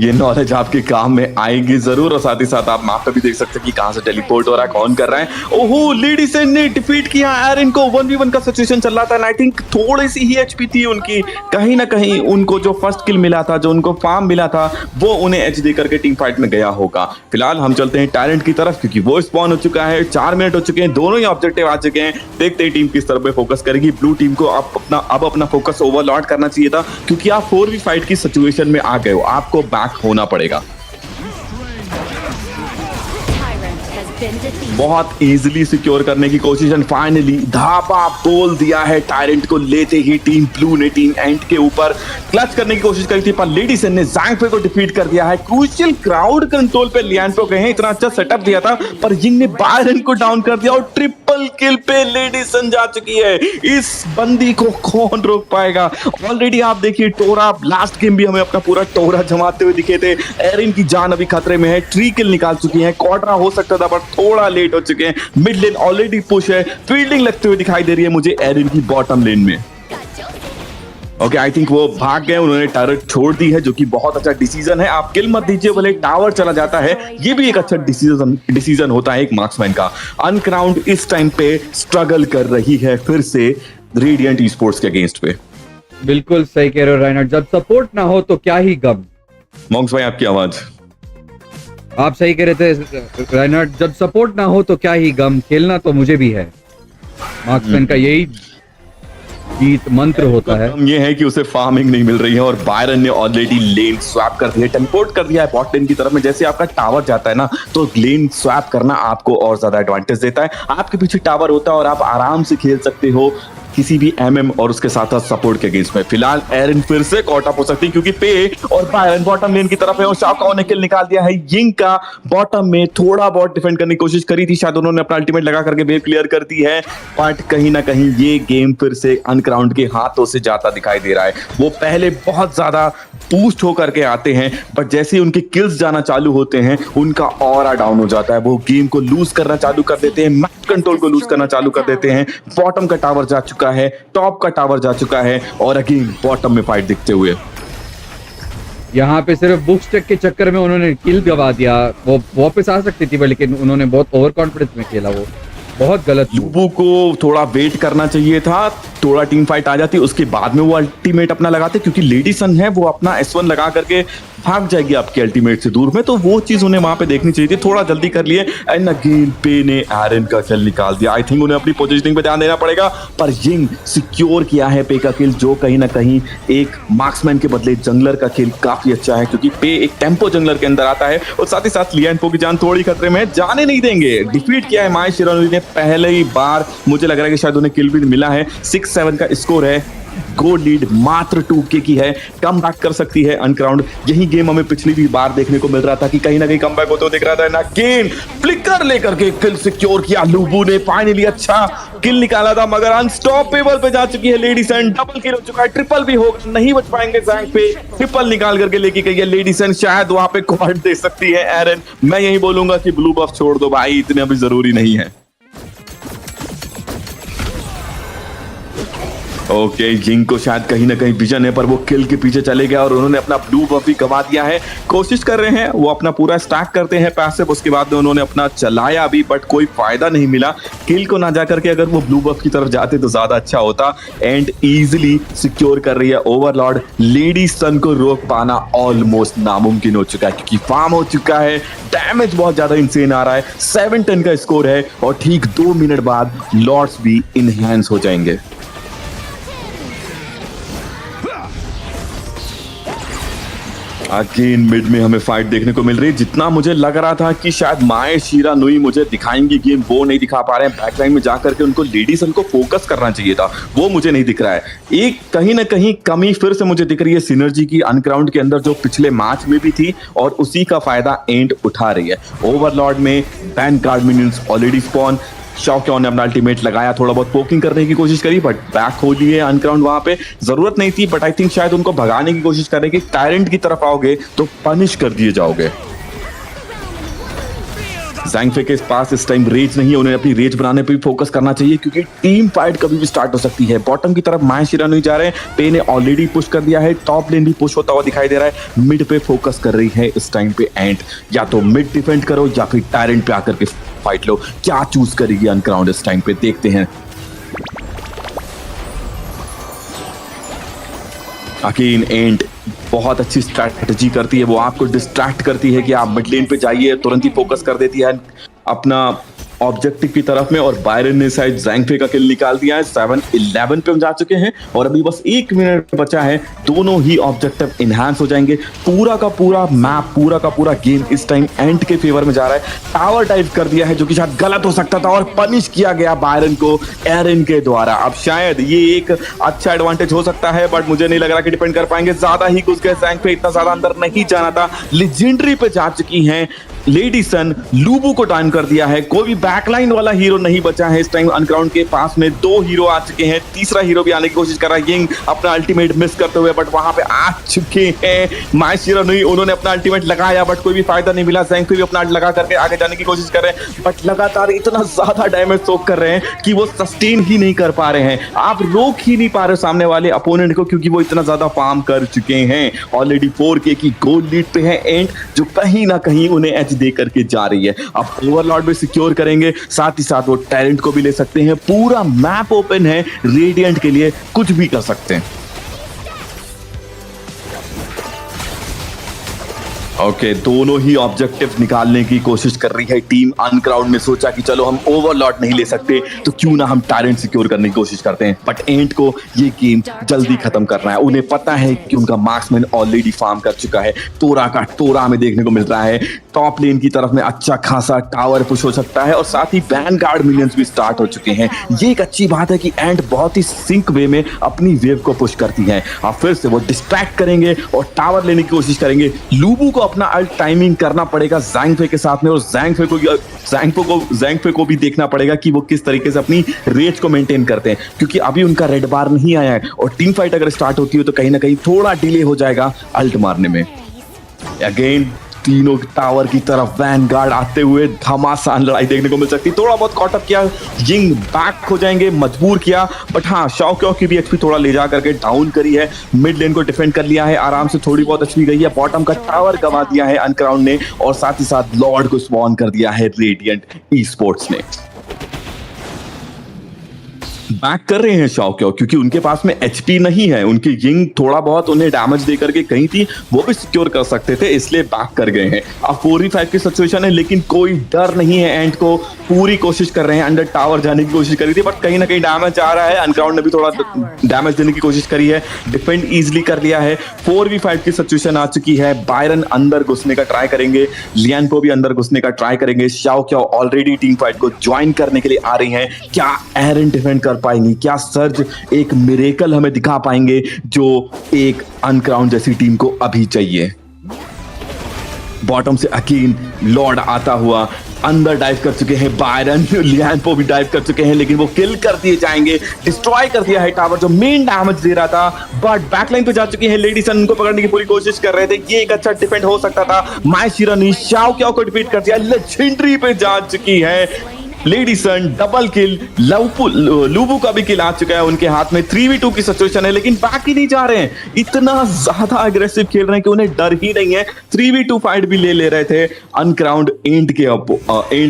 ये नॉलेज आपके काम में आएगी जरूर। और साथ ही साथ आप मैप पे भी देख सकते हैं कि कहां से टेलीपोर्ट हो रहा है, कौन कर रहा है। ओहो, लेडीसन ने डिफीट किया एरिन को। 1v1 का सिचुएशन चल रहा था एंड आई थिंक थोड़ी सी ही एचपी थी उनकी। कहीं ना कहीं उनको जो फर्स्ट किल मिला था, जो उनको फार्म मिला था, वो उन्हें एच दे करके टीम फाइट में गया होगा। फिलहाल हम चलते हैं टैलेंट की तरफ क्योंकि वो स्पॉन हो चुका है। 4 मिनट हो चुके हैं, दोनों ही ऑब्जेक्टिव आ चुके हैं। देखते हैं टीम किस तरफ पे फोकस करेगी। ब्लू टीम को अब अपना फोकस ओवरलॉड करना चाहिए था क्योंकि आप 4v5 की सिचुएशन में आ गए हो, आपको बैक होना पड़ेगा। बहुत इजीली सिक्योर करने की कोशिश एंड फाइनली धापा बोल दिया है टायरेंट को। लेते ही टीम ब्लू ने टीम एंड के ऊपर क्लच करने की कोशिश करी थी, पर लेडीसन ने ज़ैंगफे को डिफीट कर दिया है। क्रूशियल क्राउड कंट्रोल पे लियान पे गए हैं, इतना अच्छा सेटअप दिया था, पर यिंग ने बायरन को डाउन कर दिया और ट्रिपल किल पे लेडीसन जा चुकी है। इस बंदी को कौन रोक पाएगा। ऑलरेडी आप देखिए टोरा लास्ट गेम भी हमें अपना पूरा टोरा जमाते हुए दिखे थे। एरिन की जान अभी खतरे में है। 3 किल निकाल चुकी है। क्वाड्रा हो सकता था पर थोड़ा लेट हो चुके हैं। मिड लेन ऑलरेडी पुश है। फील्डिंग लगते हुए दिखाई दे रही है मुझे एरिन की बॉटम लेन में। ओके, आई थिंक वो भाग गए, उन्होंने टर्रेट छोड़ दी है, जो कि बहुत अच्छा डिसीजन है। आप किल मत दीजिए, भले टावर चला जाता है, ये भी एक अच्छा डिसीजन होता है एक मार्क्समैन का। अनक्राउंड इस टाइम पे स्ट्रगल कर रही है फिर से रेडिएंट ई स्पोर्ट्स के अगेंस्ट पे। बिल्कुल सही कह रहे हो राइनर, जब सपोर्ट ना हो तो क्या ही गम। मॉन्क्स भाई आपकी आवाज। आप सही कह रहे थे राइनर, जब सपोर्ट ना हो तो क्या ही गम, खेलना तो मुझे भी है। मार्क्समैन का यही गीत मंत्र होता है। ये है कि उसे फार्मिंग नहीं मिल रही है और बायरन ने ऑलरेडी लेन स्वैप कर दिया, टेलीपोर्ट कर दिया है बॉट लेन की तरफ में। जैसे आपका टावर जाता है ना, तो लेन स्वैप करना आपको और ज्यादा एडवांटेज देता है। आपके पीछे टावर होता है और आप आराम से खेल सकते हो किसी भी एमएम और उसके साथ सपोर्ट के अगेंस्ट में। फिलहाल एरिन फिर से कॉट अप हो सकती है क्योंकि पे और बायरन बॉटम लेन की तरफ है और शाओकाओ ने किल निकाल दिया है। यिंग का बॉटम में थोड़ा बहुत डिफेंड करने की कोशिश करी थी, शायद उन्होंने अपना अल्टीमेट लगा करके वेव क्लियर कर दी है, बट कहीं ना कहीं ये गेम फिर से अनक्राउंड के हाथों से जाता दिखाई दे रहा है। वो पहले बहुत ज्यादा बूस्ट होकर के आते हैं, बट जैसे ही उनके किल्स जाना चालू होते हैं उनका ऑरा डाउन हो जाता है। वो गेम को लूज करना चालू कर देते हैं, मैप कंट्रोल को लूज करना चालू कर देते हैं। बॉटम का टावर जा चुका है, टॉप का टावर जा चुका है और अगेन बॉटम में फाइट दिखते हुए। यहाँ पे सिर्फ बुक स्टेक के चक्कर में उन्होंने किल गवा दिया। वो वापस आ सकती थी लेकिन उन्होंने बहुत ओवर कॉन्फिडेंस में खेला, वो बहुत गलत। लूबू को थोड़ा वेट करना चाहिए था, थोड़ा टीम फाइट आ जाती, उसके बाद में वो अल्टीमेट अपना लगाते, क्योंकि लेडी सन है वो अपना S1 लगा करके भाग जाएगी आपके अल्टीमेट से दूर में, तो वो चीज उन्हें वहां पे देखनी चाहिए थी, थोड़ा जल्दी कर लिए। एंड अगेन पे ने एरन का किल निकाल दिया। आई थिंक उन्हें अपनी पोजीशनिंग पे ध्यान देना पड़ेगा, पर यिंग सिक्योर किया है पे का किल, जो कहीं ना कहीं एक मार्क्समैन के बदले जंगलर का किल काफी अच्छा है, क्योंकि पे एक टेम्पो जंगलर के अंदर आता है, और साथ ही साथ लियान पो की जान थोड़ी खतरे में, जाने नहीं देंगे। डिफीट किया है माय शिरानोरी ने पहले ही बार, मुझे लग रहा है कि शायद उन्हें किल भी मिला है। 6-7 का स्कोर है, गोल लीड मात्र 2K की है, कम बैक कर सकती है अनक्राउंड। यही गेम हमें पिछली भी बार देखने को मिल रहा था कि कहीं ना कहीं कम बैक होते हुए दिख रहा था ना। गेम फ्लिकर लेकर के किल सिक्योर किया लूबू ने, फाइनली अच्छा किल निकाला था, मगर अनस्टॉपेबल पे जा चुकी है लेडी सन। डबल किल हो चुका है, ट्रिपल भी होगा, नहीं बच पाएंगे जैंग पे, ट्रिपल निकाल करके लेके गई है लेडी सन। शायद वहां पे कॉल दे सकती है एरन। मैं यही बोलूंगा कि ब्लू बफ छोड़ दो भाई, इतने अभी जरूरी नहीं है। ओके, जिंग को शायद कहीं ना कहीं विजन है, पर वो किल के पीछे चले गया और उन्होंने अपना ब्लू बफ भी गवा दिया है। कोशिश कर रहे हैं वो अपना पूरा स्टैक करते हैं पैसिव, उसके बाद में उन्होंने अपना चलाया भी, बट कोई फायदा नहीं मिला। किल को ना जाकर के अगर वो ब्लू बफ की तरफ जाते तो ज्यादा अच्छा होता। एंड इजीली सिक्योर कर रही है ओवरलॉर्ड। लेडी सन को रोक पाना ऑलमोस्ट नामुमकिन हो चुका है, क्योंकि फार्म हो चुका है, डैमेज बहुत ज्यादा इंसेन आ रहा है। 7-10 का स्कोर है, और ठीक 2 मिनट बाद लॉर्ड्स भी इनहैंस हो जाएंगे। अगेन मिड में हमें फाइट देखने को मिल रही है। जितना मुझे लग रहा था कि शायद माए शिरानोई मुझे दिखाएंगी गेम, वो नहीं दिखा पा रहे हैं। बैकलाइन में जाकर के उनको लेडी सन को फोकस करना चाहिए था, वो मुझे नहीं दिख रहा है। एक कहीं ना कहीं कमी फिर से मुझे दिख रही है सिनर्जी की अनक्राउंड के अंदर, जो पिछले मैच में भी थी, और उसी का फायदा एंड उठा रही है। ओवरलॉर्ड में ban card minions already spawn. शॉक्योन ने अपना अल्टीमेट लगाया, थोड़ा बहुत पोकिंग करने की कोशिश करी, बट बैक हो लिए अनक्राउंड। वहां पे जरूरत नहीं थी, बट आई थिंक शायद उनको भगाने की कोशिश करें कि टायरेंट की तरफ आओगे तो पनिश कर दिए जाओगे। ज़ैंगफे के पास इस टाइम रेज नहीं है, उन्हें अपनी रेज बनाने पे भी फोकस करना चाहिए, क्योंकि टीम फाइट कभी भी स्टार्ट हो सकती है। बॉटम की तरफ माय शिरानोई जा रहे हैं, पे ने ऑलरेडी पुश कर दिया है, टॉप लेन भी पुश होता हुआ दिखाई दे रहा है। मिड पे फोकस कर रही है इस टाइम पे एंड, या तो मिड डिफेंड करो या फिर टायरेंट पे आकर के फाइट लो। क्या चूज करेगी अनक्राउंड इस टाइम पे, देखते हैं। अगेन एंड बहुत अच्छी स्ट्रैटेजी करती है, वो आपको डिस्ट्रैक्ट करती है कि आप मिड लेन पे जाइए, तुरंत ही फोकस कर देती है अपना ऑब्जेक्टिव की तरफ में। और बायरन ने शायद ज़ैंगफे का किल निकाल दिया है। 7-11 पे हम जा चुके हैं, और अभी बस 1 मिनट बचा है, दोनों ही ऑब्जेक्टिव इनहैंस हो जाएंगे। पूरा का पूरा मैप, पूरा का पूरा गेम इस टाइम एंड के फेवर में जा रहा है। टावर टाइप कर दिया है, जो कि शायद गलत हो सकता था, और पनिश किया गया बायरन को एरन के द्वारा। अब शायद ये एक अच्छा एडवांटेज हो सकता है, बट मुझे नहीं लग रहा कि डिपेंड कर पाएंगे। ज्यादा ही घुस गए, ज़ैंगफे इतना ज्यादा अंदर नहीं जाना था। लेजेंडरी पे जा चुकी हैं लेडी सन, लूबू को टाइम कर दिया है। कोई भी बैकलाइन वाला हीरो नहीं बचा है इस टाइम अनक्राउंड के पास में। 2 हीरो आ चुके हैं, तीसरा हीरो भी आने की कोशिश कर रहा है। यिंग अपना अल्टीमेट मिस करते हुए, बट वहां पे आ चुके हैं माय शिरानोई। उन्होंने अपना अल्टीमेट लगाया, बट कोई भी फायदा नहीं मिला। ज़ैंगफे भी अपना लगा करके आगे जाने की कोशिश कर रहे हैं, बट लगातार इतना ज्यादा डैमेज सोक कर रहे हैं कि वो सस्टेन ही नहीं कर पा रहे हैं। आप रोक ही नहीं पा रहे सामने वाले अपोनेंट को, क्योंकि वो इतना ज्यादा फार्म कर चुके हैं। ऑलरेडी 4K की गोल्ड लीड पे है एंड, जो कहीं ना कहीं उन्हें एज दे करके जा रही है। अब ओवरलॉर्ड भी सिक्योर करेंगे, साथ ही साथ वो टैलेंट को भी ले सकते हैं। पूरा मैप ओपन है रेडिएंट के लिए, कुछ भी कर सकते हैं। ओके, दोनों ही ऑब्जेक्टिव निकालने की कोशिश कर रही है टीम अनक्राउंड ने। सोचा कि चलो हम ओवरलॉर्ड नहीं ले सकते तो क्यों ना हम टायरेंट सिक्योर करने की कोशिश करते हैं, बट एंड को ये गेम जल्दी खत्म करना है। उन्हें पता है कि उनका मार्क्समैन ऑलरेडी फार्म कर चुका है। तोरा का टोरा हमें देखने को मिल रहा है। टॉप लेन की तरफ में अच्छा खासा टावर पुश हो सकता है, और साथ ही वैनगार्ड मिनियंस भी स्टार्ट हो चुके हैं। ये एक अच्छी बात है कि एंड बहुत ही सिंक वे में अपनी वेव को पुश करती है। अब फिर से वो डिस्ट्रैक्ट करेंगे और टावर लेने की कोशिश करेंगे। लूबू को अपना अल्ट टाइमिंग करना पड़ेगा ज़ैंगफे के साथ में, और ज़ैंगफे को भी देखना पड़ेगा कि वो किस तरीके से अपनी रेज को मेंटेन करते हैं, क्योंकि अभी उनका रेड बार नहीं आया है, और टीम फाइट अगर स्टार्ट होती है तो कहीं ना कहीं थोड़ा डिले हो जाएगा अल्ट मारने में। अगेन तीनों टावर की तरफ वैनगार्ड आते हुए घमासान लड़ाई देखने को मिल सकती है। थोड़ा बहुत कॉट अप किया, यिंग बैक हो जाएंगे, मजबूर किया, बट हाँ शॉक्यो की भी एचपी थोड़ा ले जा करके डाउन करी है। मिड लेन को डिफेंड कर लिया है आराम से, थोड़ी बहुत एचपी गई है। बॉटम का टावर गवा दिया है अनक्राउंड ने, और साथ ही साथ लॉर्ड को स्पॉन कर दिया है रेडिएंट ई स्पोर्ट्स ने। बैक कर रहे हैं शाओक्याओ, क्योंकि उनके पास में एचपी नहीं है। उनकी यिंग थोड़ा बहुत उन्हें डैमेज दे करके कहीं थी, वो भी सिक्योर कर सकते थे, इसलिए बैक कर गए हैं। अब 4v5 की सिचुएशन है, लेकिन कोई डर नहीं है। एंड को पूरी कोशिश कर रहे हैं, अंडर टावर जाने की कोशिश करी थी, बट कहीं ना कहीं डैमेज आ रहा है। अनग्राउंड ने भी थोड़ा डैमेज देने की कोशिश करी है, डिफेंड इजिली कर लिया है। 4v5 की सिचुएशन आ चुकी है। बायरन अंदर घुसने का ट्राई करेंगे, लियानपो भी अंदर घुसने का ट्राई करेंगे। शाओक्याओ ऑलरेडी टीम फाइट को ज्वाइन करने के लिए आ रही हैं। क्या एरन डिफेंड कर पाएंगी? क्या सर्ज एक मिरेकल हमें दिखा पाएंगे जो एक अनक्राउन जैसी टीम को अभी चाहिए? बॉटम से अकीन लॉर्ड आता हुआ अंदर डाइव कर चुके हैं। बायरन लियानपो भी डाइव कर चुके हैं, लेकिन वो किल कर दिए जाएंगे। डिस्ट्रॉय कर दिया है टावर जो मेन डैमेज दे रहा था, बट बैकलाइन पे जा चुके हैं। लेडीसन उनको पकड़ने की पूरी कोशिश कर रहे थे, ये एक अच्छा डिफेंड हो सकता था। माय शिरानी शाओक्याओ को डिफीट कर दिया। लेजेंडरी पे जा चुकी है लेडीसन, डबल किल। लूबू का भी किल आ चुका है उनके हाथ में। 3v2 की सिचुएशन है, लेकिन बैक ही नहीं जा रहे हैं। इतना ज्यादा अग्रेसिव खेल रहे हैं कि उन्हें डर ही नहीं है। 3v2 फाइट भी ले रहे थे अनक्राउंड एंड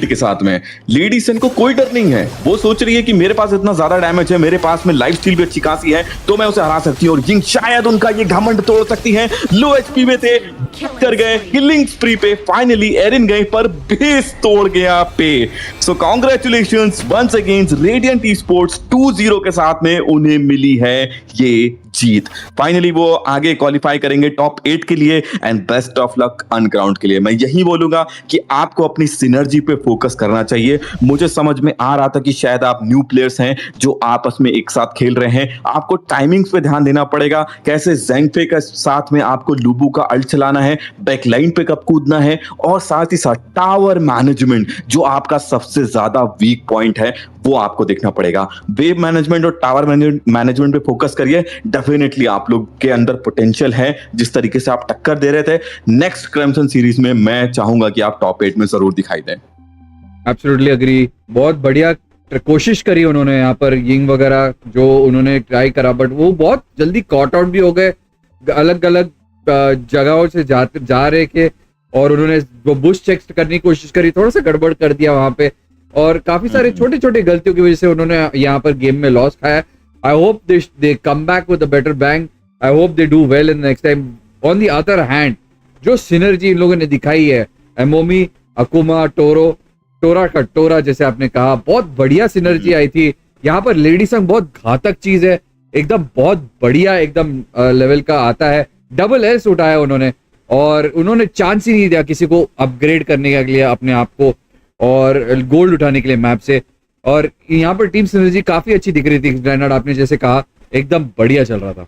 के साथ में। लेडीसन को कोई डर नहीं है, वो सोच रही है कि मेरे पास इतना ज्यादा डैमेज है, मेरे पास में लाइफ स्टील भी अच्छी खासी है, तो मैं उसे हरा सकती हूँ। और यिंग शायद उनका ये घमंड तोड़ सकती है। लो एचपी में थे, कर गए किलिंग स्प्री पे। फाइनली एरिन गए, पर बेस तोड़ गया पे। So congratulations once against Radiant esports 2-0 के साथ में उन्हें मिली है ये जीत। फाइनली वो आगे क्वालिफाई करेंगे टॉप 8 के लिए। एंड बेस्ट ऑफ लक अनग्राउंड के लिए। मैं यही बोलूंगा कि आपको अपनी सिनर्जी पे फोकस करना चाहिए। मुझे समझ में आ रहा था कि शायद आप न्यू प्लेयर्स हैं जो आपस में एक साथ खेल रहे हैं, आपको टाइमिंग्स पे ध्यान देना पड़ेगा। कैसे ज़ेंगफे के साथ में आपको लूबू का अल्ट चलाना है, बैकलाइन पे कब कूदना है, और साथ ही साथ टावर मैनेजमेंट जो आपका सबसे ज्यादा वीक पॉइंट है, वो आपको देखना पड़ेगा। वेव मैनेजमेंट और टावर मैनेजमेंट पे फोकस करिए। डेफिनेटली आप लोग के अंदर पोटेंशियल है। जिस तरीके से आप टक्कर दे रहे थे, नेक्स्ट क्रिम्सन सीरीज में मैं चाहूंगा कि आप टॉप 8 में जरूर दिखाई दें। Absolutely agree. बहुत बढ़िया कोशिश करी उन्होंने यहाँ पर, यिंग वगैरह जो उन्होंने ट्राई करा, बट वो बहुत जल्दी कॉट आउट भी हो गए। अलग अलग जगहों से जा रहे थे, और उन्होंने वो बुश चेक करने की कोशिश करी, थोड़ा सा गड़बड़ कर दिया वहां पे, और काफी सारे छोटे छोटे गलतियों की वजह से उन्होंने यहाँ पर गेम में लॉस खाया। I hope they come back with a better bang. I hope they do well in next time. On the other hand, जो सिनर्जी इन लोगों ने दिखाई है, एमोमी, अकुमा, टोरा जैसे आपने कहा, बहुत बढ़िया सिनर्जी आई थी यहाँ पर। लेडी संग बहुत घातक चीज है, एकदम बहुत बढ़िया एकदम लेवल का आता है। डबल एस उठाया उन्होंने, और उन्होंने चांस ही नहीं दिया किसी को अपग्रेड करने के लिए अपने आप को, और गोल्ड उठाने के लिए मैप से। और यहाँ पर टीम सिनर्जी काफी अच्छी दिख रही थी। रेनार्ड, आपने जैसे कहा, एकदम बढ़िया चल रहा था।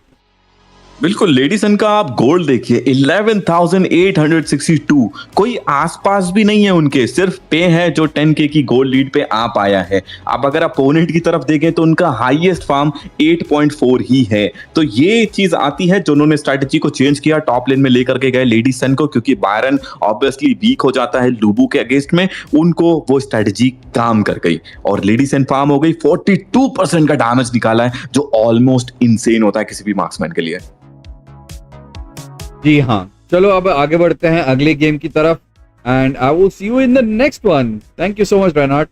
बिल्कुल। लेडीसन का आप गोल्ड देखिए, 11,862। कोई आसपास भी नहीं है उनके, सिर्फ पे है जो 10K की गोल्ड लीड पे आ पाया है। अब अगर अपोनेंट की तरफ देखें तो उनका हाईएस्ट फार्म 8.4 ही है। तो ये चीज आती है जो उन्होंने स्ट्रैटेजी को चेंज किया, टॉप लेन में लेकर के गए लेडीसन को, क्योंकि बायरन ऑब्वियसली वीक हो जाता है लूबू के अगेंस्ट में। उनको वो स्ट्रैटेजी काम कर गई, और लेडीसन फार्म हो गई। 42% का डैमेज निकाला है, जो ऑलमोस्ट इनसेन होता है किसी भी मार्क्समैन के लिए। जी हाँ, चलो अब आगे बढ़ते हैं अगले गेम की तरफ, and I will see you in the next one. Thank you so much Renard.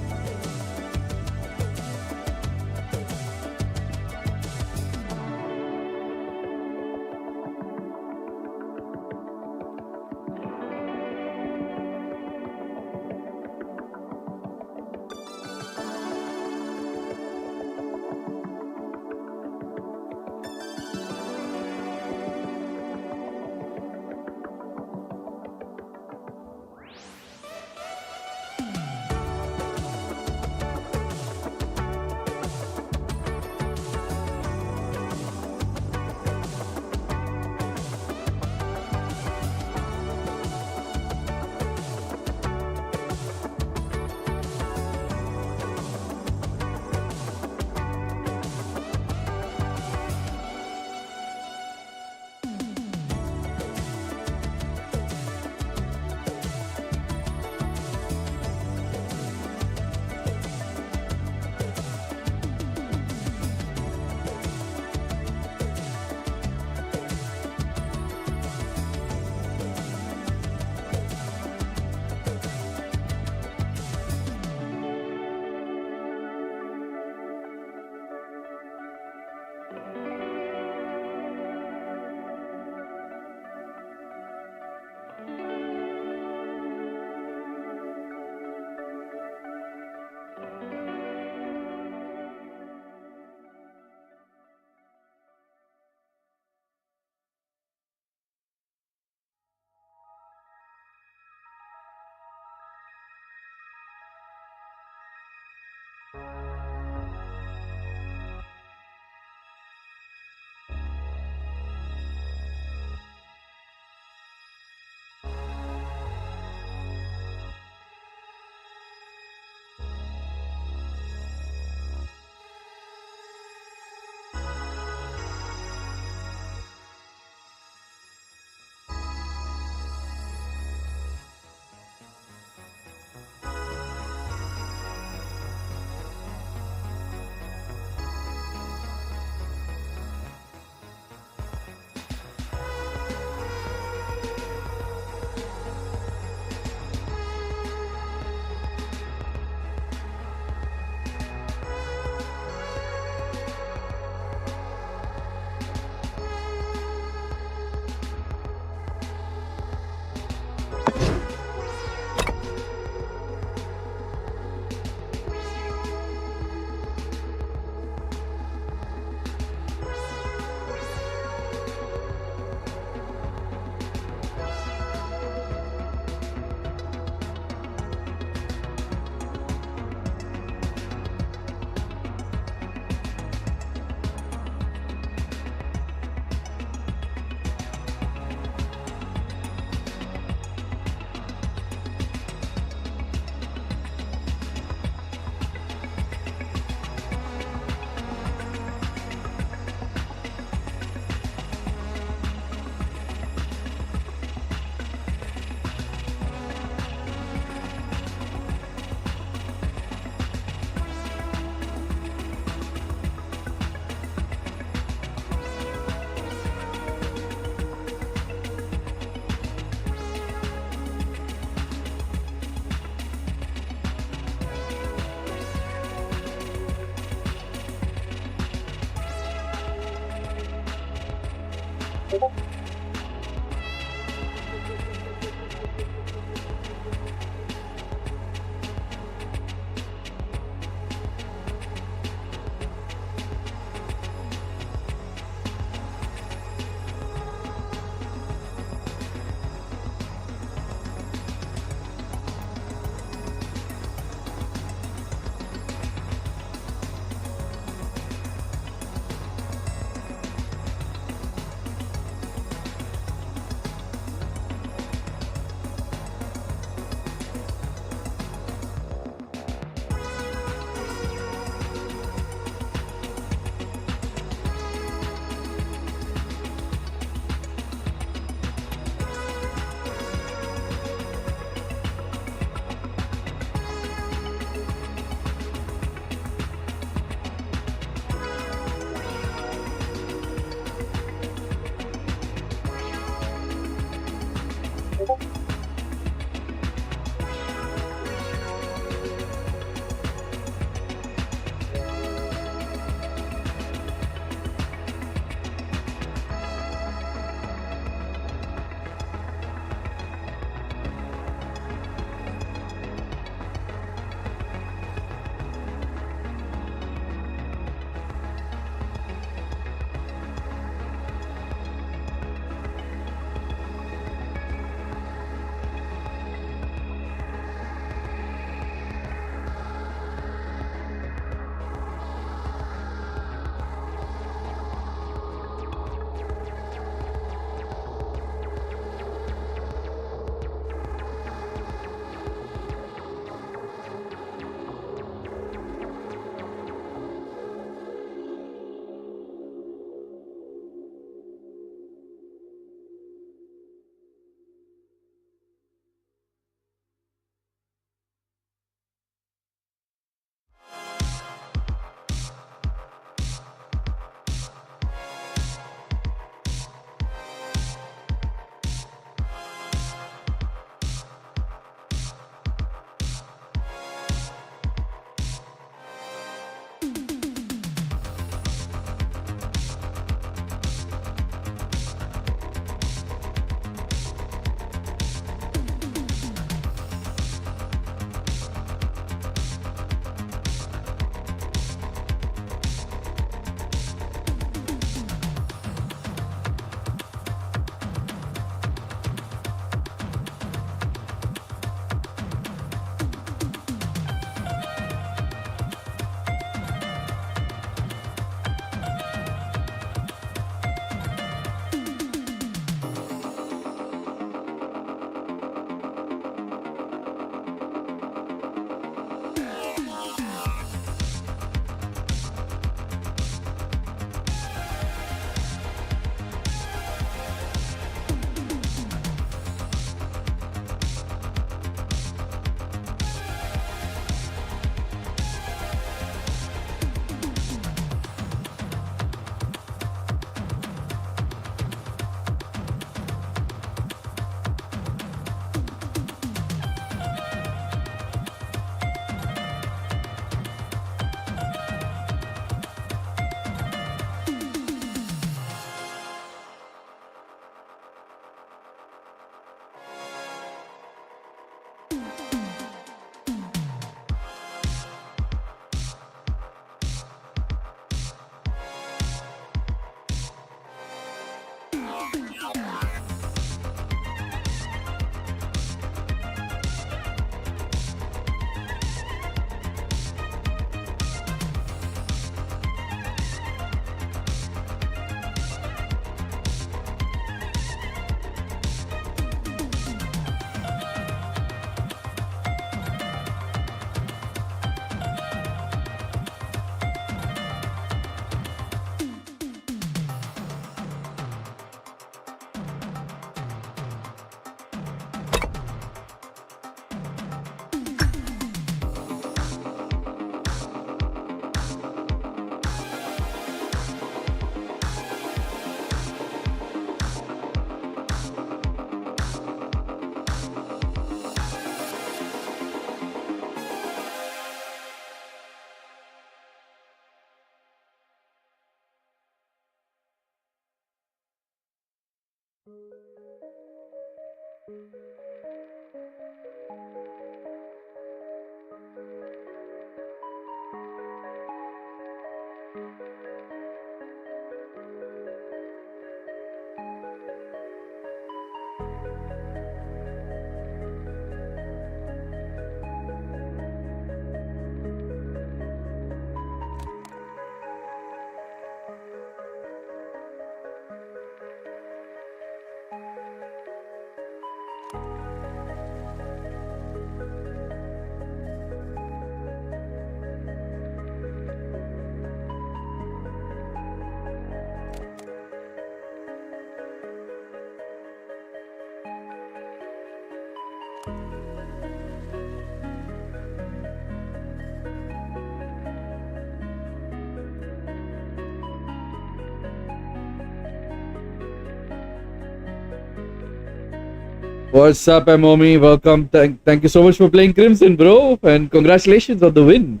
What's up, Momi? Welcome. Thank you so much for playing Crimson, bro. And congratulations on the win.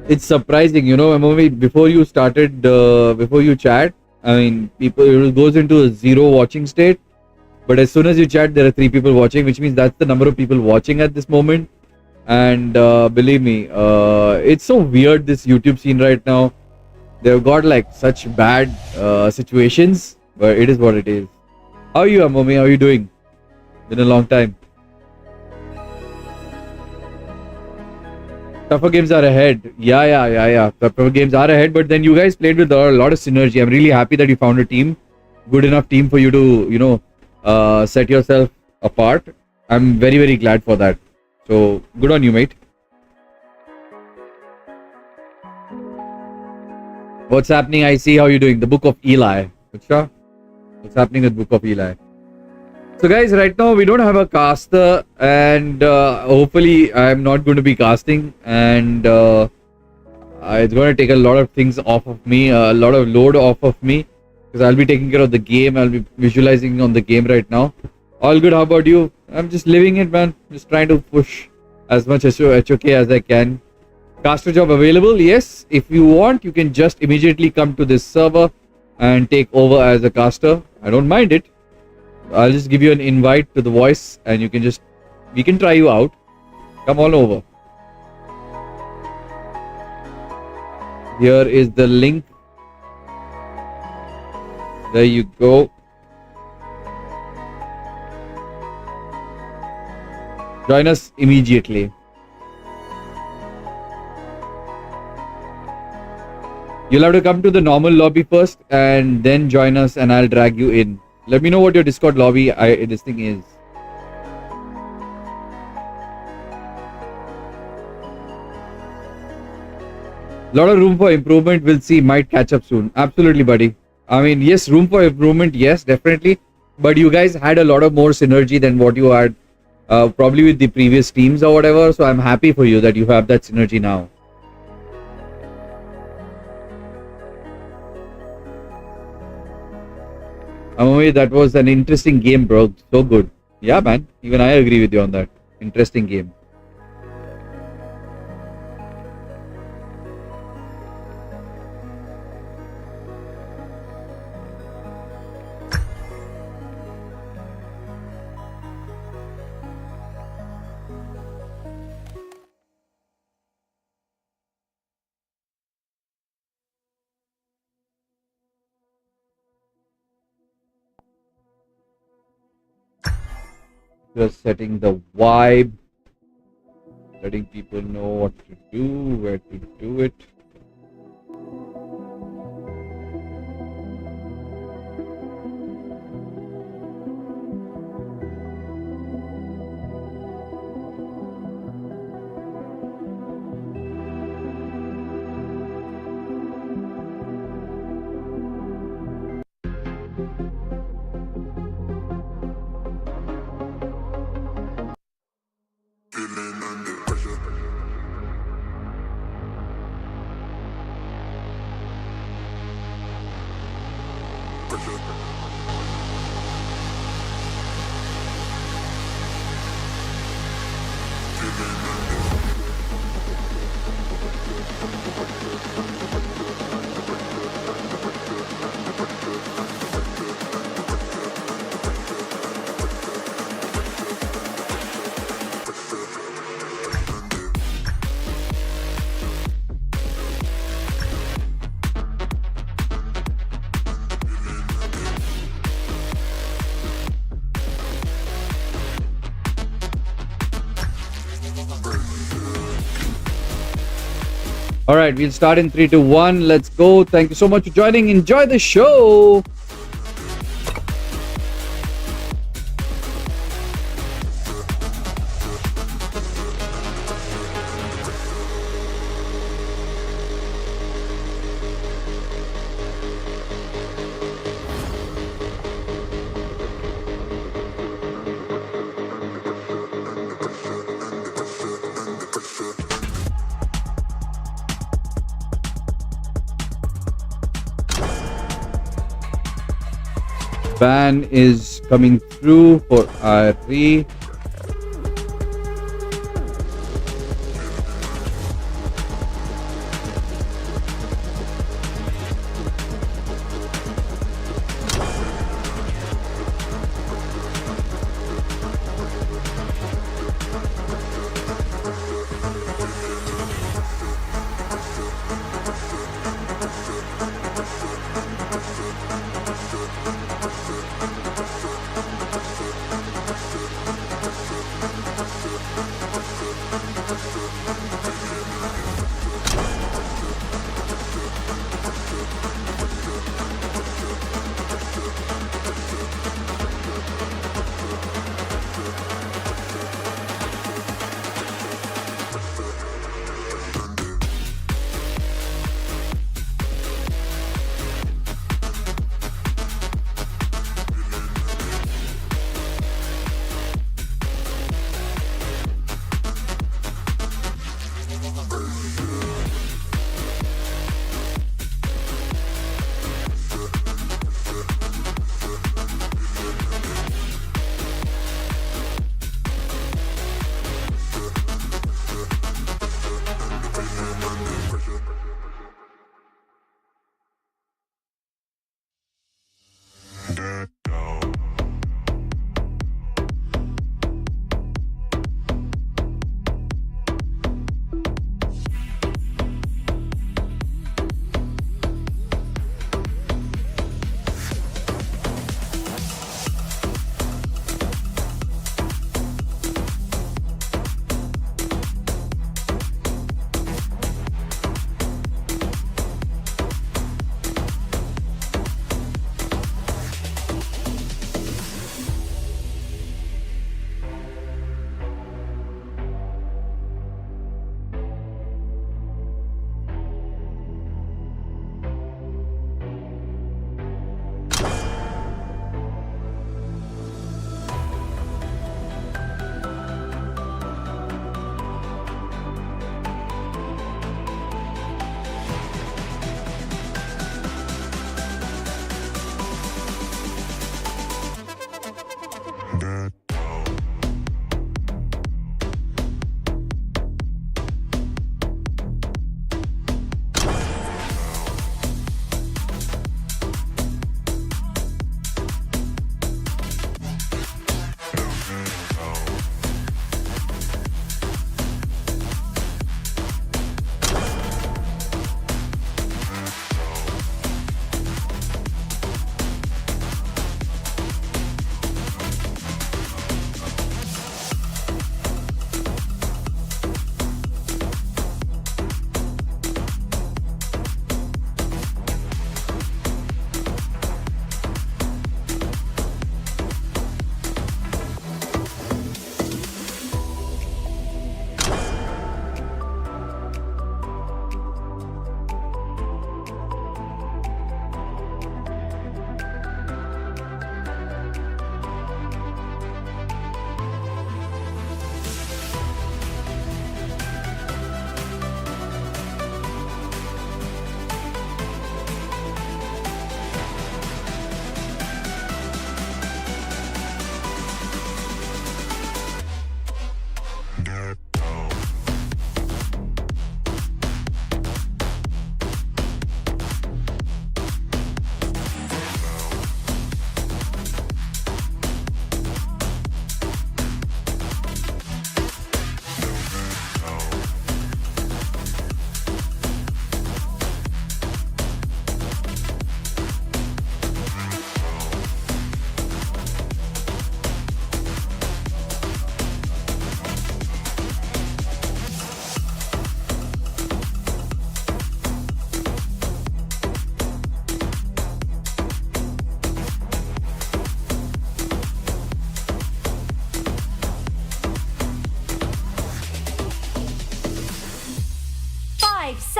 It's surprising, you know, Momi, before you started, before you chat, I mean, it goes into a zero watching state. But as soon as you chat, there are 3 people watching, which means that's the number of people watching at this moment. And believe me, it's so weird, this YouTube scene right now. They've got like such bad situations, but it is what it is. How are you, Momi? How are you doing? Been a long time. Tougher games are ahead. Yeah. Tougher games are ahead, but then you guys played with a lot of synergy. I'm really happy that you found a team, good enough team for you to, you know, set yourself apart. I'm very, very glad for that. So good on you, mate. What's happening? I see how you're doing. The Book of Eli. Achha? What's happening with Book of Eli? So guys, right now we don't have a caster, and hopefully I'm not going to be casting, and it's going to take a lot of things off of me, a lot of load off of me, because I'll be taking care of the game. I'll be visualizing on the game right now. All good. How about you? I'm just living it, man. Just trying to push as much HOK as I can. Caster job available? Yes. If you want, you can just immediately come to this server and take over as a caster. I don't mind it. I'll just give you an invite to the voice, and you can just, we can try you out. Come on over. Here is the link. There you go. Join us immediately. You'll have to come to the normal lobby first and then join us, and I'll drag you in. Let me know what your Discord lobby this thing is. Lot of room for improvement. We'll see. Might catch up soon. Absolutely, buddy. I mean, yes, room for improvement. Yes, definitely. But you guys had a lot of more synergy than what you had probably with the previous teams or whatever. So I'm happy for you that you have that synergy now. Amami, that was an interesting game, bro. So good. Yeah, man. Even I agree with you on that. Interesting game. Just setting the vibe, letting people know what to do, where to do it. All right, we'll start in 3, 2, 1. Let's go. Thank you so much for joining. Enjoy the show. Ban is coming through for Ari.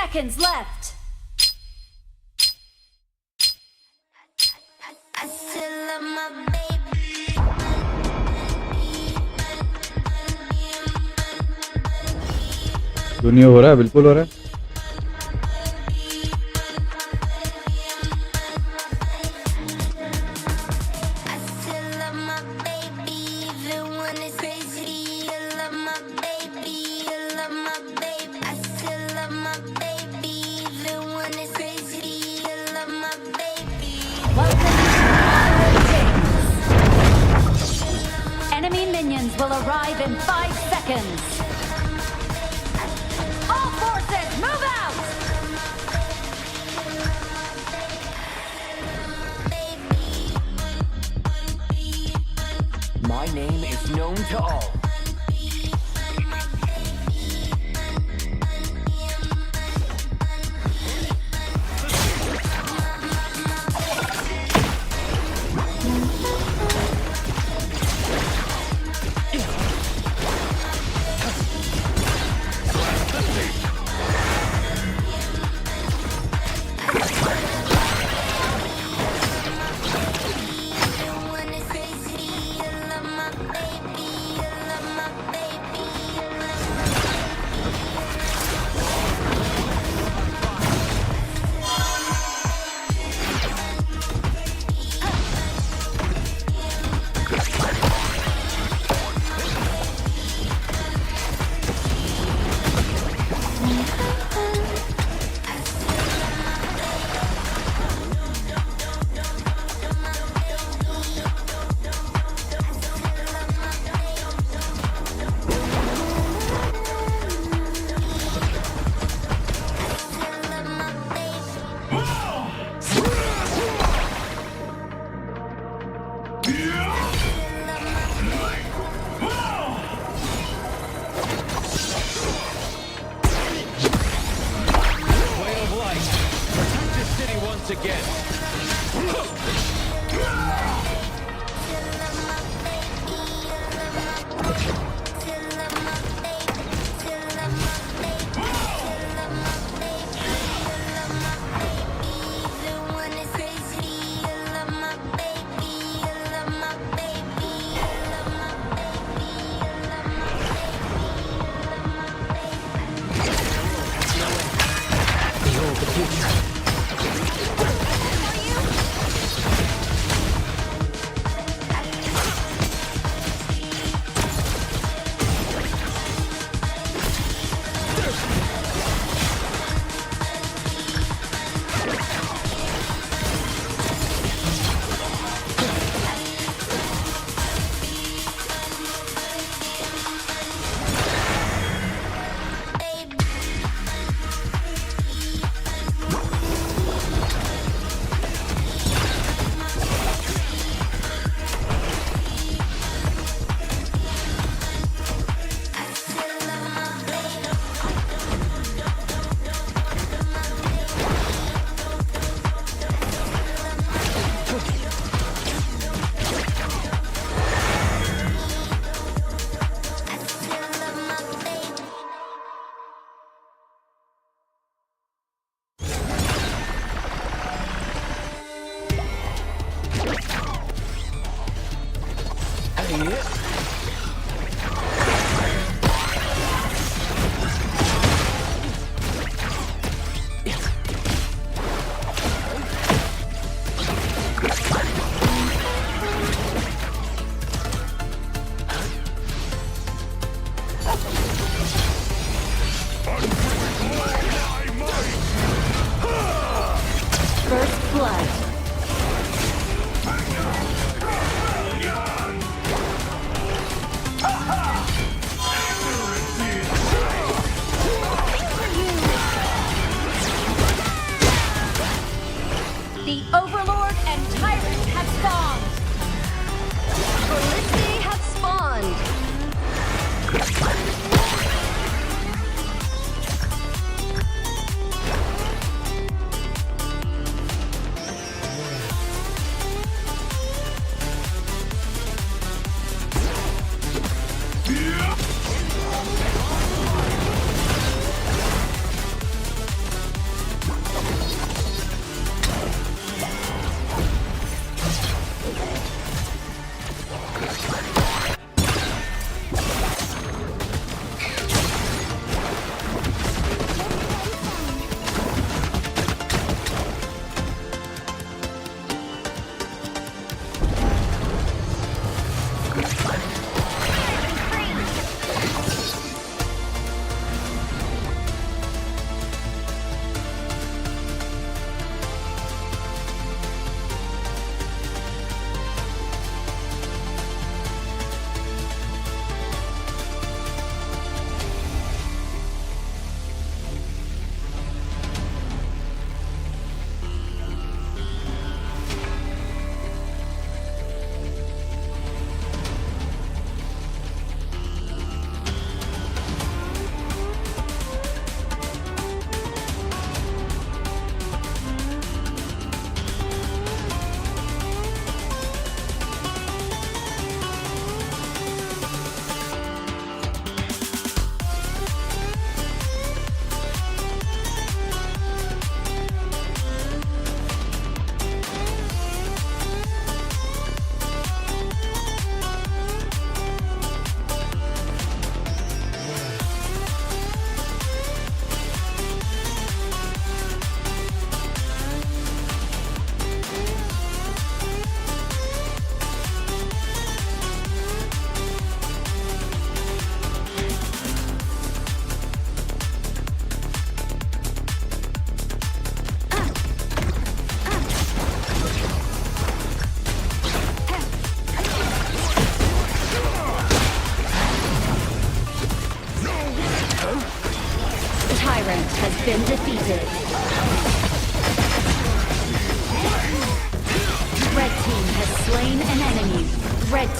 seconds left. I still love my baby. दुनिया हो रहा है, बिल्कुल हो रहा है. I still love my baby, even when it's crazy. I love my baby, I love my baby. I still love my baby, even when it's crazy. I love my baby. Welcome to Kings. Enemy minions will arrive in 5 seconds. All forces, move out! My name is known to all. Even when it's crazy, I love my baby, I love my baby, I love Way of life. Protect the city once again. Even when it's crazy, I love my baby, I love my baby, I love my baby, I love my First blood. The Overlord and Tyrant have spawned. Felicity have spawned.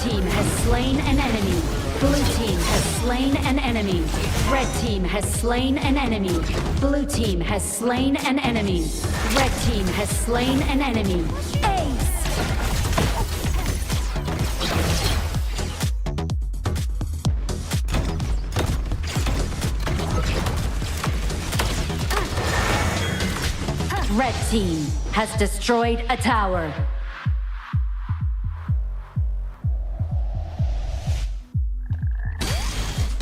team has slain an enemy. Blue team has slain an enemy. Red team has slain an enemy. Blue team has slain an enemy. Red team has slain an enemy. Ace! Red team has destroyed a tower.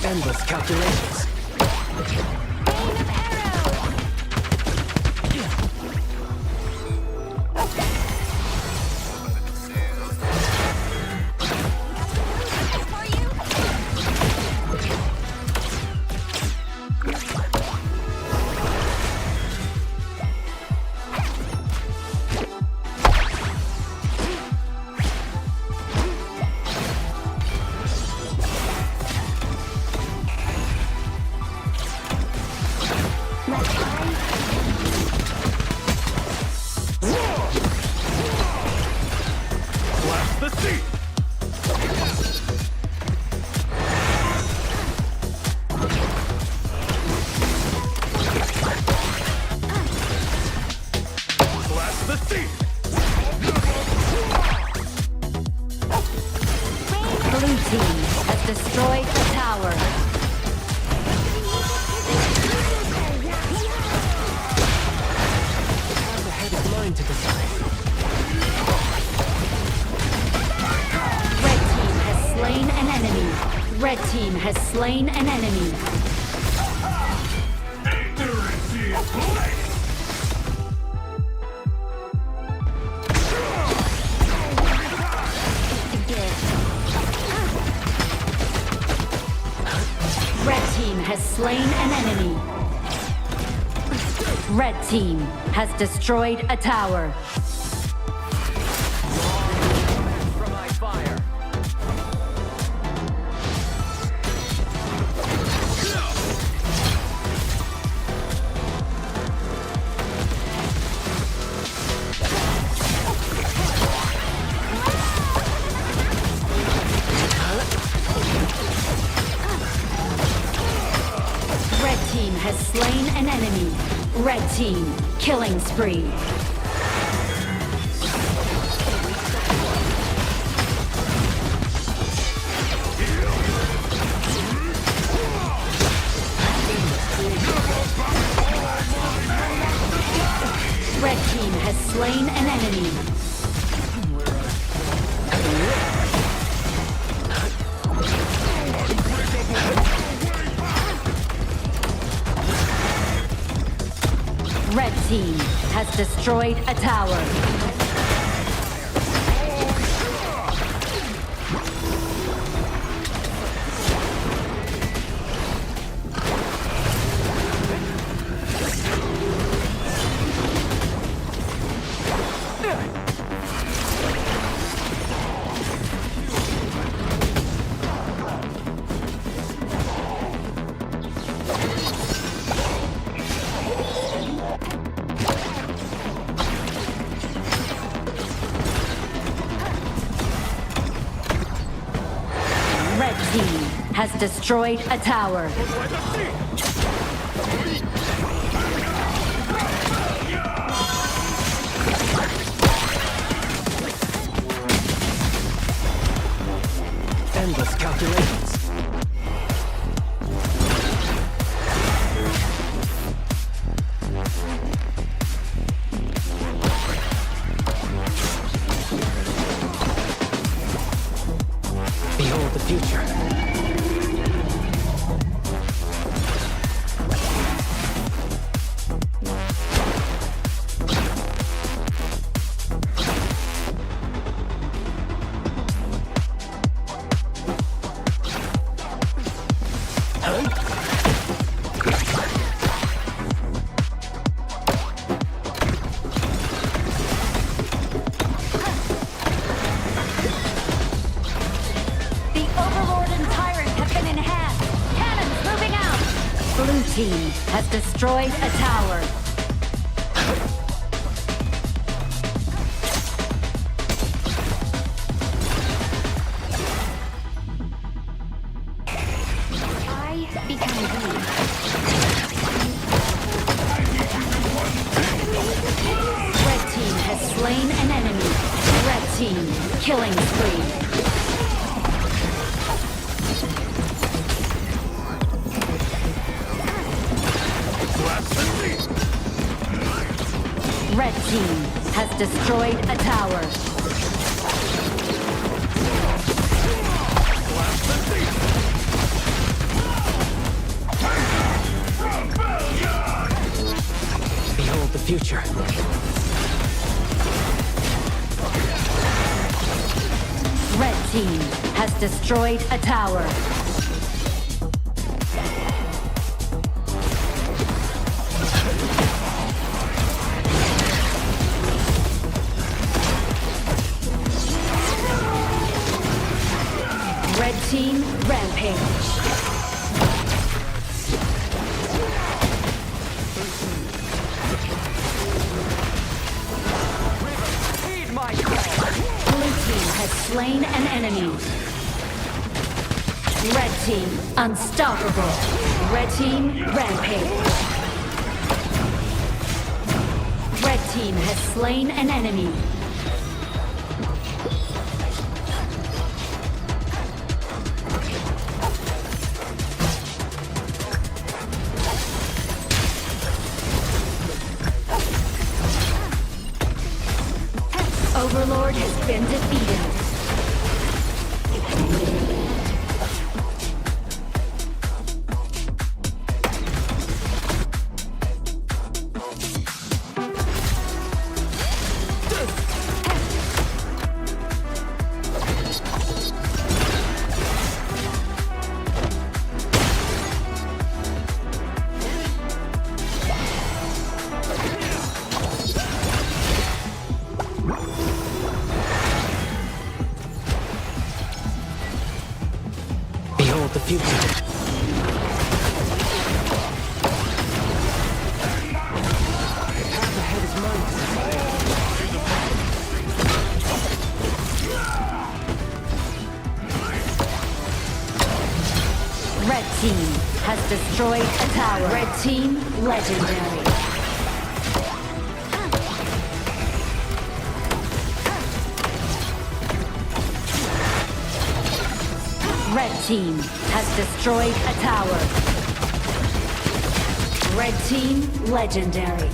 Endless calculations. Blast the sea! Blast the sea! Blue team has destroyed a tower. The head of mine to decide. Red team has slain an enemy. Red team has slain an enemy. Red team has slain an enemy. Red team has destroyed a tower. From my fire. Red team has slain an enemy. Red team killing spree. Red team has slain an enemy. Red team has destroyed a tower. Red team has destroyed a tower. Endless calculations. Behold the future. The Overlord and Tyrant have been enhanced. Cannons moving out. Blue team has destroyed a tower. slain an enemy. Red team killing spree. Red team has destroyed a tower. Behold the future. Red team has destroyed a tower. Red team rampage. Heed my call. Blue team has slain an enemy. Red team unstoppable. Red team rampage. Red team has slain an enemy. Overlord has been defeated. Behold the future. Path ahead is mine. Red team has destroyed a tower. Red team legendary. Red team has destroyed a tower. Red team legendary.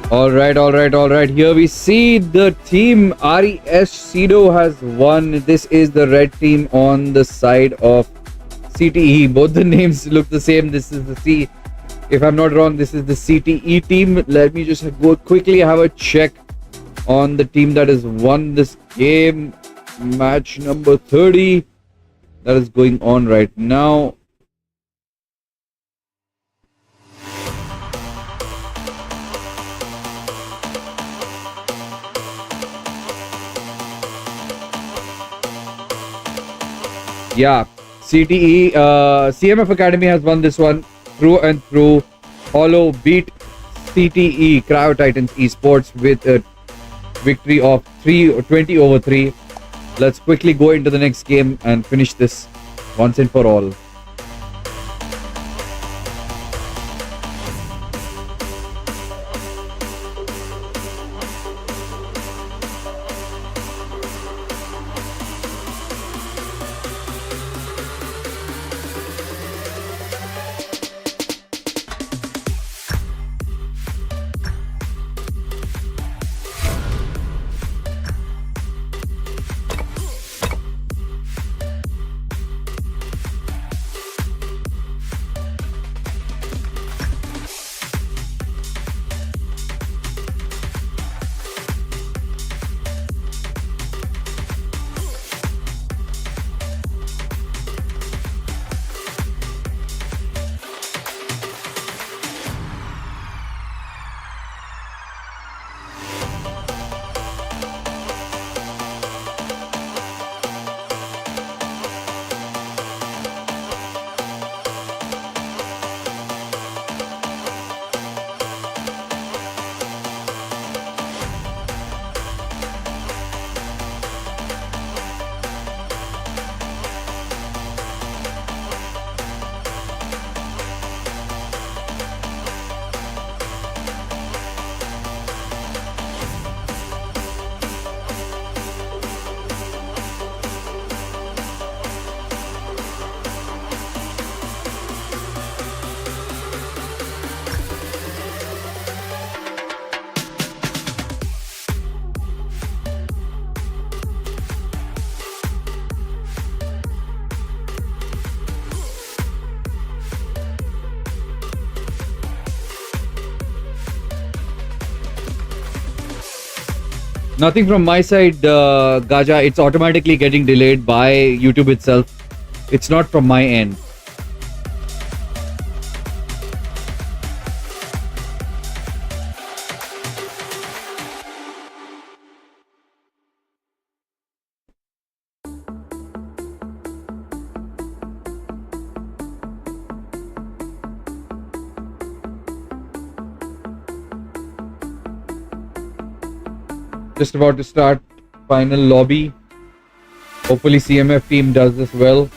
All right. Here we see the team RES Cedo has won. This is the red team on the side of CTE. Both the names look the same. This is the C. If I'm not wrong, this is the CTE team. Let me just go quickly have a check on the team that has won this game. Match number 30 that is going on right now. Yeah, CTE, CMF Academy has won this one through and through. Hollow beat CTE, Cryo Titans Esports, with a victory of 20/3. Let's quickly go into the next game and finish this once and for all. Nothing from my side, Gaja. It's automatically getting delayed by YouTube itself. It's not from my end. Just about to start final lobby. Hopefully CMF team does this well.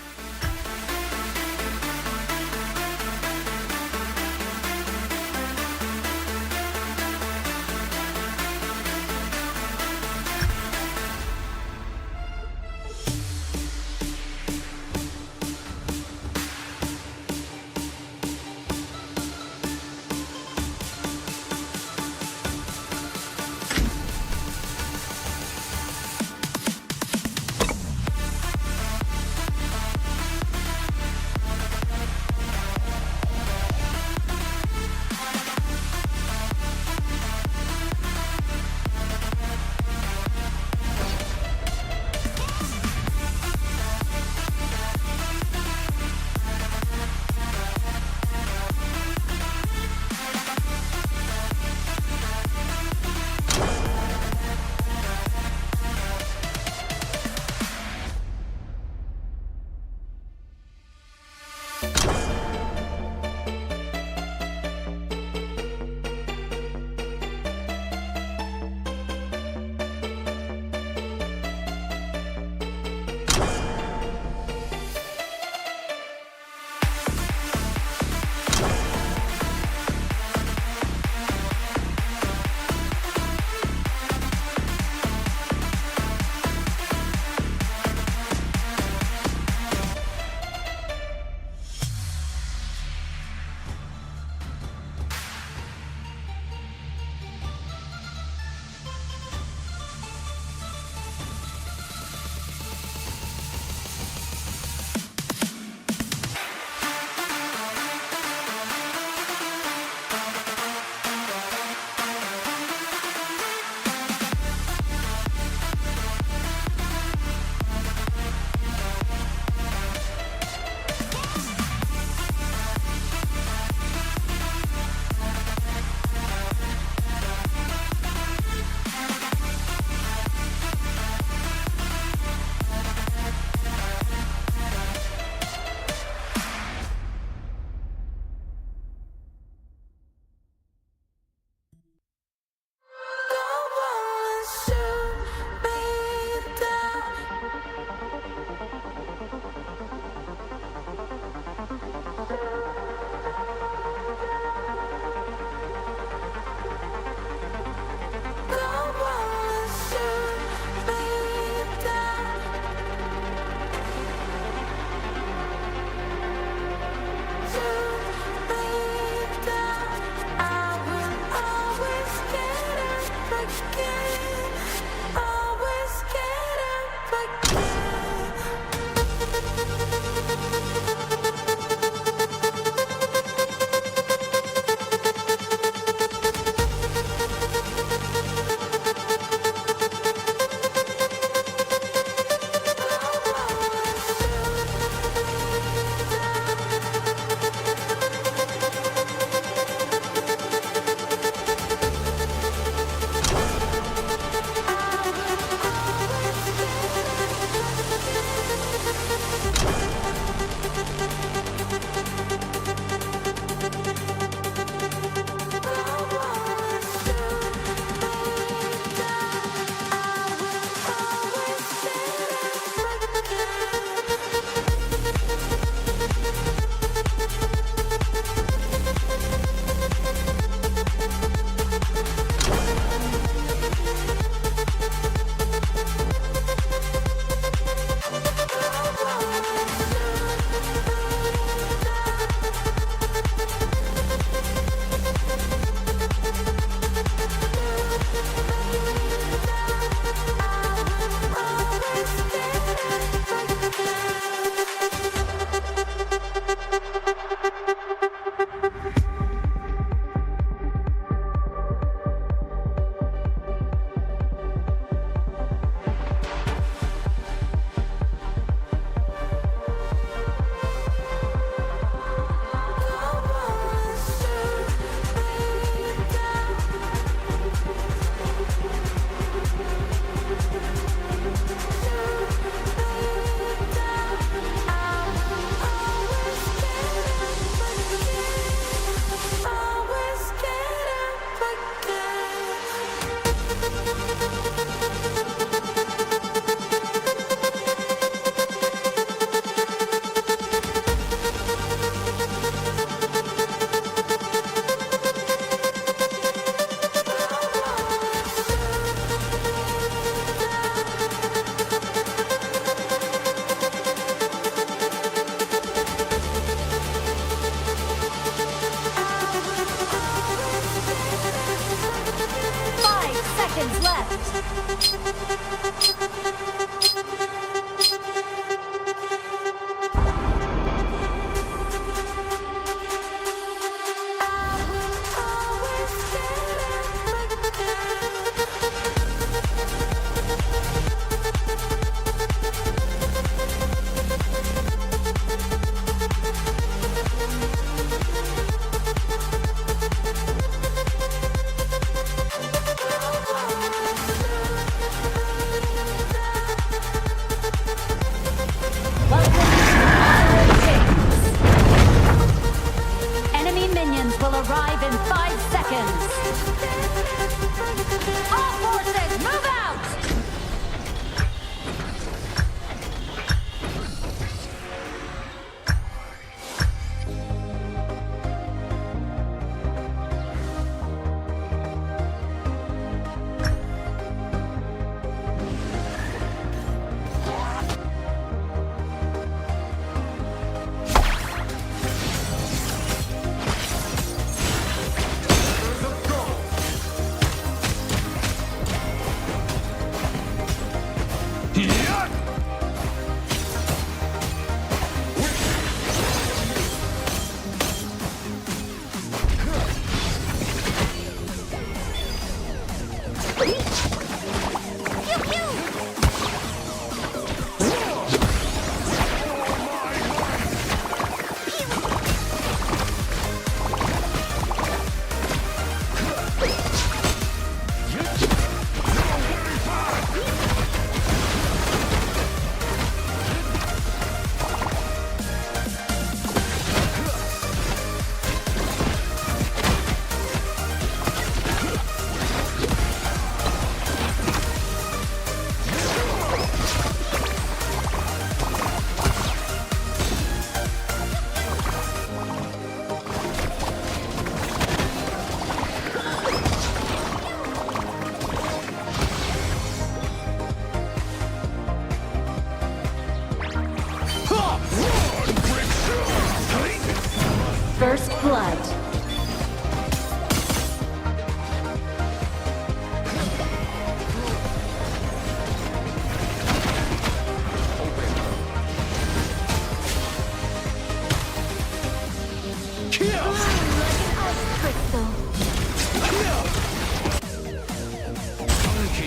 First blood.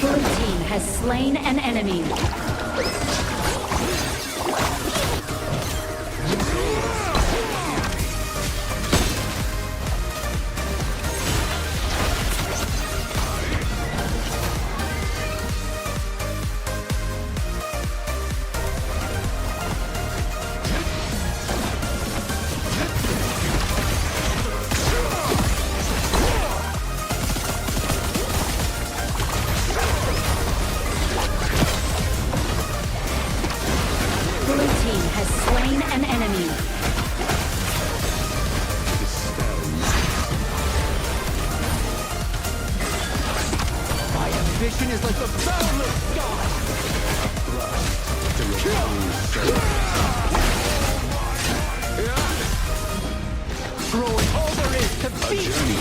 Blue team has slain an enemy. Blue team has slain an enemy. My ambition is like the boundless sky. Throwing all there is to beat the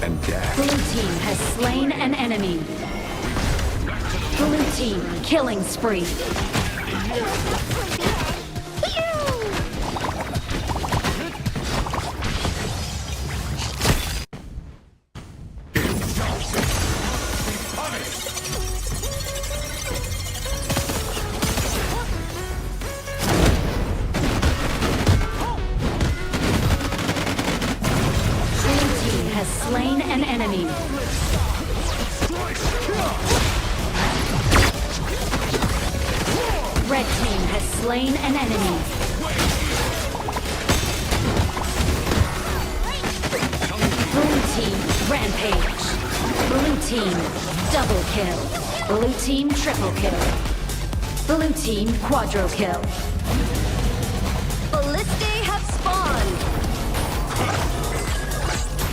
enemy. Blue team has slain an enemy. Blue team killing spree. Blue team has slain an enemy. Red team has slain an enemy. Blue team rampage. Blue team double kill. Blue team triple kill. Blue team quadro kill. Ballistae have spawned.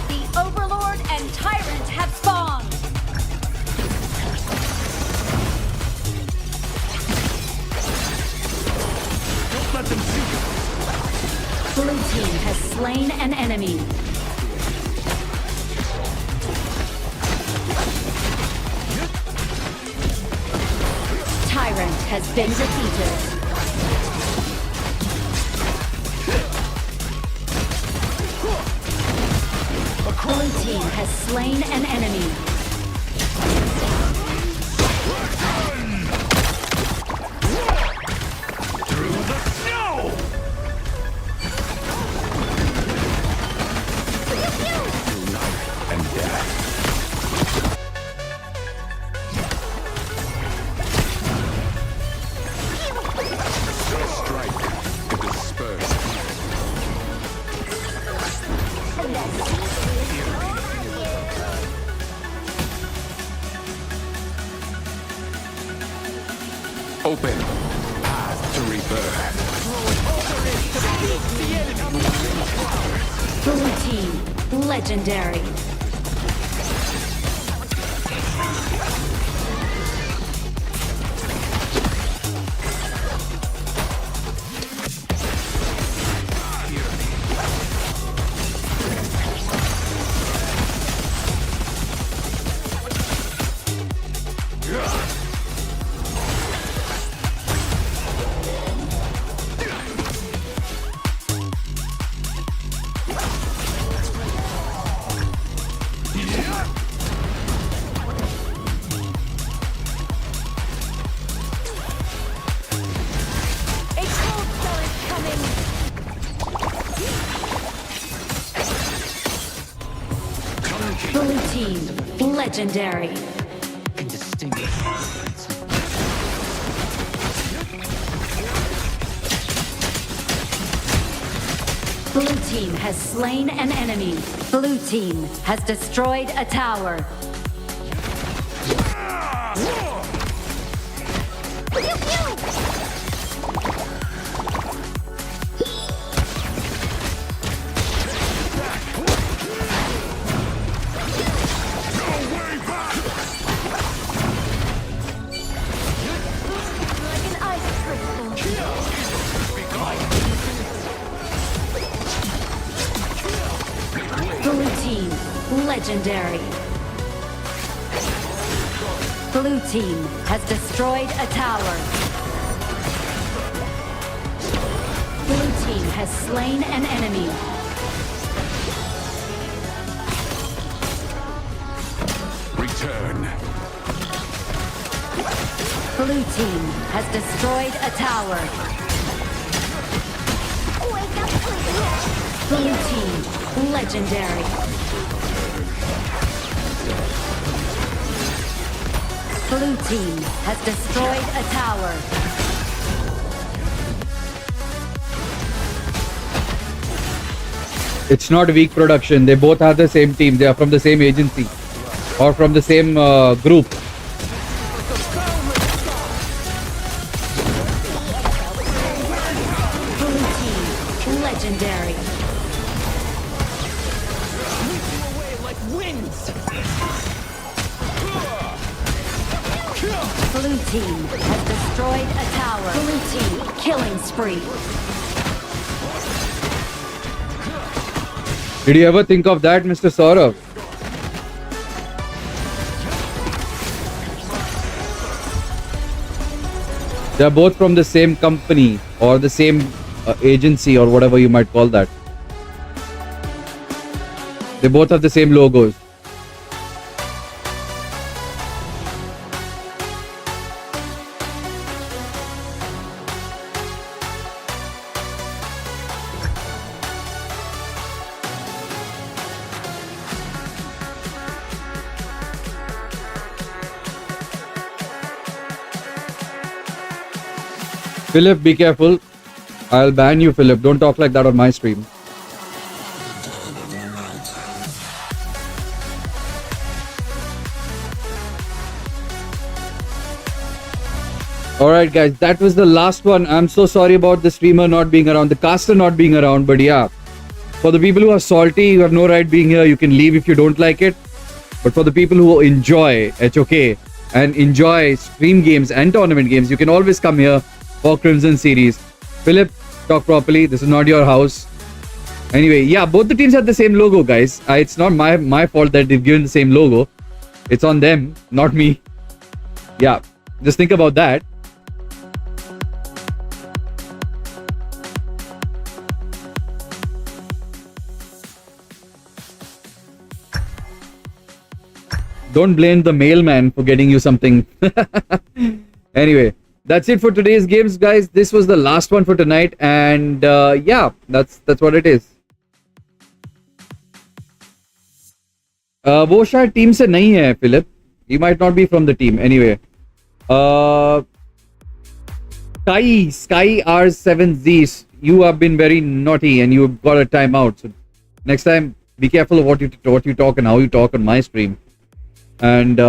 The Overlord and Tyrant have spawned. Don't let them see you. Blue team has slain an enemy. Tyrant has been defeated. Blue team has slain an enemy. Through the snow! And death. Strike to disperse. Open path to rebirth. Blue team legendary. team, legendary. Blue team has slain an enemy. Blue team has destroyed a tower. Like an ice crystal. Blue team, legendary. Blue team has destroyed a tower. Blue team has slain an enemy. Return. Blue team has destroyed a tower. Wake up, please. Blue team, legendary. Blue team has destroyed a tower. It's not weak production. They both are the same team. They are from the same agency or from the same group. Blue team, legendary. Blue team has destroyed a tower. Blue team, killing spree. Did you ever think of that, Mr. Saurav? They are both from the same company or the same agency or whatever you might call that. They both have the same logos. Philip, be careful. I'll ban you, Philip. Don't talk like that on my stream. Alright guys, that was the last one. I'm so sorry about the streamer not being around, the caster not being around, but yeah. For the people who are salty, you have no right being here. You can leave if you don't like it. But for the people who enjoy HOK and enjoy stream games and tournament games, you can always come here for Crimson series. Philip, talk properly. This is not your house. Anyway, yeah, both the teams have the same logo, guys. It's not my fault that they've given the same logo. It's on them, not me. Yeah, just think about that. Don't blame the mailman for getting you something. Anyway, that's it for today's games, guys. This was the last one for tonight, and yeah, that's what it is. वो शायद team से नहीं है, Philip. He might not be from the team. Anyway, Sky R7Z, you have been very naughty and you've got a timeout. So next time, be careful of what you talk and how you talk on my stream. And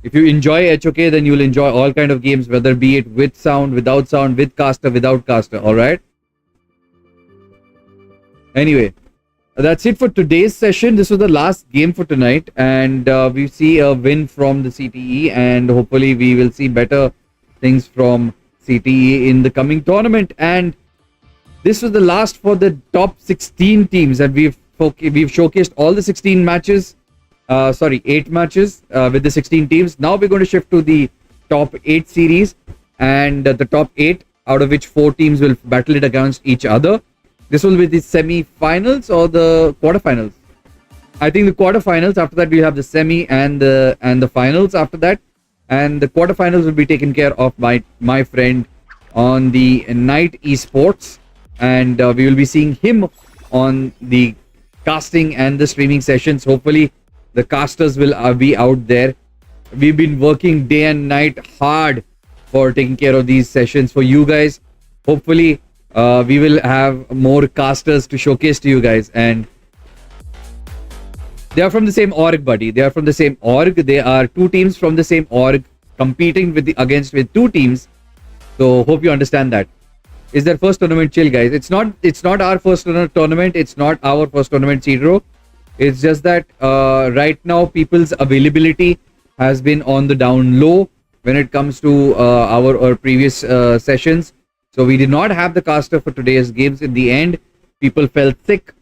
if you enjoy HOK, then you'll enjoy all kind of games, whether be it with sound, without sound, with caster, without caster. All right. Anyway, that's it for today's session. This was the last game for tonight, and we see a win from the CTE, and hopefully we will see better things from CTE in the coming tournament. And this was the last for the top 16 teams that we've showcased all the 16 matches. 8 matches with the 16 teams. Now we're going to shift to the top 8 series, and the top 8, out of which 4 teams will battle it against each other. This will be the semi-finals or the quarterfinals. I think the quarterfinals. After that, we have the semi and the finals after that, and the quarterfinals will be taken care of by my friend on the Night Esports, and we will be seeing him on the casting and the streaming sessions. Hopefully The casters will be out there. We've been working day and night hard for taking care of these sessions for you guys. Hopefully, we will have more casters to showcase to you guys. And they are from the same org, buddy. They are from the same org. They are two teams from the same org competing with two teams. So hope you understand that. Is their first tournament chill, guys? It's not our first tournament. It's not our first tournament, Chidro. It's just that right now people's availability has been on the down low when it comes to our previous sessions. So we did not have the caster for today's games. In the end, people felt sick.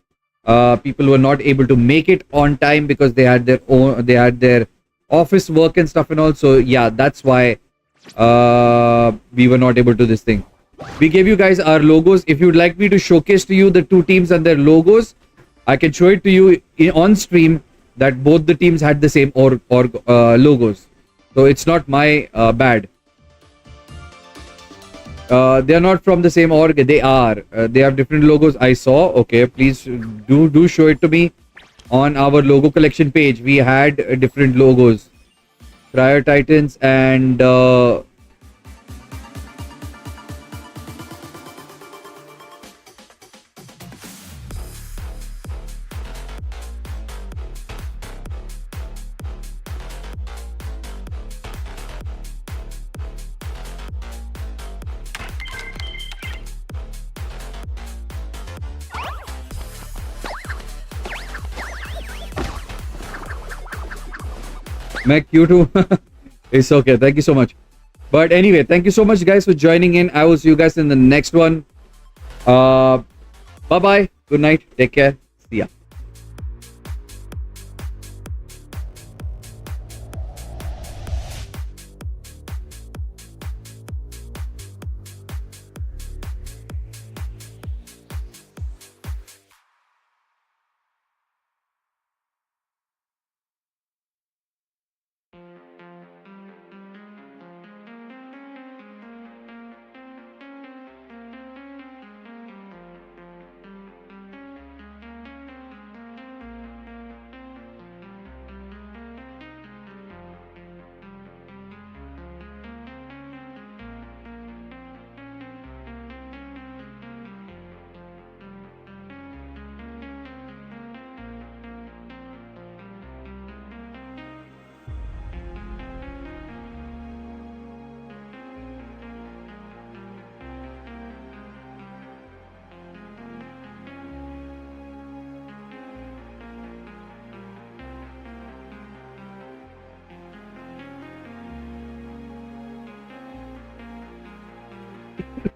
People were not able to make it on time because they had their office work and stuff and all. So yeah, that's why we were not able to do this thing. We gave you guys our logos. If you'd like me to showcase to you the two teams and their logos, I can show it to you on stream that both the teams had the same logos. So it's not my bad. They are not from the same org. They are. They have different logos. I saw. Okay, please do show it to me on our logo collection page. We had different logos. Prior Titans and Mac, you too. It's okay. Thank you so much. But anyway, thank you so much, guys, for joining in. I will see you guys in the next one. Bye bye. Good night. Take care. See ya.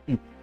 Hmm.